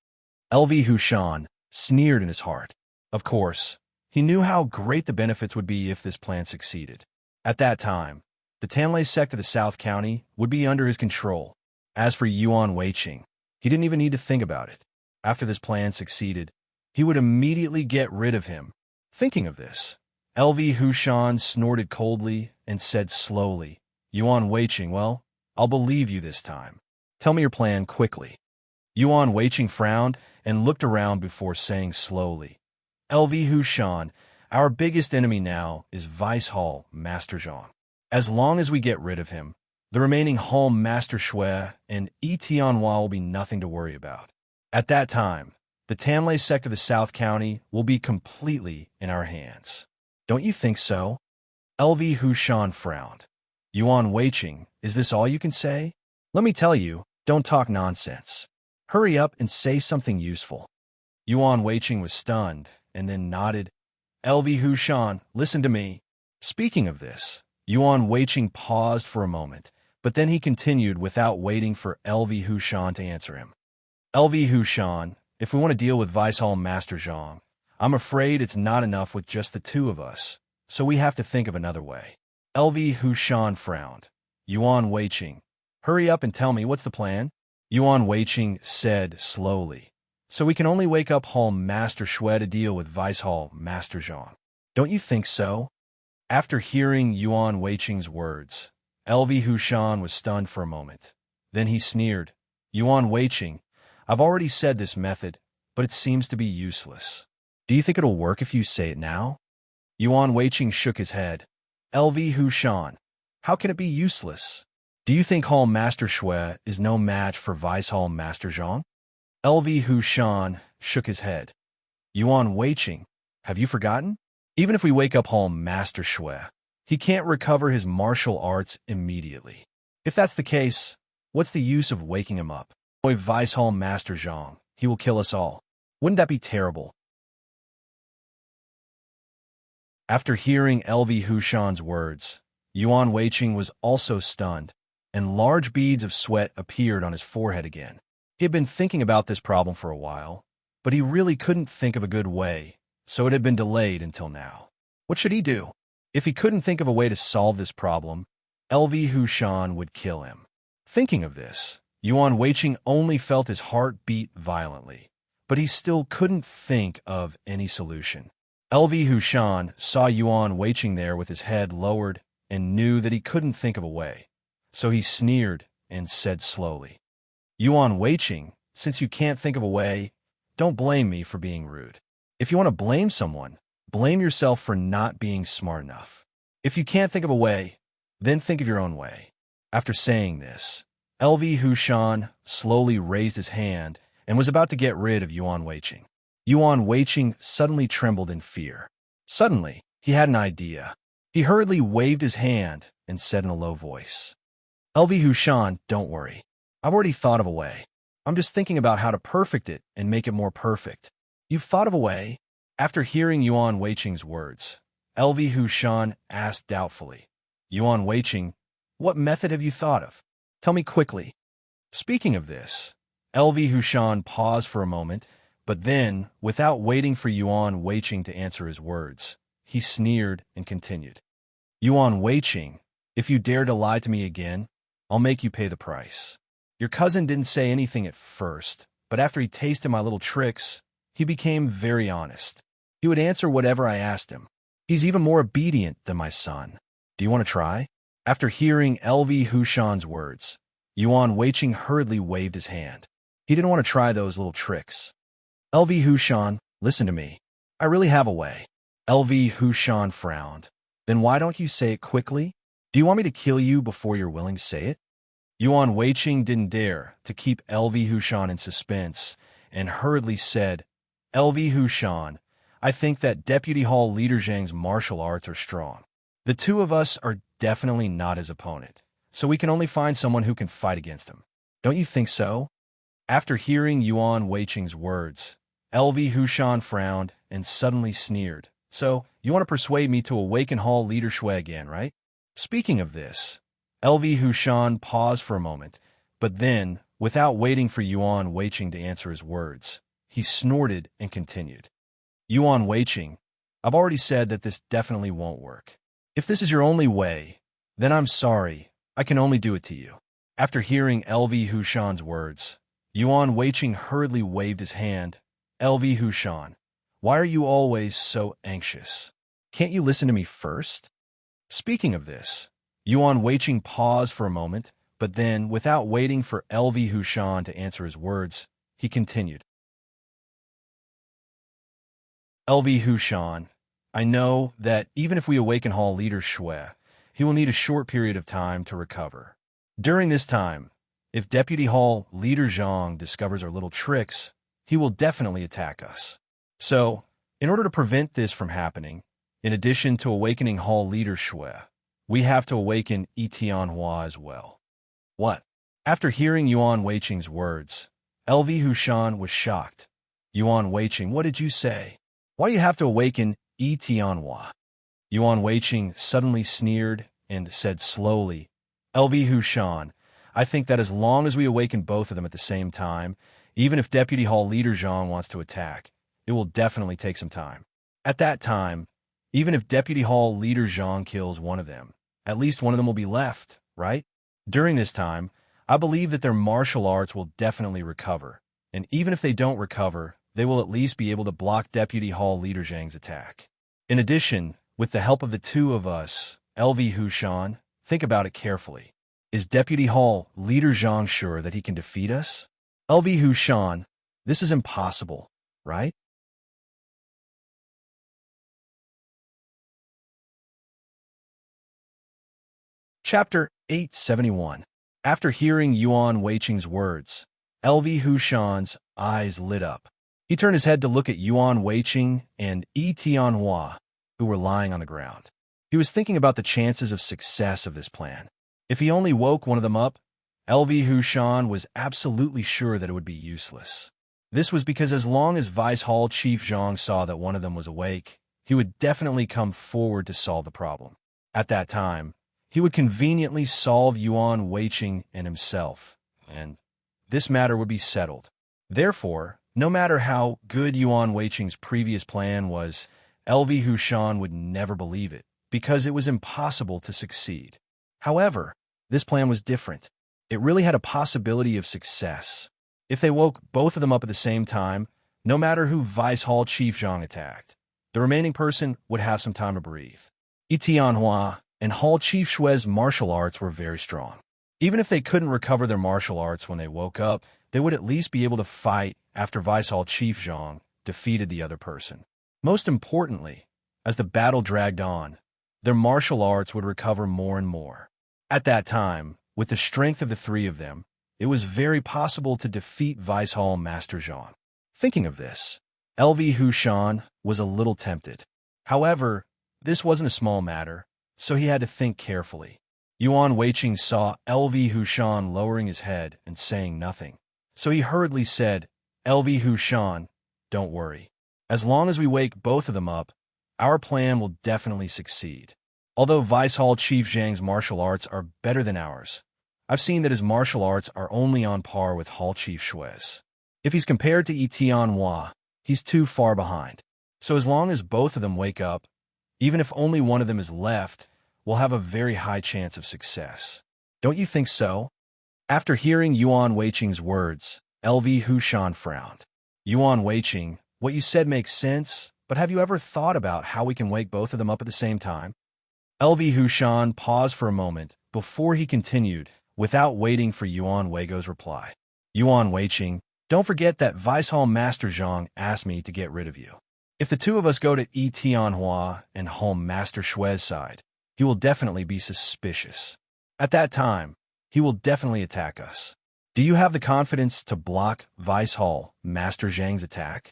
LV Hushan sneered in his heart. Of course, he knew how great the benefits would be if this plan succeeded. At that time, the Tanlei sect of the South County would be under his control. As for Yuan Weiqing, he didn't even need to think about it. After this plan succeeded, he would immediately get rid of him. Thinking of this, LV Hushan snorted coldly and said slowly, Yuan Weiqing, well, I'll believe you this time. Tell me your plan quickly. Yuan Weiqing frowned and looked around before saying slowly, LV Hushan, our biggest enemy now is Vice Hall Master Zhang. As long as we get rid of him, the remaining Hall Master Shui and Tianhua will be nothing to worry about. At that time, the Tanlei sect of the South County will be completely in our hands. Don't you think so? LV Hushan frowned. Yuan Weiqing, is this all you can say? Let me tell you, don't talk nonsense. Hurry up and say something useful. Yuan Weiqing was stunned and then nodded. LV Hushan, listen to me. Speaking of this, Yuan Weiqing paused for a moment, but then he continued without waiting for LV Hushan to answer him. LV Hushan, if we want to deal with Vice Hall Master Zhang, I'm afraid it's not enough with just the two of us, so we have to think of another way. LV Hushan frowned. Yuan Weiqing, hurry up and tell me what's the plan? Yuan Weiqing said slowly. So we can only wake up Hall Master Shui to deal with Vice Hall Master Zhang. Don't you think so? After hearing Yuan Weiqing's words, LV Hushan was stunned for a moment. Then he sneered. Yuan Weiqing, I've already said this method, but it seems to be useless. Do you think it'll work if you say it now? Yuan Weiqing shook his head. LV Hushan, how can it be useless? Do you think Hall Master Shui is no match for Vice Hall Master Zhang? LV Hushan shook his head. Yuan Weiqing, have you forgotten? Even if we wake up Hall Master Shui, He can't recover his martial arts immediately. If that's the case, what's the use of waking him up? Boy, Vice Hall Master Zhang, he will kill us all. Wouldn't that be terrible? After hearing LV Hushan's words, Yuan Weiqing was also stunned, and large beads of sweat appeared on his forehead again. He had been thinking about this problem for a while, but he really couldn't think of a good way, so it had been delayed until now. What should he do? If he couldn't think of a way to solve this problem, LV Hushan would kill him. Thinking of this, Yuan Weiqing only felt his heart beat violently, but he still couldn't think of any solution. LV Hushan saw Yuan Weiqing there with his head lowered and knew that he couldn't think of a way, so he sneered and said slowly, Yuan Weiqing, since you can't think of a way, don't blame me for being rude. If you want to blame someone, blame yourself for not being smart enough. If you can't think of a way, then think of your own way. After saying this, LV Hushan slowly raised his hand and was about to get rid of Yuan Weiqing. Yuan Weiqing suddenly trembled in fear. Suddenly, he had an idea. He hurriedly waved his hand and said in a low voice, LV Hushan, don't worry. I've already thought of a way. I'm just thinking about how to perfect it and make it more perfect. You've thought of a way? After hearing Yuan Weiqing's words, LV Hushan asked doubtfully, Yuan Weiqing, what method have you thought of? Tell me quickly. Speaking of this, LV Hushan paused for a moment, but then, without waiting for Yuan Weiqing to answer his words, he sneered and continued. Yuan Weiqing, if you dare to lie to me again, I'll make you pay the price. Your cousin didn't say anything at first, but after he tasted my little tricks, he became very honest. He would answer whatever I asked him. He's even more obedient than my son. Do you want to try? After hearing LV Hushan's words, Yuan Weiqing hurriedly waved his hand. He didn't want to try those little tricks. LV Hushan, listen to me. I really have a way. LV Hushan frowned. Then why don't you say it quickly? Do you want me to kill you before you're willing to say it? Yuan Weiqing didn't dare to keep LV Hushan in suspense and hurriedly said, LV Hushan, I think that Deputy Hall Leader Zhang's martial arts are strong. The two of us are definitely not his opponent, so we can only find someone who can fight against him. Don't you think so? After hearing Yuan Weiqing's words, LV Hushan frowned and suddenly sneered. So, you want to persuade me to awaken Hall Leader Shui again, right? Speaking of this, LV Hushan paused for a moment, but then, without waiting for Yuan Weiqing to answer his words, he snorted and continued. Yuan Weiqing, I've already said that this definitely won't work. If this is your only way, then I'm sorry, I can only do it to you. After hearing LV Hushan's words, Yuan Weiqing hurriedly waved his hand. LV Hushan, why are you always so anxious? Can't you listen to me first? Speaking of this, Yuan Weiqing paused for a moment, but then, without waiting for LV Hushan to answer his words, he continued. LV Hushan, I know that even if we awaken Hall Leader Shui, he will need a short period of time to recover. During this time, if Deputy Hall Leader Zhang discovers our little tricks, he will definitely attack us. So, in order to prevent this from happening, in addition to awakening Hall Leader Shui, we have to awaken Tianhua as well. What? After hearing Yuan Weiqing's words, LV Hushan was shocked. Yuan Weiqing, what did you say? Why do you have to awaken Tianhua? Yuan Weiqing suddenly sneered and said slowly, LV Hushan, I think that as long as we awaken both of them at the same time, even if Deputy Hall Leader Zhang wants to attack, it will definitely take some time. At that time, even if Deputy Hall Leader Zhang kills one of them, at least one of them will be left, right? During this time, I believe that their martial arts will definitely recover, and even if they don't recover, they will at least be able to block Deputy Hall Leader Zhang's attack. In addition, with the help of the two of us, LV Hushan, think about it carefully. Is Deputy Hall Leader Zhang sure that he can defeat us? LV Hushan, this is impossible, right? Chapter 871. After hearing Yuan Weiqing's words, LV Hushan's eyes lit up. He turned his head to look at Yuan Weiqing and Tianhua, who were lying on the ground. He was thinking about the chances of success of this plan. If he only woke one of them up, LV Hushan was absolutely sure that it would be useless. This was because as long as Vice Hall Chief Zhang saw that one of them was awake, he would definitely come forward to solve the problem. At that time, he would conveniently solve Yuan Weiqing and himself, and this matter would be settled. Therefore, no matter how good Yuan Weiqing's previous plan was, LV Hushan would never believe it, because it was impossible to succeed. However, this plan was different. It really had a possibility of success. If they woke both of them up at the same time, no matter who Vice Hall Chief Zhang attacked, the remaining person would have some time to breathe. Yi Tianhua and Hall Chief Shui's martial arts were very strong. Even if they couldn't recover their martial arts when they woke up, they would at least be able to fight after Vice Hall Chief Zhang defeated the other person. Most importantly, as the battle dragged on, their martial arts would recover more and more. At that time, with the strength of the three of them, it was very possible to defeat Vice Hall Master Zhang. Thinking of this, LV Hushan was a little tempted. However, this wasn't a small matter, so he had to think carefully. Yuan Weiqing saw LV Hushan lowering his head and saying nothing, so he hurriedly said, LV Hushan, don't worry. As long as we wake both of them up, our plan will definitely succeed. Although Vice Hall Chief Zhang's martial arts are better than ours, I've seen that his martial arts are only on par with Hall Chief Shui's. If he's compared to Yi Tianhua, he's too far behind. So as long as both of them wake up, even if only one of them is left, we'll have a very high chance of success. Don't you think so? After hearing Yuan Weiqing's words, LV Hushan frowned. Yuan Weiqing, what you said makes sense, but have you ever thought about how we can wake both of them up at the same time? LV Hushan paused for a moment before he continued, without waiting for Yuan Weigo's reply. Yuan Weiqing, don't forget that Vice Hall Master Zhang asked me to get rid of you. If the two of us go to Yi Tianhua and Hall Master Shui's side, he will definitely be suspicious. At that time, he will definitely attack us. Do you have the confidence to block Vice Hall Master Zhang's attack?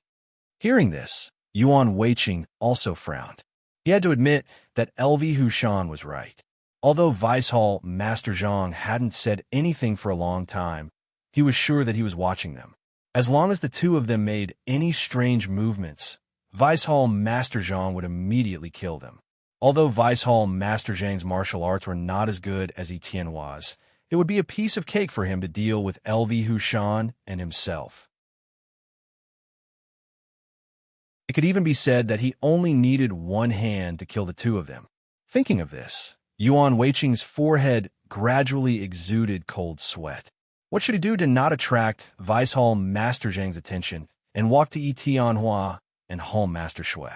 Hearing this, Yuan Weiqing also frowned. He had to admit that LV Hushan was right. Although Vice Hall Master Zhang hadn't said anything for a long time, he was sure that he was watching them. As long as the two of them made any strange movements, Vice Hall Master Zhang would immediately kill them. Although Vice Hall Master Zhang's martial arts were not as good as Yi Tianhua's, it would be a piece of cake for him to deal with LV Hushan and himself. It could even be said that he only needed one hand to kill the two of them. Thinking of this, Yuan Weiqing's forehead gradually exuded cold sweat. What should he do to not attract Vice Hall Master Zhang's attention and walk to Yi Tianhua and Hall Master Shui?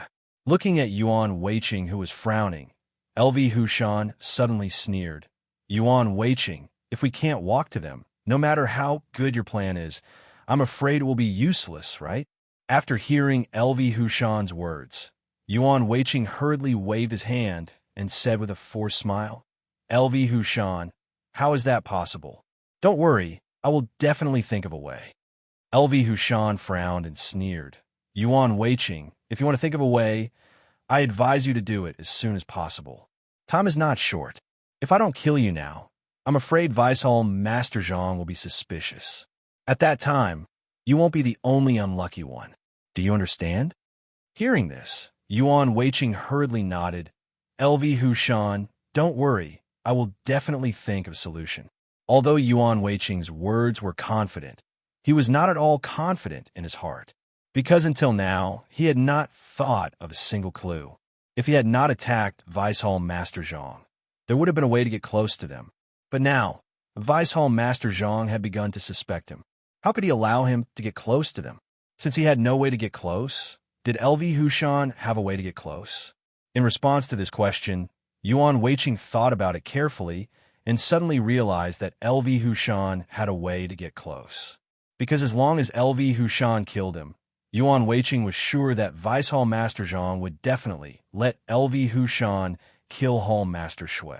Looking at Yuan Weiqing, who was frowning, LV Hushan suddenly sneered. Yuan Weiqing, if we can't walk to them, no matter how good your plan is, I'm afraid it will be useless, right? After hearing LV Hushan's words, Yuan Weiqing hurriedly waved his hand and said with a forced smile, LV Hushan, how is that possible? Don't worry, I will definitely think of a way. LV Hushan frowned and sneered. Yuan Weiqing, if you want to think of a way, I advise you to do it as soon as possible. Time is not short. If I don't kill you now, I'm afraid Vice Hall Master Zhang will be suspicious. At that time, you won't be the only unlucky one. Do you understand? Hearing this, Yuan Weiqing hurriedly nodded. LV Hushan, don't worry, I will definitely think of a solution. Although Yuan Weiqing's words were confident, he was not at all confident in his heart, because until now, he had not thought of a single clue. If he had not attacked Vice Hall Master Zhang, there would have been a way to get close to them. But now, Vice Hall Master Zhang had begun to suspect him. How could he allow him to get close to them? Since he had no way to get close, did LV Hushan have a way to get close? In response to this question, Yuan Weiqing thought about it carefully and suddenly realized that LV Hushan had a way to get close. Because as long as LV Hushan killed him, Yuan Weiqing was sure that Vice Hall Master Zhang would definitely let LV Hushan kill Hall Master Shui.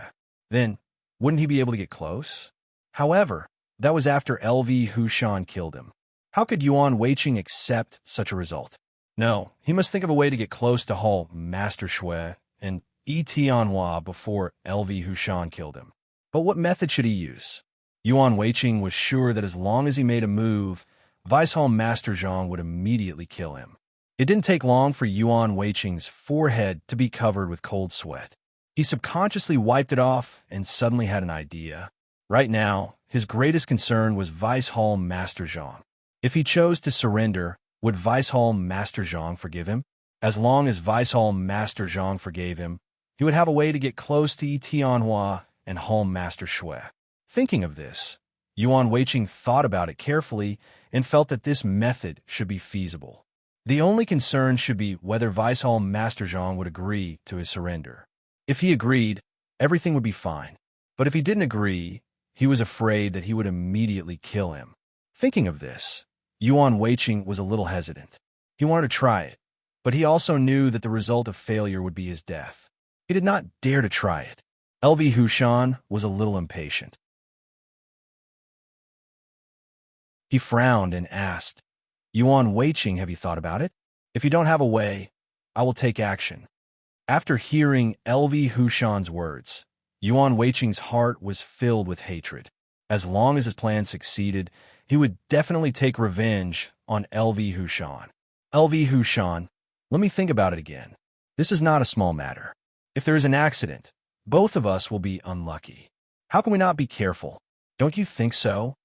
Then, wouldn't he be able to get close? However, that was after LV Hushan killed him. How could Yuan Weiqing accept such a result? No, he must think of a way to get close to Hall Master Shui, and Tianhua before LV Hushan killed him. But what method should he use? Yuan Weiqing was sure that as long as he made a move, Vice Hall Master Zhang would immediately kill him. It didn't take long for Yuan Weiqing's forehead to be covered with cold sweat. He subconsciously wiped it off and suddenly had an idea. Right now, his greatest concern was Vice Hall Master Zhang. If he chose to surrender, would Vice Hall Master Zhang forgive him? As long as Vice Hall Master Zhang forgave him, he would have a way to get close to Tianhua and Hall Master Shui. Thinking of this, Yuan Weiqing thought about it carefully and felt that this method should be feasible. The only concern should be whether Vice Hall Master Zhang would agree to his surrender. If he agreed, everything would be fine. But if he didn't agree, he was afraid that he would immediately kill him. Thinking of this, Yuan Weiqing was a little hesitant. He wanted to try it, but he also knew that the result of failure would be his death. He did not dare to try it. LV Hushan was a little impatient. He frowned and asked, Yuan Weiqing, have you thought about it? If you don't have a way, I will take action. After hearing LV Hushan's words, Yuan Weiqing's heart was filled with hatred. As long as his plan succeeded, he would definitely take revenge on LV Hushan. LV Hushan, let me think about it again. This is not a small matter. If there is an accident, both of us will be unlucky. How can we not be careful? Don't you think so?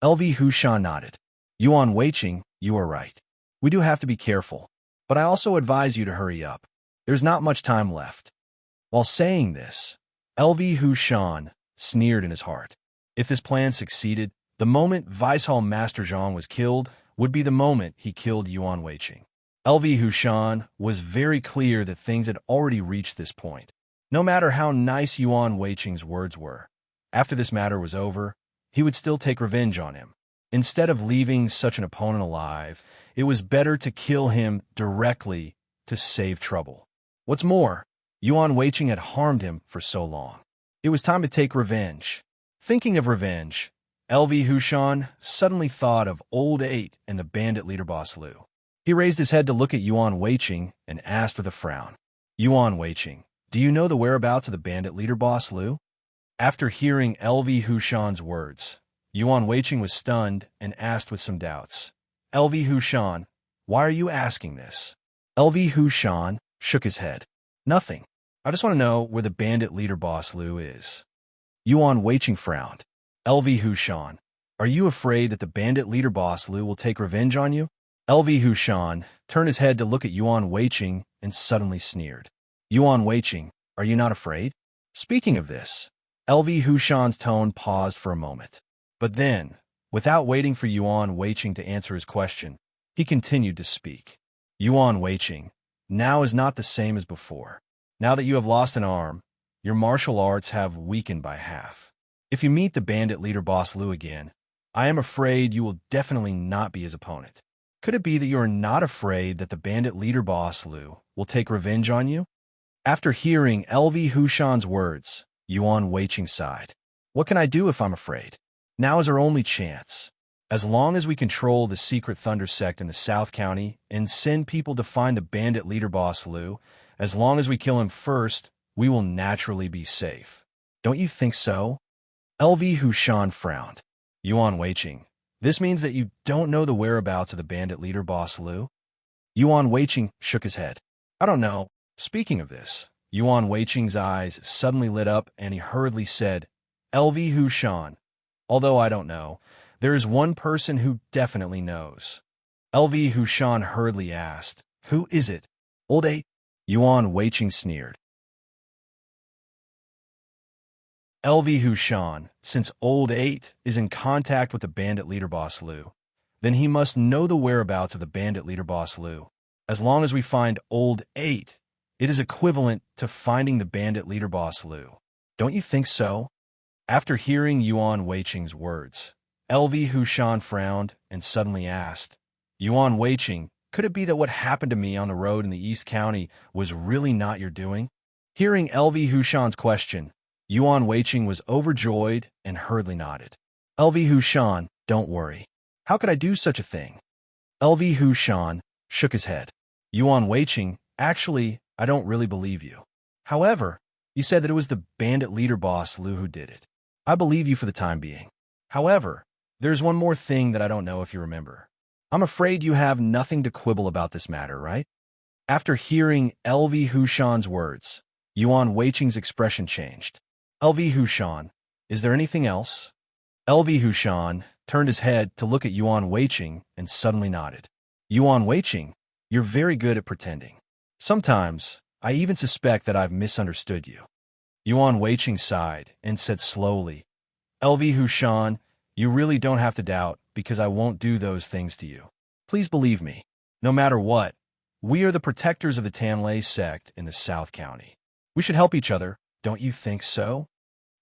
LV Hushan nodded. Yuan Weiqing, you are right. We do have to be careful, but I also advise you to hurry up. There's not much time left. While saying this, LV Hushan sneered in his heart. If this plan succeeded, the moment Vice Hall Master Zhang was killed would be the moment he killed Yuan Weiqing. LV Hushan was very clear that things had already reached this point. No matter how nice Yuan Weiqing's words were, after this matter was over, he would still take revenge on him. Instead of leaving such an opponent alive, it was better to kill him directly to save trouble. What's more, Yuan Weiqing had harmed him for so long. It was time to take revenge. Thinking of revenge, LV Hushan suddenly thought of Old 8 and the bandit leader boss Liu. He raised his head to look at Yuan Weiqing and asked with a frown, Yuan Weiqing, do you know the whereabouts of the bandit leader boss Liu? After hearing LV Hushan's words, Yuan Weiqing was stunned and asked with some doubts, LV Hushan, why are you asking this? LV Hushan shook his head. Nothing. I just want to know where the bandit leader boss Liu is. Yuan Weiqing frowned. LV Hushan, are you afraid that the bandit leader boss Liu will take revenge on you? LV Hushan turned his head to look at Yuan Weiqing and suddenly sneered. Yuan Weiqing, are you not afraid? Speaking of this, LV Hushan's tone paused for a moment. But then, without waiting for Yuan Weiqing to answer his question, he continued to speak. Yuan Weiqing, now is not the same as before. Now that you have lost an arm, your martial arts have weakened by half. If you meet the bandit leader boss Liu again, I am afraid you will definitely not be his opponent. Could it be that you are not afraid that the bandit leader boss Liu will take revenge on you? After hearing LV Hushan's words, Yuan Weiqing sighed. What can I do if I'm afraid? Now is our only chance. As long as we control the secret Thunder sect in the South County and send people to find the bandit leader boss Liu, as long as we kill him first, we will naturally be safe. Don't you think so? LV Hushan frowned. Yuan Weiqing, this means that you don't know the whereabouts of the bandit leader boss Liu? Yuan Weiqing shook his head. I don't know. Speaking of this, Yuan Weiqing's eyes suddenly lit up and he hurriedly said, LV Hushan, although I don't know, there is one person who definitely knows. LV Hushan hurriedly asked, who is it? Old 8? Yuan Weiqing sneered. LV Hushan, since Old 8 is in contact with the bandit leader boss Liu, then he must know the whereabouts of the bandit leader boss Liu. As long as we find Old 8, it is equivalent to finding the bandit leader boss Liu. Don't you think so? After hearing Yuan Weiqing's words, LV Hushan frowned and suddenly asked, Yuan Weiqing, could it be that what happened to me on the road in the East County was really not your doing? Hearing LV Hushan's question, Yuan Weiqing was overjoyed and hurriedly nodded. LV Hushan, don't worry. How could I do such a thing? LV Hushan shook his head. Yuan Weiqing, actually, I don't really believe you. However, you said that it was the bandit leader boss Lu who did it. I believe you for the time being. However, there's one more thing that I don't know if you remember. I'm afraid you have nothing to quibble about this matter, right? After hearing LV Hushan's words, Yuan Weiqing's expression changed. LV Hushan, is there anything else? LV Hushan turned his head to look at Yuan Weiqing and suddenly nodded. Yuan Weiqing, you're very good at pretending. Sometimes, I even suspect that I've misunderstood you. Yuan Weiqing sighed and said slowly, LV Hushan, you really don't have to doubt because I won't do those things to you. Please believe me, no matter what, we are the protectors of the Tanlei sect in the South County. We should help each other, don't you think so?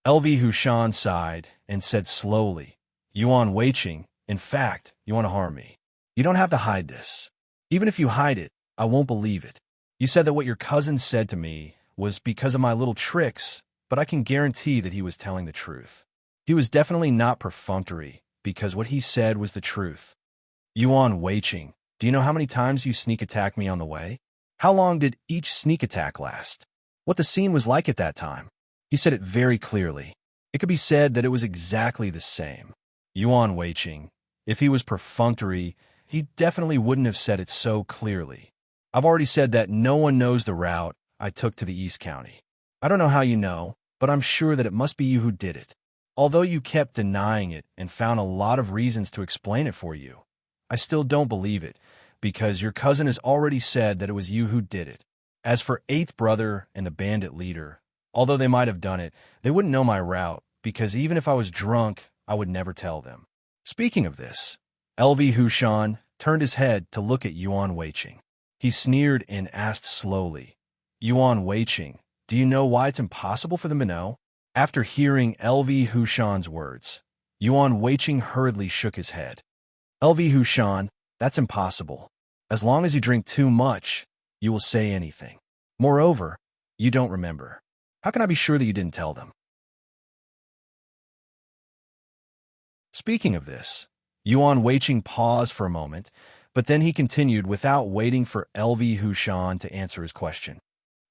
LV Hushan sighed and said slowly, Yuan Weiqing, in fact, you want to harm me. You don't have to hide this. Even if you hide it, I won't believe it. You said that what your cousin said to me was because of my little tricks, but I can guarantee that he was telling the truth. He was definitely not perfunctory, because what he said was the truth. Yuan Weiqing, do you know how many times you sneak attacked me on the way? How long did each sneak attack last? What the scene was like at that time? He said it very clearly. It could be said that it was exactly the same. Yuan Weiqing, if he was perfunctory, he definitely wouldn't have said it so clearly. I've already said that no one knows the route I took to the East County. I don't know how you know, but I'm sure that it must be you who did it. Although you kept denying it and found a lot of reasons to explain it for you, I still don't believe it, because your cousin has already said that it was you who did it. As for Eighth Brother and the bandit leader, although they might have done it, they wouldn't know my route, because even if I was drunk, I would never tell them. Speaking of this, LV Hushan turned his head to look at Yuan Weiqing. He sneered and asked slowly, Yuan Weiqing, do you know why it's impossible for them to know? After hearing LV Hushan's words, Yuan Weiqing hurriedly shook his head. LV Hushan, that's impossible. As long as you drink too much, you will say anything. Moreover, you don't remember. How can I be sure that you didn't tell them? Speaking of this, Yuan Weiqing paused for a moment, but then he continued without waiting for LV Hushan to answer his question.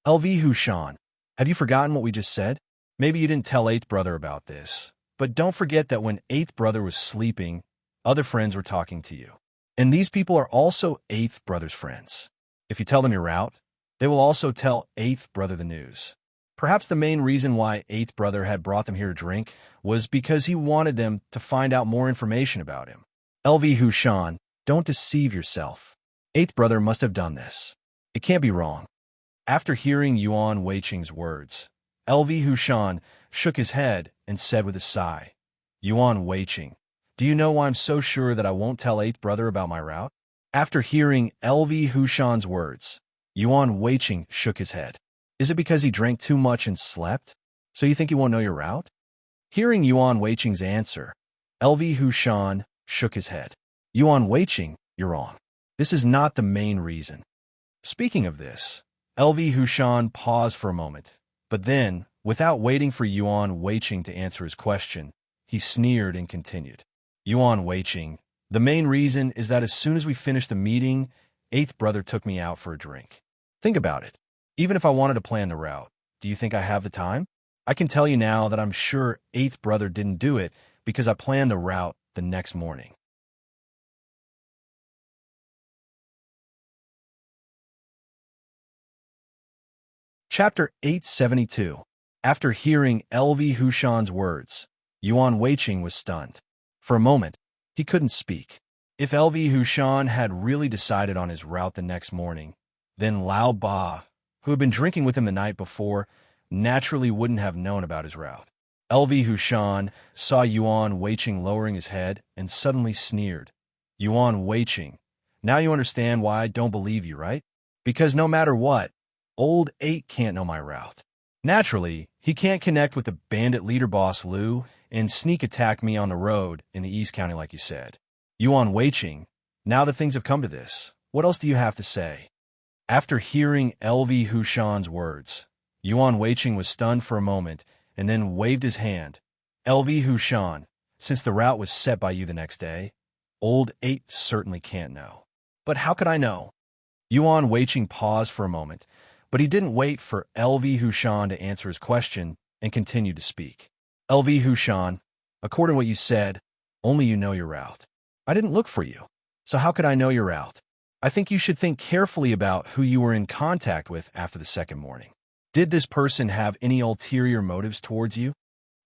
LV Hushan, have you forgotten what we just said? Maybe you didn't tell Eighth Brother about this, but don't forget that when Eighth Brother was sleeping, other friends were talking to you. And these people are also Eighth Brother's friends. If you tell them your route, they will also tell Eighth Brother the news. Perhaps the main reason why Eighth Brother had brought them here to drink was because he wanted them to find out more information about him. LV Hushan, don't deceive yourself. Eighth Brother must have done this. It can't be wrong. After hearing Yuan Weiqing's words, LV Hushan shook his head and said with a sigh, Yuan Weiqing, do you know why I'm so sure that I won't tell Eighth Brother about my route? After hearing LV Hushan's words, Yuan Weiqing shook his head. Is it because he drank too much and slept? So you think he won't know your route? Hearing Yuan Weiqing's answer, LV Hushan shook his head. Yuan Weiqing, you're wrong. This is not the main reason. Speaking of this, LV Hushan paused for a moment, but then, without waiting for Yuan Weiqing to answer his question, he sneered and continued. Yuan Weiqing, the main reason is that as soon as we finished the meeting, Eighth Brother took me out for a drink. Think about it. Even if I wanted to plan the route, do you think I have the time? I can tell you now that I'm sure Eighth Brother didn't do it because I planned the route the next morning. Chapter 872. After hearing LV Hushan's words, Yuan Weiqing was stunned. For a moment, he couldn't speak. If LV Hushan had really decided on his route the next morning, then Lao Ba, who had been drinking with him the night before, naturally wouldn't have known about his route. LV Hushan saw Yuan Weiqing lowering his head and suddenly sneered. Yuan Weiqing, now you understand why I don't believe you, right? Because no matter what, Old Eight can't know my route. Naturally, he can't connect with the bandit leader boss Lu and sneak attack me on the road in the East County like you said. Yuan Weiqing, now that things have come to this, what else do you have to say? After hearing LV Hushan's words, Yuan Weiqing was stunned for a moment and then waved his hand. LV Hushan, since the route was set by you the next day, Old Eight certainly can't know. But how could I know? Yuan Weiqing paused for a moment, But he didn't wait for LV Hushan to answer his question and continued to speak. LV Hushan, according to what you said, only you know your route. I didn't look for you, so how could I know your route? I think you should think carefully about who you were in contact with after the second morning. Did this person have any ulterior motives towards you?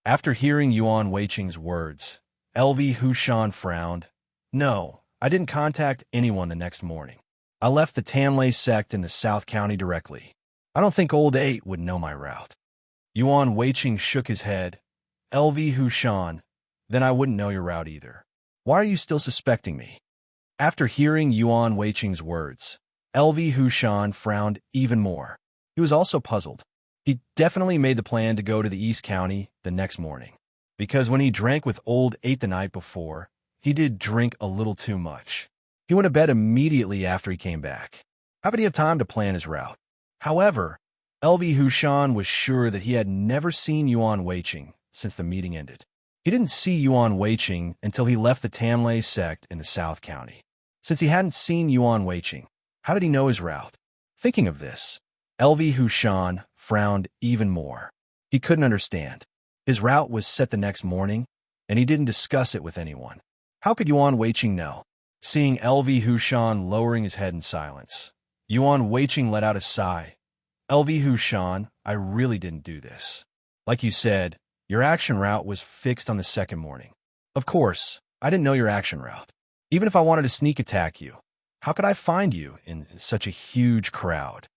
After hearing Yuan Weiqing's words, LV Hushan frowned. No, I didn't contact anyone the next morning. I left the Tanlei sect in the South County directly. I don't think Old 8 would know my route. Yuan Weiqing shook his head. LV Hushan, then I wouldn't know your route either. Why are you still suspecting me? After hearing Yuan Weiqing's words, LV Hushan frowned even more. He was also puzzled. He definitely made the plan to go to the East County the next morning, because when he drank with Old 8 the night before, he did drink a little too much. He went to bed immediately after he came back. How could he have time to plan his route? However, LV Hushan was sure that he had never seen Yuan Weiqing since the meeting ended. He didn't see Yuan Weiqing until he left the Tanlei sect in the South County. Since he hadn't seen Yuan Weiqing, how did he know his route? Thinking of this, LV Hushan frowned even more. He couldn't understand. His route was set the next morning, and he didn't discuss it with anyone. How could Yuan Weiqing know? Seeing LV Hushan lowering his head in silence, Yuan Weiqing let out a sigh. LV Hushan, I really didn't do this. Like you said, your action route was fixed on the second morning. Of course, I didn't know your action route. Even if I wanted to sneak attack you, how could I find you in such a huge crowd?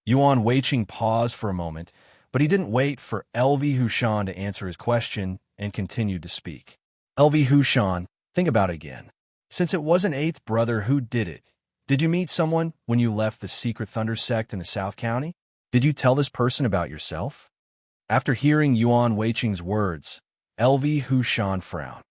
Yuan Weiqing paused for a moment, but he didn't wait for LV Hushan to answer his question and continued to speak. LV Hushan, think about it again. Since it wasn't Eighth Brother who did it, did you meet someone when you left the Secret Thunder sect in the South County? Did you tell this person about yourself? After hearing Yuan Weiqing's words, LV Hushan frowned.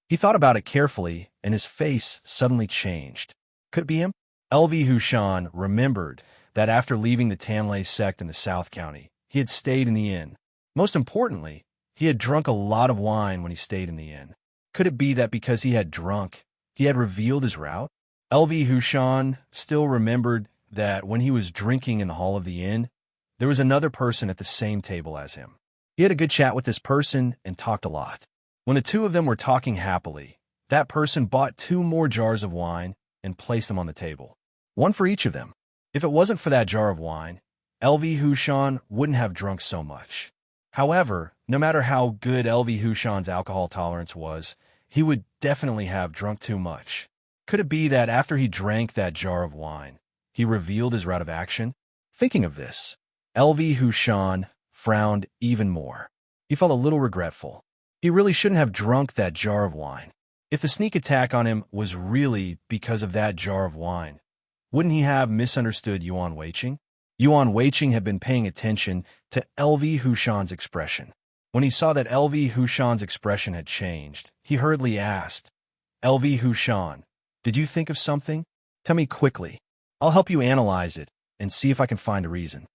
He thought about it carefully, and his face suddenly changed. Could it be him? LV Hushan remembered that after leaving the Tanlei sect in the South County, he had stayed in the inn. Most importantly, he had drunk a lot of wine when he stayed in the inn. Could it be that because he had drunk, he had revealed his route? LV Hushan still remembered that when he was drinking in the hall of the inn, there was another person at the same table as him. He had a good chat with this person and talked a lot. When the two of them were talking happily, that person bought 2 more jars of wine and placed them on the table. One for each of them. If it wasn't for that jar of wine, LV Hushan wouldn't have drunk so much. However, no matter how good LV Hushan's alcohol tolerance was, he would definitely have drunk too much. Could it be that after he drank that jar of wine, he revealed his route of action? Thinking of this, LV Hushan frowned even more. He felt a little regretful. He really shouldn't have drunk that jar of wine. If the sneak attack on him was really because of that jar of wine, wouldn't he have misunderstood Yuan Weiqing? Yuan Weiqing had been paying attention to LV Hushan's expression. When he saw that LV Hushan's expression had changed, he hurriedly asked, LV Hushan, did you think of something? Tell me quickly. I'll help you analyze it and see if I can find a reason.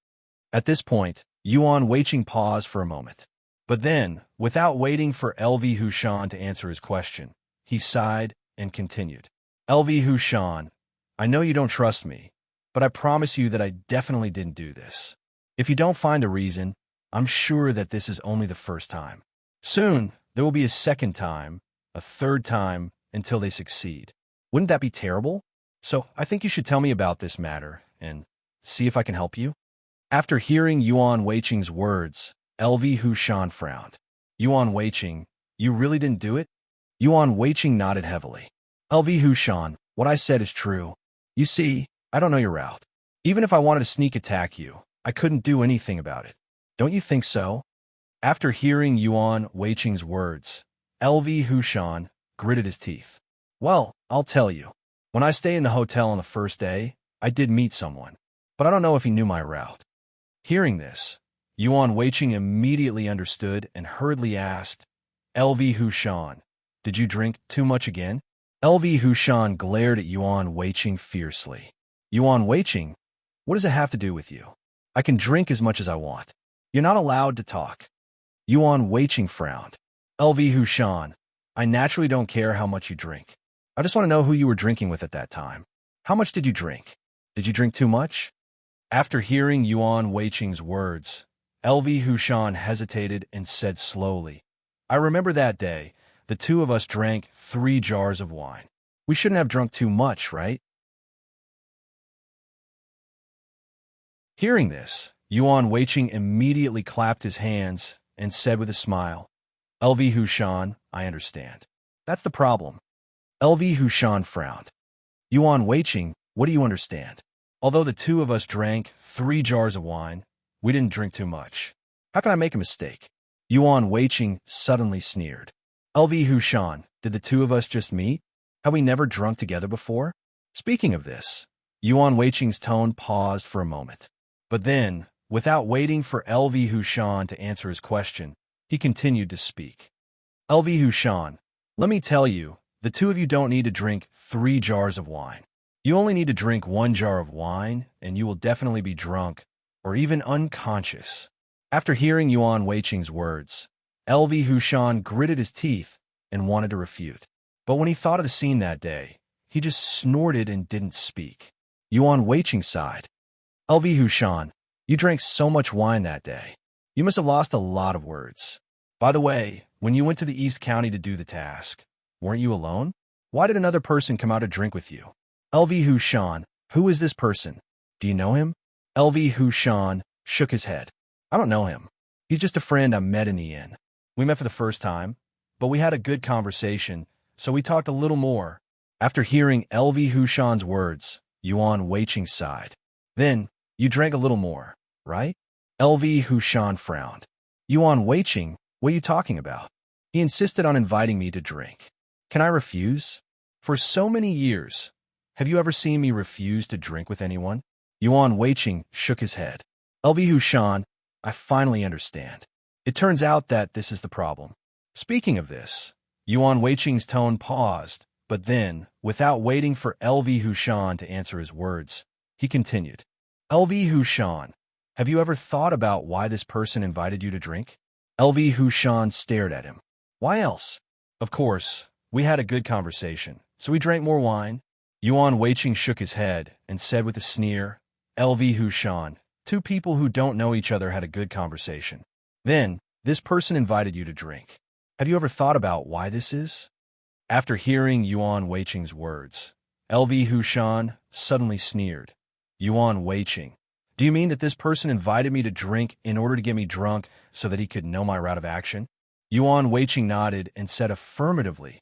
At this point, Yuan Weiqing paused for a moment. But then, without waiting for LV Hushan to answer his question, he sighed and continued. LV Hushan, I know you don't trust me, but I promise you that I definitely didn't do this. If you don't find a reason, I'm sure that this is only the first time. Soon, there will be a second time, a third time, until they succeed. Wouldn't that be terrible? So I think you should tell me about this matter and see if I can help you. After hearing Yuan Weiqing's words, LV Hushan frowned. Yuan Weiqing, you really didn't do it? Yuan Weiqing nodded heavily. LV Hushan, what I said is true. You see, I don't know your route. Even if I wanted to sneak attack you, I couldn't do anything about it. Don't you think so? After hearing Yuan Weiqing's words, LV Hushan gritted his teeth. Well, I'll tell you. When I stayed in the hotel on the first day, I did meet someone, but I don't know if he knew my route. Hearing this, Yuan Weiqing immediately understood and hurriedly asked, LV Hushan, did you drink too much again? LV Hushan glared at Yuan Weiqing fiercely. Yuan Weiqing, what does it have to do with you? I can drink as much as I want. You're not allowed to talk. Yuan Weiqing frowned. LV Hushan, I naturally don't care how much you drink. I just want to know who you were drinking with at that time. How much did you drink? Did you drink too much? After hearing Yuan Weiqing's words, LV Hushan hesitated and said slowly, I remember that day. The two of us drank 3 jars of wine. We shouldn't have drunk too much, right? Hearing this, Yuan Weiqing immediately clapped his hands and said with a smile, LV Hushan, I understand. That's the problem. LV Hushan frowned. Yuan Weiqing, what do you understand? Although the two of us drank 3 jars of wine, we didn't drink too much. How can I make a mistake? Yuan Weiqing suddenly sneered. LV Hushan, did the two of us just meet? Have we never drunk together before? Speaking of this, Yuan Weiqing's tone paused for a moment. But then, without waiting for LV Hushan to answer his question, he continued to speak. LV Hushan, let me tell you, the two of you don't need to drink 3 jars of wine. You only need to drink 1 jar of wine, and you will definitely be drunk, or even unconscious. After hearing Yuan Weiqing's words, LV Hushan gritted his teeth and wanted to refute. But when he thought of the scene that day, he just snorted and didn't speak. Yuan Weiqing sighed. LV Hushan, you drank so much wine that day. You must have lost a lot of words. By the way, when you went to the East County to do the task, weren't you alone? Why did another person come out to drink with you? LV Hushan, who is this person? Do you know him? LV Hushan shook his head. I don't know him. He's just a friend I met in the inn. We met for the first time, but we had a good conversation, so we talked a little more. After hearing LV Hushan's words, Yuan Weiqing sighed. Then, you drank a little more, right? LV Hushan frowned. Yuan Weiqing, what are you talking about? He insisted on inviting me to drink. Can I refuse? For so many years, have you ever seen me refuse to drink with anyone? Yuan Weiqing shook his head. LV Hushan, I finally understand. It turns out that this is the problem. Speaking of this, Yuan Weiqing's tone paused, but then, without waiting for LV Hushan to answer his words, he continued. LV Hushan, have you ever thought about why this person invited you to drink? LV Hushan stared at him. Why else? Of course, we had a good conversation, so we drank more wine. Yuan Weiqing shook his head and said with a sneer, LV Hushan, 2 people who don't know each other had a good conversation. Then, this person invited you to drink. Have you ever thought about why this is? After hearing Yuan Weiqing's words, LV Hushan suddenly sneered. Yuan Weiqing, do you mean that this person invited me to drink in order to get me drunk so that he could know my route of action? Yuan Weiqing nodded and said affirmatively.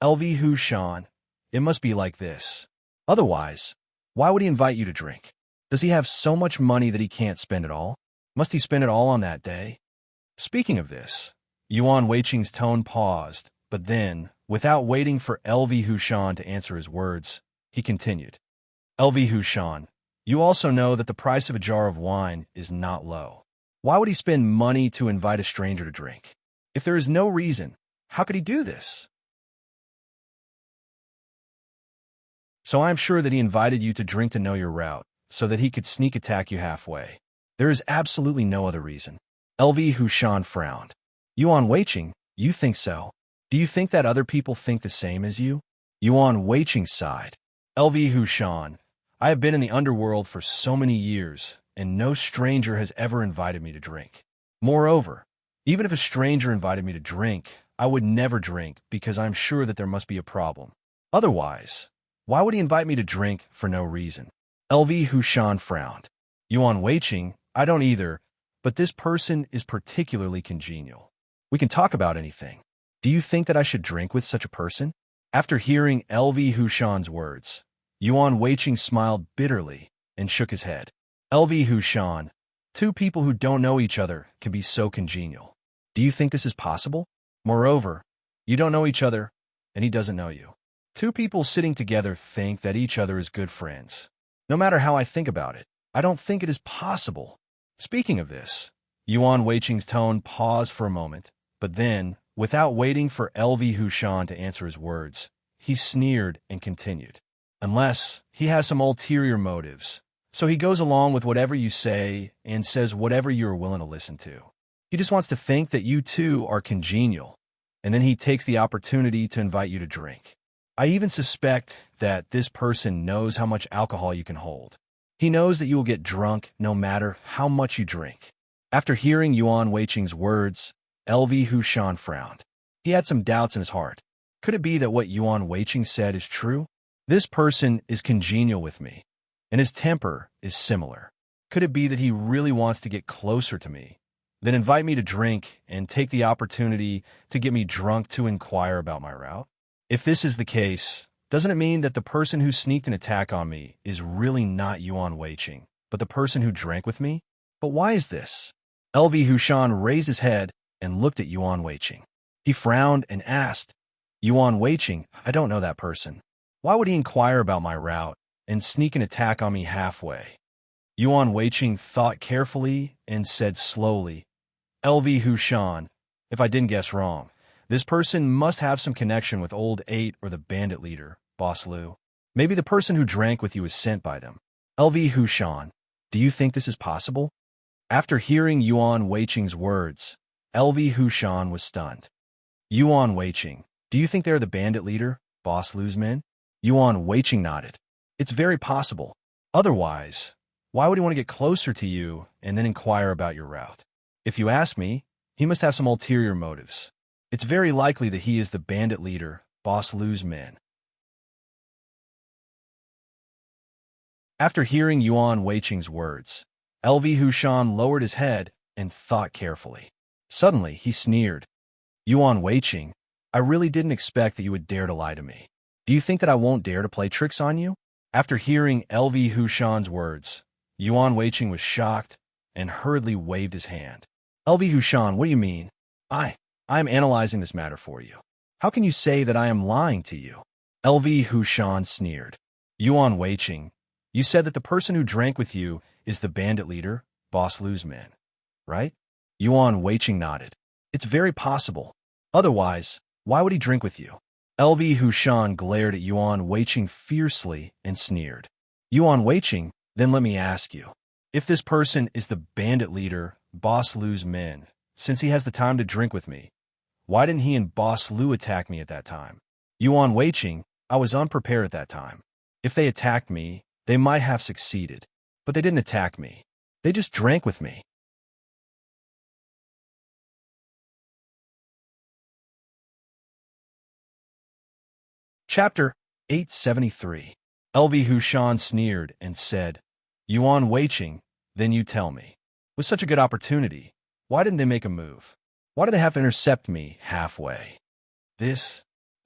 LV Hushan, it must be like this. Otherwise, why would he invite you to drink? Does he have so much money that he can't spend it all? Must he spend it all on that day? Speaking of this, Yuan Weiqing's tone paused, but then, without waiting for LV Hushan to answer his words, he continued. LV Hushan, you also know that the price of a jar of wine is not low. Why would he spend money to invite a stranger to drink? If there is no reason, how could he do this? So I am sure that he invited you to drink to know your route, so that he could sneak attack you halfway. There is absolutely no other reason. LV Hushan frowned. Yuan Weiqing, you think so? Do you think that other people think the same as you? Yuan Weiqing sighed. LV Hushan, I have been in the underworld for so many years, and no stranger has ever invited me to drink. Moreover, even if a stranger invited me to drink, I would never drink because I'm sure that there must be a problem. Otherwise, why would he invite me to drink for no reason? LV Hushan frowned. Yuan Weiqing, I don't either, but this person is particularly congenial. We can talk about anything. Do you think that I should drink with such a person? After hearing LV Hushan's words, Yuan Weiqing smiled bitterly and shook his head. LV Hushan, 2 people who don't know each other can be so congenial. Do you think this is possible? Moreover, you don't know each other, and he doesn't know you. 2 people sitting together think that each other is good friends. No matter how I think about it, I don't think it is possible. Speaking of this, Yuan Weiqing's tone paused for a moment, but then, without waiting for LV Hushan to answer his words, he sneered and continued. Unless he has some ulterior motives, so he goes along with whatever you say and says whatever you are willing to listen to. He just wants to think that you two are congenial, and then he takes the opportunity to invite you to drink. I even suspect that this person knows how much alcohol you can hold. He knows that you will get drunk no matter how much you drink. After hearing Yuan Weiqing's words, LV Hushan frowned. He had some doubts in his heart. Could it be that what Yuan Weiqing said is true? This person is congenial with me, and his temper is similar. Could it be that he really wants to get closer to me, then invite me to drink and take the opportunity to get me drunk to inquire about my route? If this is the case, doesn't it mean that the person who sneaked an attack on me is really not Yuan Weiqing, but the person who drank with me? But why is this? LV Hushan raised his head and looked at Yuan Weiqing. He frowned and asked, Yuan Weiqing, I don't know that person. Why would he inquire about my route and sneak an attack on me halfway? Yuan Weiqing thought carefully and said slowly, LV Hushan, if I didn't guess wrong, this person must have some connection with Old 8 or the bandit leader, Boss Lu. Maybe the person who drank with you is sent by them. LV Hushan, do you think this is possible? After hearing Yuan Weiqing's words, LV Hushan was stunned. Yuan Weiqing, do you think they're the bandit leader, Boss Lu's men? Yuan Weiqing nodded. It's very possible. Otherwise, why would he want to get closer to you and then inquire about your route? If you ask me, he must have some ulterior motives. It's very likely that he is the bandit leader, Boss Lu's men. After hearing Yuan Weiqing's words, LV Hushan lowered his head and thought carefully. Suddenly, he sneered. Yuan Weiqing, I really didn't expect that you would dare to lie to me. Do you think that I won't dare to play tricks on you? After hearing LV Hushan's words, Yuan Weiqing was shocked and hurriedly waved his hand. LV Hushan, what do you mean? I am analyzing this matter for you. How can you say that I am lying to you? LV Hushan sneered. Yuan Weiqing, you said that the person who drank with you is the bandit leader, Boss Lu's men, right? Yuan Weiqing nodded. It's very possible. Otherwise, why would he drink with you? LV Hushan glared at Yuan Weiqing fiercely and sneered. Yuan Weiqing, then let me ask you. If this person is the bandit leader, Boss Lu's men, since he has the time to drink with me, why didn't he and Boss Lu attack me at that time? Yuan Weiqing, I was unprepared at that time. If they attacked me, they might have succeeded. But they didn't attack me. They just drank with me. Chapter 873. LV Hushan sneered and said, Yuan Weiqing, then you tell me. With such a good opportunity, why didn't they make a move? Why did they have to intercept me halfway?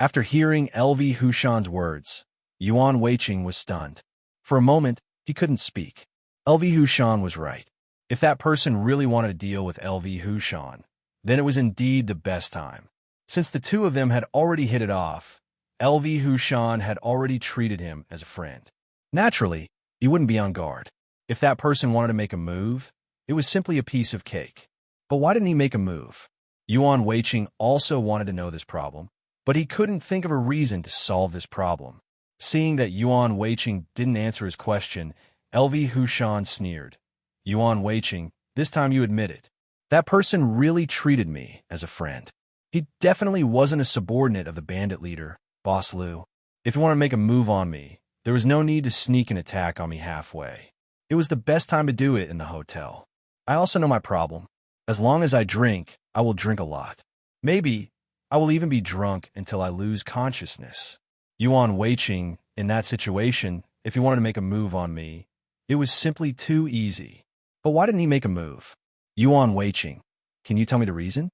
After hearing LV Hushan's words, Yuan Weiqing was stunned. For a moment, he couldn't speak. LV Hushan was right. If that person really wanted to deal with LV Hushan, then it was indeed the best time. Since the two of them had already hit it off, LV Hushan had already treated him as a friend. Naturally, he wouldn't be on guard. If that person wanted to make a move, it was simply a piece of cake. But why didn't he make a move? Yuan Weiqing also wanted to know this problem, but he couldn't think of a reason to solve this problem. Seeing that Yuan Weiqing didn't answer his question, LV Hushan sneered. Yuan Weiqing, this time you admit it. That person really treated me as a friend. He definitely wasn't a subordinate of the bandit leader, Boss Lu. If you want to make a move on me, there was no need to sneak an attack on me halfway. It was the best time to do it in the hotel. I also know my problem. As long as I drink, I will drink a lot. Maybe I will even be drunk until I lose consciousness. Yuan Weiqing, in that situation, if he wanted to make a move on me, it was simply too easy. But why didn't he make a move? Yuan Weiqing, can you tell me the reason?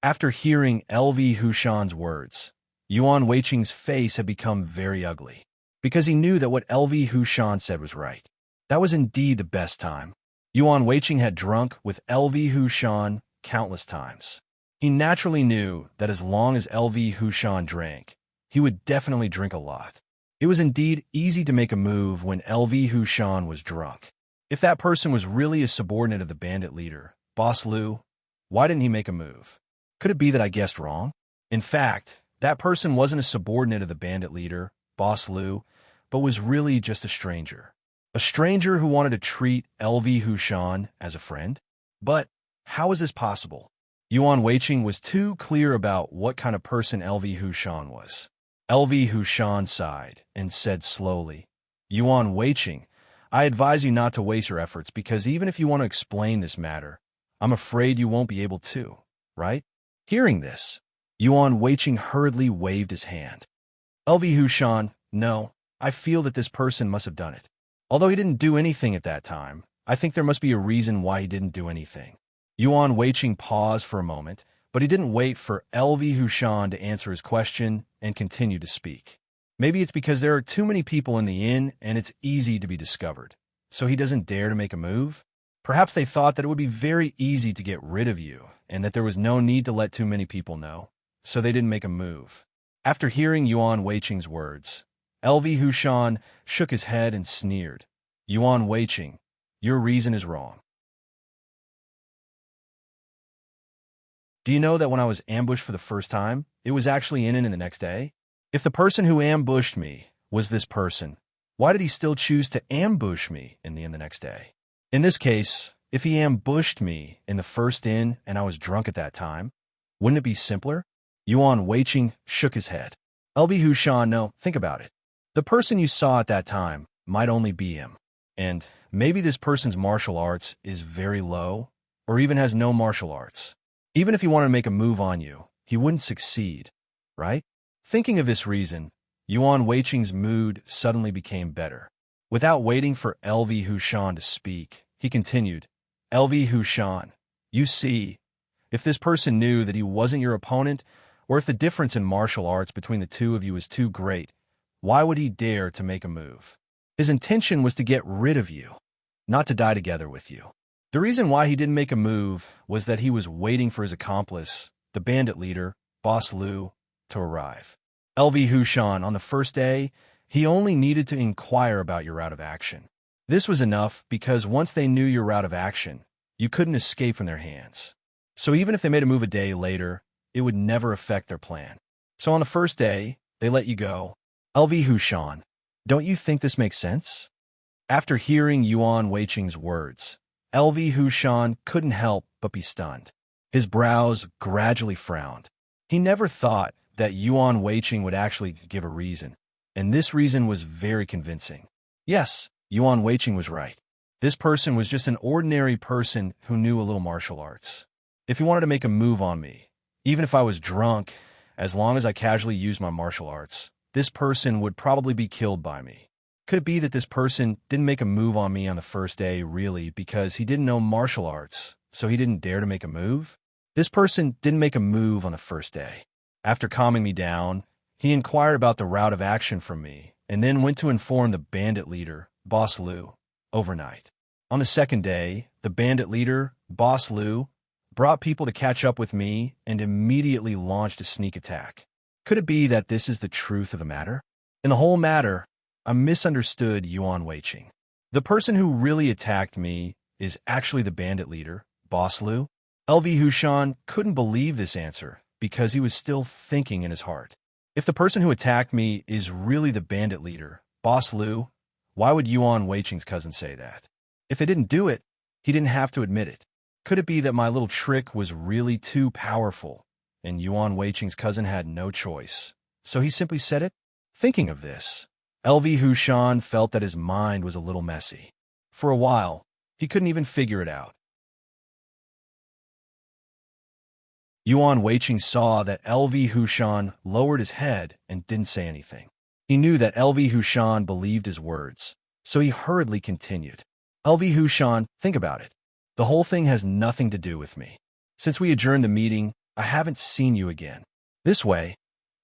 After hearing LV Hushan's words, Yuan Weiqing's face had become very ugly, because he knew that what LV Hushan said was right. That was indeed the best time. Yuan Weiqing had drunk with LV Hushan countless times. He naturally knew that as long as LV Hushan drank, he would definitely drink a lot. It was indeed easy to make a move when LV Hushan was drunk. If that person was really a subordinate of the bandit leader, Boss Lu, why didn't he make a move? Could it be that I guessed wrong? In fact, that person wasn't a subordinate of the bandit leader, Boss Lu, but was really just a stranger. A stranger who wanted to treat LV Hushan as a friend? But how is this possible? Yuan Weiqing was too clear about what kind of person LV Hushan was. LV Hushan sighed and said slowly, Yuan Weiqing, I advise you not to waste your efforts because even if you want to explain this matter, I'm afraid you won't be able to, right? Hearing this, Yuan Weiqing hurriedly waved his hand. LV Hushan, no, I feel that this person must have done it. Although he didn't do anything at that time, I think there must be a reason why he didn't do anything. Yuan Weiqing paused for a moment, but he didn't wait for LV Hushan to answer his question and continue to speak. Maybe it's because there are too many people in the inn and it's easy to be discovered, so he doesn't dare to make a move? Perhaps they thought that it would be very easy to get rid of you and that there was no need to let too many people know, so they didn't make a move. After hearing Yuan Weiqing's words, LV Hushan shook his head and sneered. Yuan Weiqing, your reason is wrong. Do you know that when I was ambushed for the first time, it was actually in the next day? If the person who ambushed me was this person, why did he still choose to ambush me in the next day? In this case, if he ambushed me in the first inn and I was drunk at that time, wouldn't it be simpler? Yuan Weiqing shook his head. LV Hushan, no, think about it. The person you saw at that time might only be him. And maybe this person's martial arts is very low or even has no martial arts. Even if he wanted to make a move on you, he wouldn't succeed, right? Thinking of this reason, Yuan Weiqing's mood suddenly became better. Without waiting for LV Hushan to speak, he continued, LV Hushan, you see, if this person knew that he wasn't your opponent, or if the difference in martial arts between the two of you is too great, why would he dare to make a move? His intention was to get rid of you, not to die together with you. The reason why he didn't make a move was that he was waiting for his accomplice, the bandit leader, Boss Liu, to arrive. LV Hushan, on the first day, he only needed to inquire about your route of action. This was enough because once they knew your route of action, you couldn't escape from their hands. So even if they made a move a day later, it would never affect their plan. So on the first day, they let you go. LV Hushan, don't you think this makes sense? After hearing Yuan Weiqing's words, LV Hushan couldn't help but be stunned. His brows gradually frowned. He never thought that Yuan Weiqing would actually give a reason, and this reason was very convincing. Yes, Yuan Weiqing was right. This person was just an ordinary person who knew a little martial arts. If he wanted to make a move on me, even if I was drunk, as long as I casually used my martial arts, this person would probably be killed by me. Could it be that this person didn't make a move on me on the first day really because he didn't know martial arts, so he didn't dare to make a move? This person didn't make a move on the first day. After calming me down, he inquired about the route of action from me and then went to inform the bandit leader, Boss Liu, overnight. On the second day, the bandit leader, Boss Liu, brought people to catch up with me and immediately launched a sneak attack. Could it be that this is the truth of the matter? In the whole matter, I misunderstood Yuan Weiqing. The person who really attacked me is actually the bandit leader, Boss Liu. LV Hushan couldn't believe this answer because he was still thinking in his heart. If the person who attacked me is really the bandit leader, Boss Liu, why would Yuan Weiqing's cousin say that? If they didn't do it, he didn't have to admit it. Could it be that my little trick was really too powerful and Yuan Weiqing's cousin had no choice, so he simply said it? Thinking of this, LV Hushan felt that his mind was a little messy. For a while, he couldn't even figure it out. Yuan Weiqing saw that LV Hushan lowered his head and didn't say anything. He knew that LV Hushan believed his words, so he hurriedly continued. LV Hushan, think about it. The whole thing has nothing to do with me. Since we adjourned the meeting, I haven't seen you again. This way,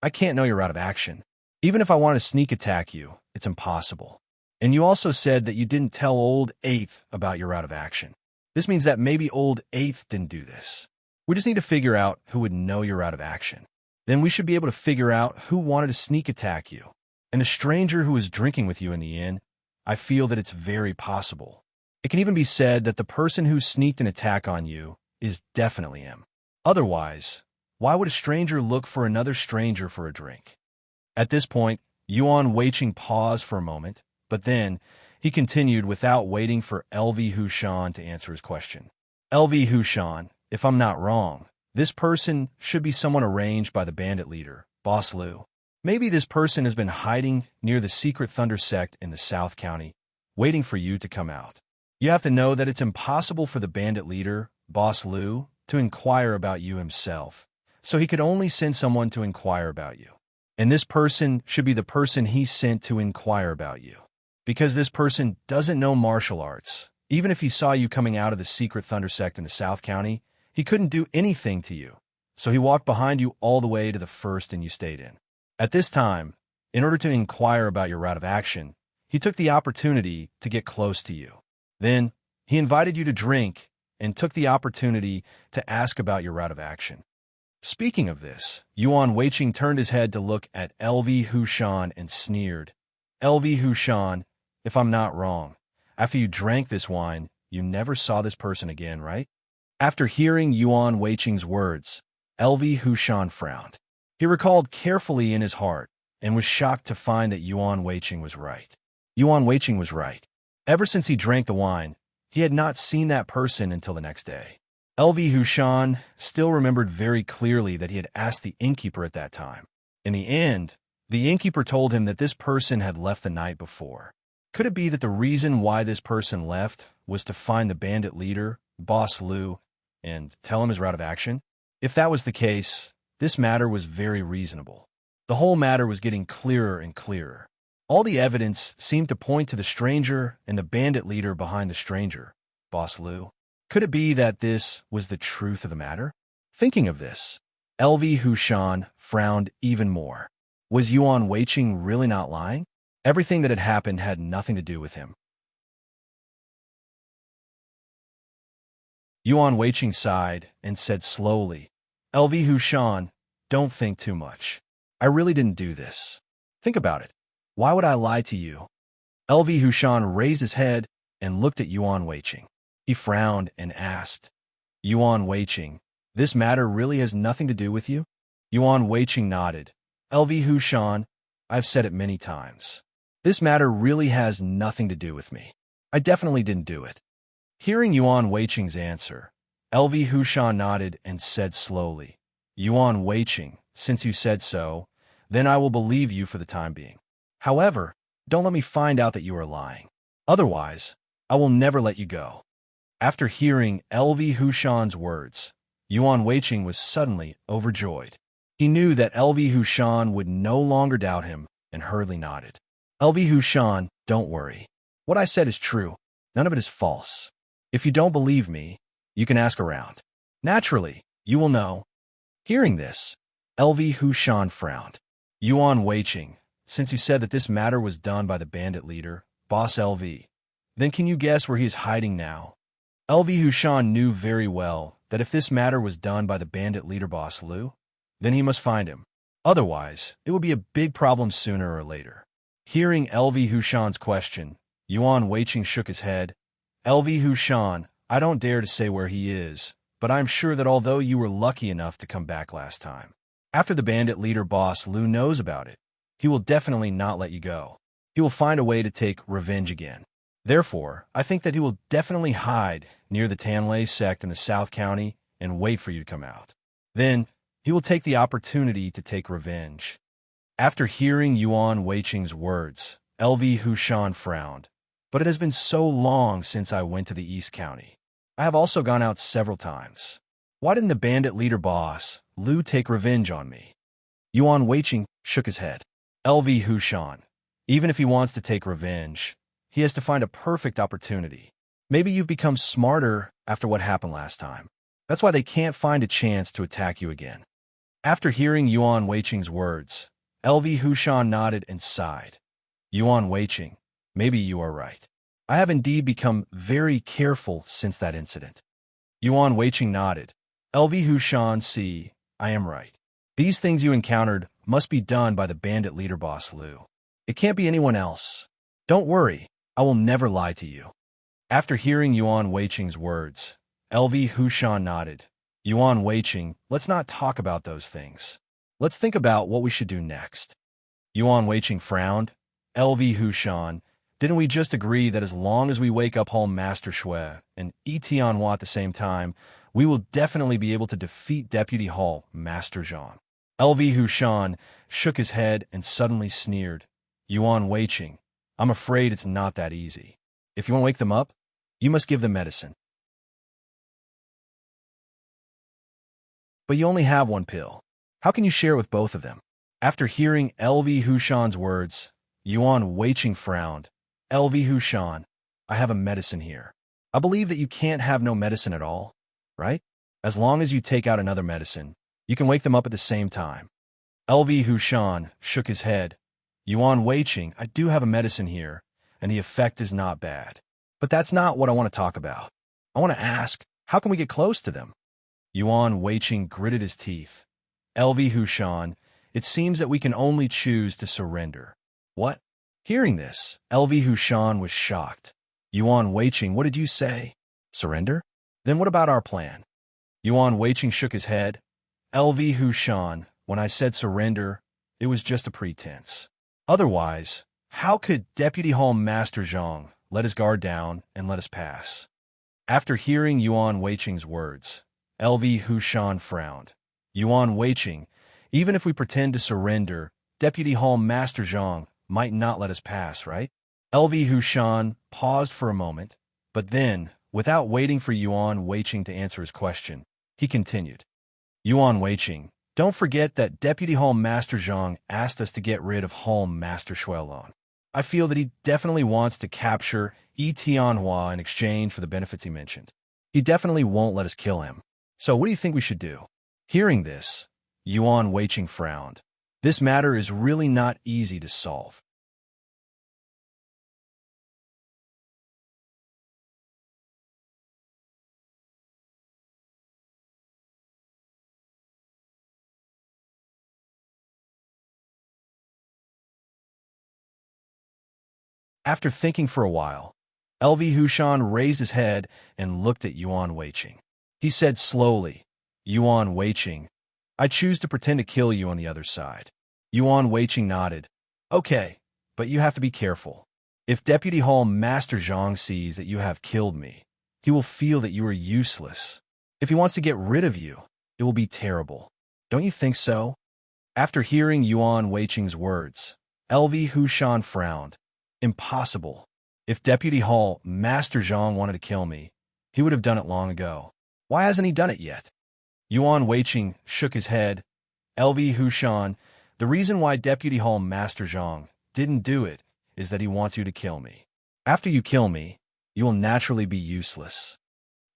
I can't know you're out of action. Even if I want to sneak attack you, it's impossible. And you also said that you didn't tell Old Eighth about your route of action. This means that maybe Old Eighth didn't do this. We just need to figure out who would know you're out of action. Then we should be able to figure out who wanted to sneak attack you. And a stranger who was drinking with you in the inn, I feel that it's very possible. It can even be said that the person who sneaked an attack on you is definitely him. Otherwise, why would a stranger look for another stranger for a drink? At this point, Yuan Weiqing paused for a moment, but then he continued without waiting for LV Hushan to answer his question. LV Hushan, if I'm not wrong, this person should be someone arranged by the bandit leader, Boss Liu. Maybe this person has been hiding near the secret Thunder sect in the South County, waiting for you to come out. You have to know that it's impossible for the bandit leader, Boss Lu, to inquire about you himself, so he could only send someone to inquire about you. And this person should be the person he sent to inquire about you. Because this person doesn't know martial arts. Even if he saw you coming out of the secret Thunder sect in the South County, he couldn't do anything to you. So he walked behind you all the way to the first inn you stayed in. At this time, in order to inquire about your route of action, he took the opportunity to get close to you. Then, he invited you to drink and took the opportunity to ask about your route of action. Speaking of this, Yuan Weiqing turned his head to look at LV Hushan and sneered. LV Hushan, if I'm not wrong, after you drank this wine, you never saw this person again, right? After hearing Yuan Weiqing's words, LV Hushan frowned. He recalled carefully in his heart and was shocked to find that Yuan Weiqing was right. Yuan Weiqing was right. Ever since he drank the wine, he had not seen that person until the next day. LV Hushan still remembered very clearly that he had asked the innkeeper at that time. In the end, the innkeeper told him that this person had left the night before. Could it be that the reason why this person left was to find the bandit leader, Boss Lu, and tell him his route of action? If that was the case, this matter was very reasonable. The whole matter was getting clearer and clearer. All the evidence seemed to point to the stranger and the bandit leader behind the stranger, Boss Lu. Could it be that this was the truth of the matter? Thinking of this, LV Hushan frowned even more. Was Yuan Weiqing really not lying? Everything that had happened had nothing to do with him. Yuan Weiqing sighed and said slowly, LV Hushan, don't think too much. I really didn't do this. Think about it. Why would I lie to you? LV Hushan raised his head and looked at Yuan Weiqing. He frowned and asked, Yuan Weiqing, this matter really has nothing to do with you? Yuan Weiqing nodded. LV Hushan, I've said it many times. This matter really has nothing to do with me. I definitely didn't do it. Hearing Yuan Weiqing's answer, LV Hushan nodded and said slowly, Yuan Weiqing, since you said so, then I will believe you for the time being. However, don't let me find out that you are lying. Otherwise, I will never let you go. After hearing LV Hushan's words, Yuan Weiqing was suddenly overjoyed. He knew that LV Hushan would no longer doubt him and hurriedly nodded. LV Hushan, don't worry. What I said is true. None of it is false. If you don't believe me, you can ask around. Naturally, you will know. Hearing this, LV Hushan frowned. Yuan Weiqing, since you said that this matter was done by the bandit leader, Boss LV, then can you guess where he is hiding now? LV Hushan knew very well that if this matter was done by the bandit leader Boss Lu, then he must find him. Otherwise, it would be a big problem sooner or later. Hearing LV Hushan's question, Yuan Weiqing shook his head. LV Hushan, I don't dare to say where he is, but I'm sure that although you were lucky enough to come back last time, after the bandit leader Boss Lu knows about it, he will definitely not let you go. He will find a way to take revenge again. Therefore, I think that he will definitely hide near the Tanlei sect in the South County and wait for you to come out. Then, he will take the opportunity to take revenge. After hearing Yuan Weiqing's words, LV Hushan frowned. But it has been so long since I went to the East County. I have also gone out several times. Why didn't the bandit leader Boss Lu take revenge on me? Yuan Weiqing shook his head. LV Hushan, even if he wants to take revenge, he has to find a perfect opportunity. Maybe you've become smarter after what happened last time. That's why they can't find a chance to attack you again. After hearing Yuan Weiqing's words, LV Hushan nodded and sighed. Yuan Weiqing, maybe you are right. I have indeed become very careful since that incident. Yuan Weiqing nodded. LV Hushan, see, I am right. These things you encountered must be done by the bandit leader Boss Lu. It can't be anyone else. Don't worry, I will never lie to you. After hearing Yuan Weiqing's words, LV Hushan nodded. Yuan Weiqing, let's not talk about those things. Let's think about what we should do next. Yuan Weiqing frowned. LV Hushan, didn't we just agree that as long as we wake up Hall Master Shui and Tianhua at the same time, we will definitely be able to defeat Deputy Hall Master Zhang? LV Hushan shook his head and suddenly sneered. Yuan Weiqing, I'm afraid it's not that easy. If you want to wake them up, you must give them medicine. But you only have one pill. How can you share with both of them? After hearing LV Hushan's words, Yuan Weiqing frowned. LV Hushan, I have a medicine here. I believe that you can't have no medicine at all, right? As long as you take out another medicine, you can wake them up at the same time. LV Hushan shook his head. Yuan Weiqing, I do have a medicine here, and the effect is not bad. But that's not what I want to talk about. I want to ask, how can we get close to them? Yuan Weiqing gritted his teeth. LV Hushan, it seems that we can only choose to surrender. What? Hearing this, LV Hushan was shocked. Yuan Weiqing, what did you say? Surrender? Then what about our plan? Yuan Weiqing shook his head. LV Hushan, when I said surrender, it was just a pretense. Otherwise, how could Deputy Hall Master Zhang let his guard down and let us pass? After hearing Yuan Weiqing's words, LV Hushan frowned. Yuan Weiqing, even if we pretend to surrender, Deputy Hall Master Zhang might not let us pass, right? LV Hushan paused for a moment, but then, without waiting for Yuan Weiqing to answer his question, he continued. Yuan Weiqing, don't forget that Deputy Hall Master Zhang asked us to get rid of Hall Master Shuelong. I feel that he definitely wants to capture Yi Tianhua in exchange for the benefits he mentioned. He definitely won't let us kill him. So what do you think we should do? Hearing this, Yuan Weiqing frowned. This matter is really not easy to solve. After thinking for a while, LV Hushan raised his head and looked at Yuan Weiqing. He said slowly, Yuan Weiqing, I choose to pretend to kill you on the other side. Yuan Weiqing nodded. Okay, but you have to be careful. If Deputy Hall Master Zhang sees that you have killed me, he will feel that you are useless. If he wants to get rid of you, it will be terrible. Don't you think so? After hearing Yuan Weiqing's words, LV Hushan frowned. Impossible. If Deputy Hall Master Zhang wanted to kill me, he would have done it long ago. Why hasn't he done it yet? Yuan Weiqing shook his head. LV Hushan, the reason why Deputy Hall Master Zhang didn't do it is that he wants you to kill me. After you kill me, you will naturally be useless.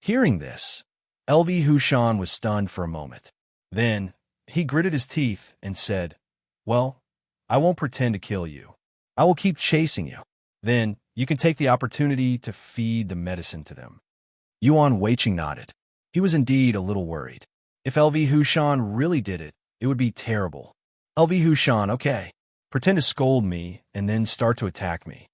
Hearing this, LV Hushan was stunned for a moment. Then, he gritted his teeth and said, Well, I won't pretend to kill you. I will keep chasing you. Then, you can take the opportunity to feed the medicine to them. Yuan Weiqing nodded. He was indeed a little worried. If LV Hushan really did it, it would be terrible. LV Hushan, okay. Pretend to scold me and then start to attack me.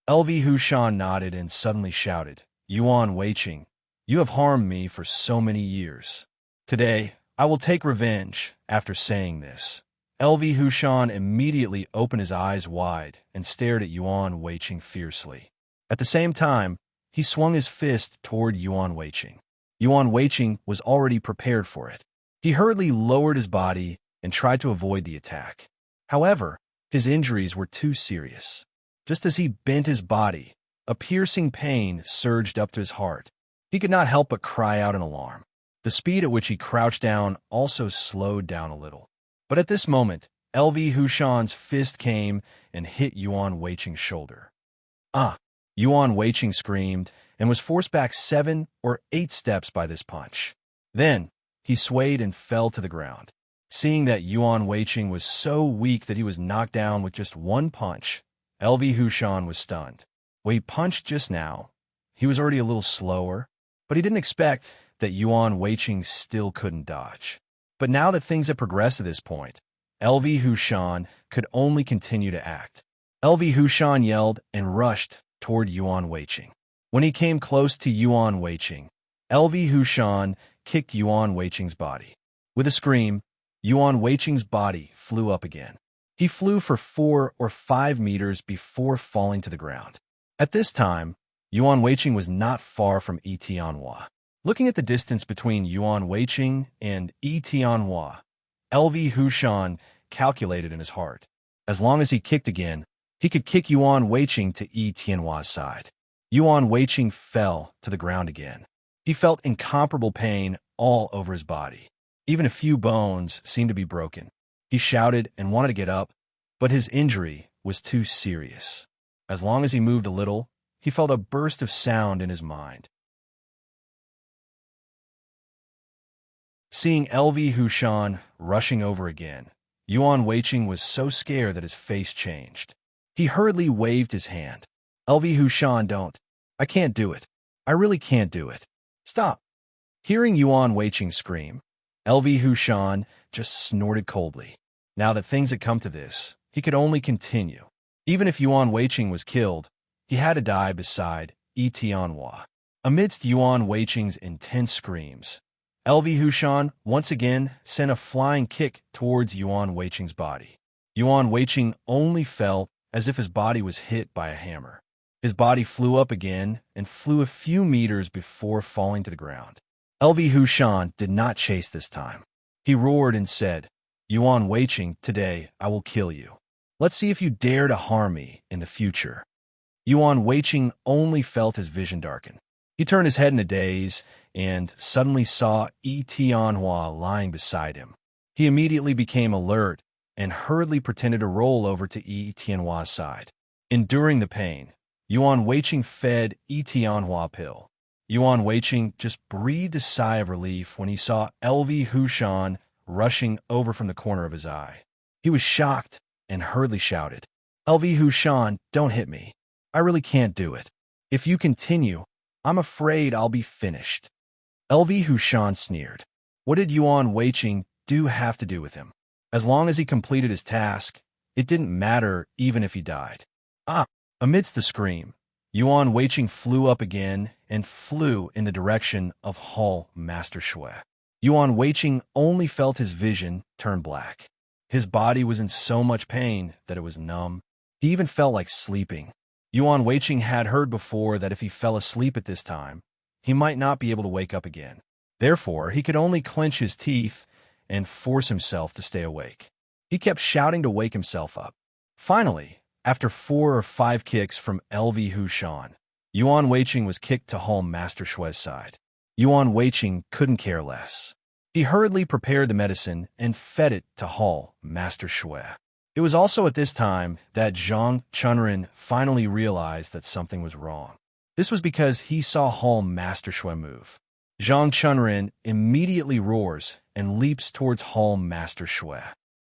LV Hushan nodded and suddenly shouted, Yuan Weiqing, you have harmed me for so many years. Today, I will take revenge. After saying this, LV Hushan immediately opened his eyes wide and stared at Yuan Weiqing fiercely. At the same time, he swung his fist toward Yuan Weiqing. Yuan Weiqing was already prepared for it. He hurriedly lowered his body and tried to avoid the attack. However, his injuries were too serious. Just as he bent his body, a piercing pain surged up to his heart. He could not help but cry out in alarm. The speed at which he crouched down also slowed down a little. But at this moment, LV Hushan's fist came and hit Yuan Weiqing's shoulder. Ah! Yuan Weiqing screamed and was forced back 7 or 8 steps by this punch. Then, he swayed and fell to the ground. Seeing that Yuan Weiqing was so weak that he was knocked down with just one punch, LV Hushan was stunned. When he punched just now, he was already a little slower, but he didn't expect that Yuan Weiqing still couldn't dodge. But now that things had progressed to this point, LV Hushan could only continue to act. LV Hushan yelled and rushed toward Yuan Weiqing. When he came close to Yuan Weiqing, LV Hushan kicked Yuan Weiqing's body. With a scream, Yuan Weiqing's body flew up again. He flew for 4 or 5 meters before falling to the ground. At this time, Yuan Weiqing was not far from Yi Tianhua. Looking at the distance between Yuan Weiqing and Yi Tianhua, LV Hushan calculated in his heart. As long as he kicked again, he could kick Yuan Weiqing to Yi Tianhua's side. Yuan Weiqing fell to the ground again. He felt incomparable pain all over his body. Even a few bones seemed to be broken. He shouted and wanted to get up, but his injury was too serious. As long as he moved a little, he felt a burst of sound in his mind. Seeing LV Hushan rushing over again, Yuan Weiqing was so scared that his face changed. He hurriedly waved his hand. LV Hushan, don't. I can't do it. I really can't do it. Stop. Hearing Yuan Weiqing scream, LV Hushan just snorted coldly. Now that things had come to this, he could only continue. Even if Yuan Weiqing was killed, he had to die beside Yi Tianhua. Amidst Yuan Weiqing's intense screams, LV Hushan once again sent a flying kick towards Yuan Weiqing's body. Yuan Weiqing only felt as if his body was hit by a hammer. His body flew up again and flew a few meters before falling to the ground. LV Hushan did not chase this time. He roared and said, Yuan Weiqing, today I will kill you. Let's see if you dare to harm me in the future. Yuan Weiqing only felt his vision darken. He turned his head in a daze and suddenly saw Yi Tianhua lying beside him. He immediately became alert and hurriedly pretended to roll over to Yi Tianhua's side. Enduring the pain, Yuan Weiqing fed Yi Tianhua a pill. Yuan Weiqing just breathed a sigh of relief when he saw LV Hushan rushing over from the corner of his eye. He was shocked and hurriedly shouted, LV Hushan, don't hit me. I really can't do it. If you continue, I'm afraid I'll be finished. LV Hushan sneered. What did Yuan Weiqing have to do with him? As long as he completed his task, it didn't matter even if he died. Amidst the scream, Yuan Weiqing flew up again and flew in the direction of Hall Master Shui. Yuan Weiqing only felt his vision turn black. His body was in so much pain that it was numb. He even felt like sleeping. Yuan Weiqing had heard before that if he fell asleep at this time, he might not be able to wake up again. Therefore, he could only clench his teeth and force himself to stay awake. He kept shouting to wake himself up. Finally, after 4 or 5 kicks from LV Hushan, Yuan Weiqing was kicked to Hall Master Shui's side. Yuan Weiqing couldn't care less. He hurriedly prepared the medicine and fed it to Hall Master Shui. It was also at this time that Zhang Chunren finally realized that something was wrong. This was because he saw Hall Master Shui move. Zhang Chunren immediately roars and leaps towards Hall Master Shui.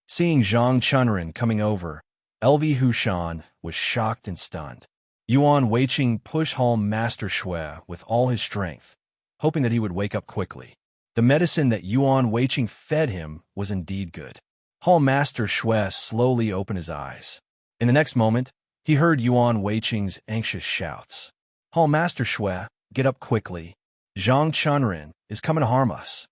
Seeing Zhang Chunren coming over, LV Hushan was shocked and stunned. Yuan Weiqing pushed Hall Master Shui with all his strength, hoping that he would wake up quickly. The medicine that Yuan Weiqing fed him was indeed good. Hall Master Shui slowly opened his eyes. In the next moment, he heard Yuan Weiqing's anxious shouts. Hall Master Shui, get up quickly. Zhang Chunren is coming to harm us.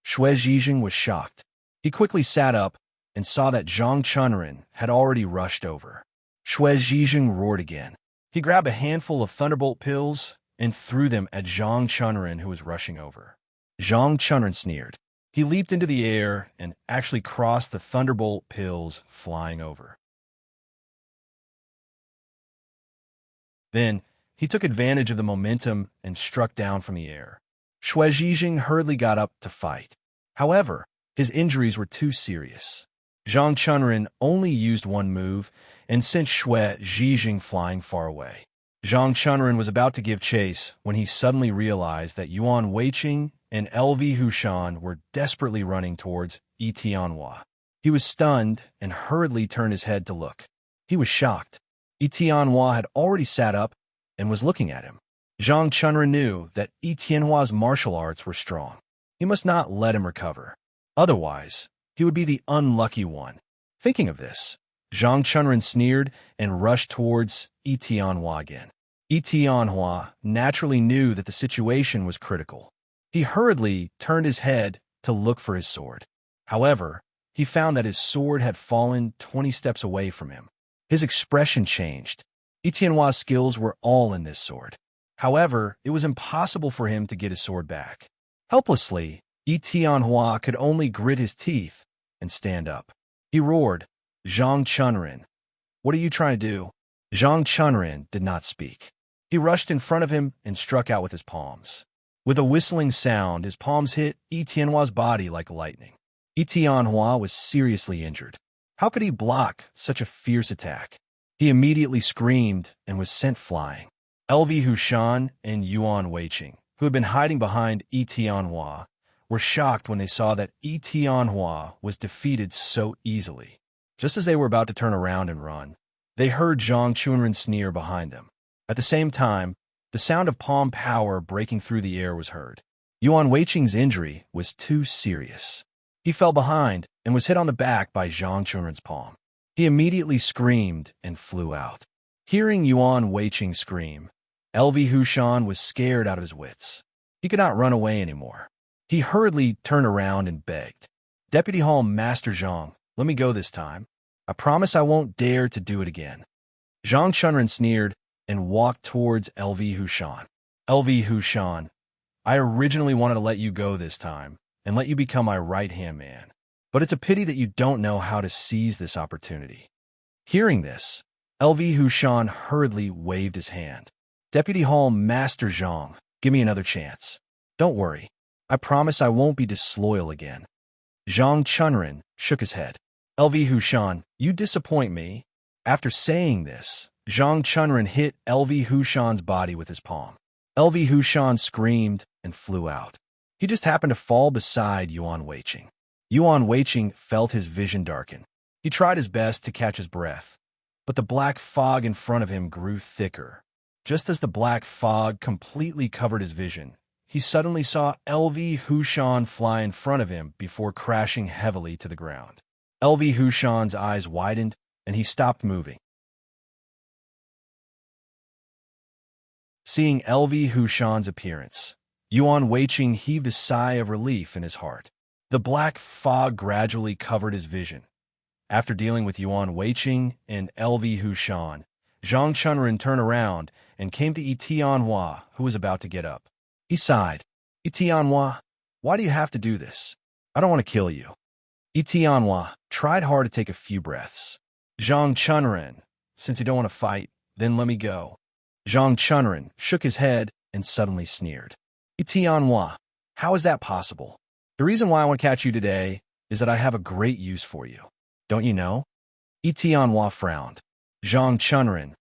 Shui Zhijing was shocked. He quickly sat up and saw that Zhang Chunren had already rushed over. Shui Zhijing roared again. He grabbed a handful of thunderbolt pills and threw them at Zhang Chunren, who was rushing over. Zhang Chunren sneered. He leaped into the air and actually crossed the thunderbolt pills flying over. Then, he took advantage of the momentum and struck down from the air. Shui Zhijing hurriedly got up to fight. However, his injuries were too serious. Zhang Chunren only used one move and sent Shui Zhijing flying far away. Zhang Chunren was about to give chase when he suddenly realized that Yuan Weiqing and LV Hushan were desperately running towards Yi Tianhua. He was stunned and hurriedly turned his head to look. He was shocked. Yi Tianhua had already sat up and was looking at him. Zhang Chunren knew that Yi Tianhua's martial arts were strong. He must not let him recover. Otherwise, he would be the unlucky one. Thinking of this, Zhang Chunren sneered and rushed towards Yi Tianhua again. Yi Tianhua naturally knew that the situation was critical. He hurriedly turned his head to look for his sword. However, he found that his sword had fallen 20 steps away from him. His expression changed. Yi Tianhua's skills were all in this sword. However, it was impossible for him to get his sword back. Helplessly, Yi Tianhua could only grit his teeth and stand up. He roared, Zhang Chunren, what are you trying to do? Zhang Chunren did not speak. He rushed in front of him and struck out with his palms. With a whistling sound, his palms hit Yi Tianhua's body like lightning. Yi Tianhua was seriously injured. How could he block such a fierce attack? He immediately screamed and was sent flying. LV Hushan and Yuan Weiqing, who had been hiding behind Yi Tianhua, were shocked when they saw that Yi Tianhua was defeated so easily. Just as they were about to turn around and run, they heard Zhang Chunren sneer behind them. At the same time, the sound of palm power breaking through the air was heard. Yuan Weiqing's injury was too serious. He fell behind and was hit on the back by Zhang Chunren's palm. He immediately screamed and flew out. Hearing Yuan Weiqing scream, LV Hushan was scared out of his wits. He could not run away anymore. He hurriedly turned around and begged, "Deputy Hall Master Zhang, let me go this time. I promise I won't dare to do it again." Zhang Chunren sneered and walked towards LV Hushan. LV Hushan, I originally wanted to let you go this time and let you become my right-hand man. But it's a pity that you don't know how to seize this opportunity. Hearing this, LV Hushan hurriedly waved his hand. "Deputy Hall Master Zhang, give me another chance. Don't worry. I promise I won't be disloyal again." Zhang Chunren shook his head. "LV Hushan, you disappoint me." After saying this, Zhang Chunren hit LV Hushan's body with his palm. LV Hushan screamed and flew out. He just happened to fall beside Yuan Weiqing. Yuan Weiqing felt his vision darken. He tried his best to catch his breath, but the black fog in front of him grew thicker. Just as the black fog completely covered his vision, he suddenly saw LV Hushan fly in front of him before crashing heavily to the ground. LV Hushan's eyes widened, and he stopped moving. Seeing LV Hushan's appearance, Yuan Weiqing heaved a sigh of relief in his heart. The black fog gradually covered his vision. After dealing with Yuan Weiqing and LV Hushan, Zhang Chunren turned around and came to Yi Tianhua, who was about to get up. He sighed. "Yi Tianhua, why do you have to do this? I don't want to kill you." Yi Tianhua tried hard to take a few breaths. "Zhang Chunren, since you don't want to fight, then let me go." Zhang Chunren shook his head and suddenly sneered. "Yi Tianhua, how is that possible? The reason why I want to catch you today is that I have a great use for you. Don't you know?" Yi Tianhua frowned. "Zhang Chunren,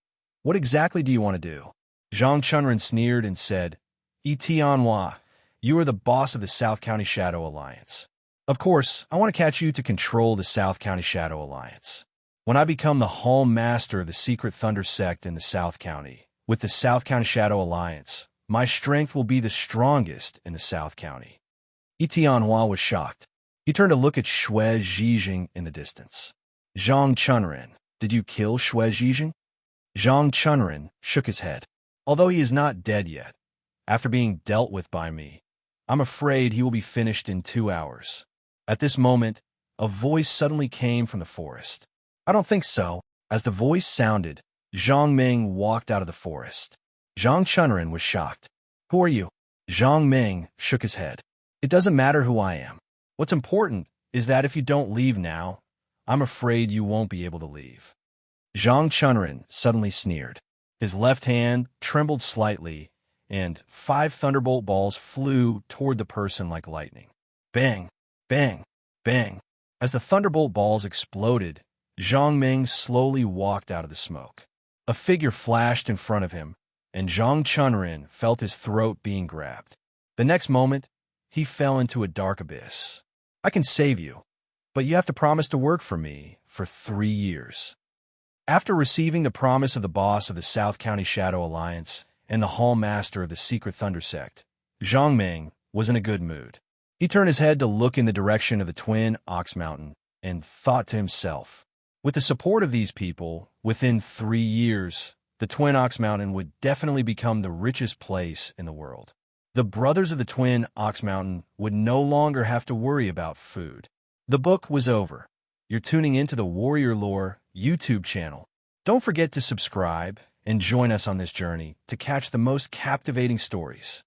what exactly do you want to do?" Zhang Chunren sneered and said, "Yi Tianhua, you are the boss of the South County Shadow Alliance. Of course, I want to catch you to control the South County Shadow Alliance. When I become the Hall Master of the Secret Thunder Sect in the South County, with the South County Shadow Alliance, my strength will be the strongest in the South County." Yi Tianhua was shocked. He turned to look at Xue Zhijing in the distance. "Zhang Chunren, did you kill Xue Zhijing?" Zhang Chunren shook his head. "Although he is not dead yet, after being dealt with by me, I'm afraid he will be finished in 2 hours." At this moment, a voice suddenly came from the forest. "I don't think so." As the voice sounded, Zhang Ming walked out of the forest. Zhang Chunren was shocked. "Who are you?" Zhang Ming shook his head. "It doesn't matter who I am. What's important is that if you don't leave now, I'm afraid you won't be able to leave." Zhang Chunren suddenly sneered. His left hand trembled slightly, and 5 thunderbolt balls flew toward the person like lightning. Bang, bang, bang. As the thunderbolt balls exploded, Zhang Ming slowly walked out of the smoke. A figure flashed in front of him, and Zhang Chunren felt his throat being grabbed. The next moment, he fell into a dark abyss. "I can save you, but you have to promise to work for me for 3 years." After receiving the promise of the boss of the South County Shadow Alliance and the Hall Master of the Secret Thunder Sect, Zhang Ming was in a good mood. He turned his head to look in the direction of the Twin Ox Mountain and thought to himself, with the support of these people, within 3 years, the Twin Ox Mountain would definitely become the richest place in the world. The brothers of the Twin Ox Mountain would no longer have to worry about food. The book was over. You're tuning into the Warrior Lore YouTube channel. Don't forget to subscribe and join us on this journey to catch the most captivating stories.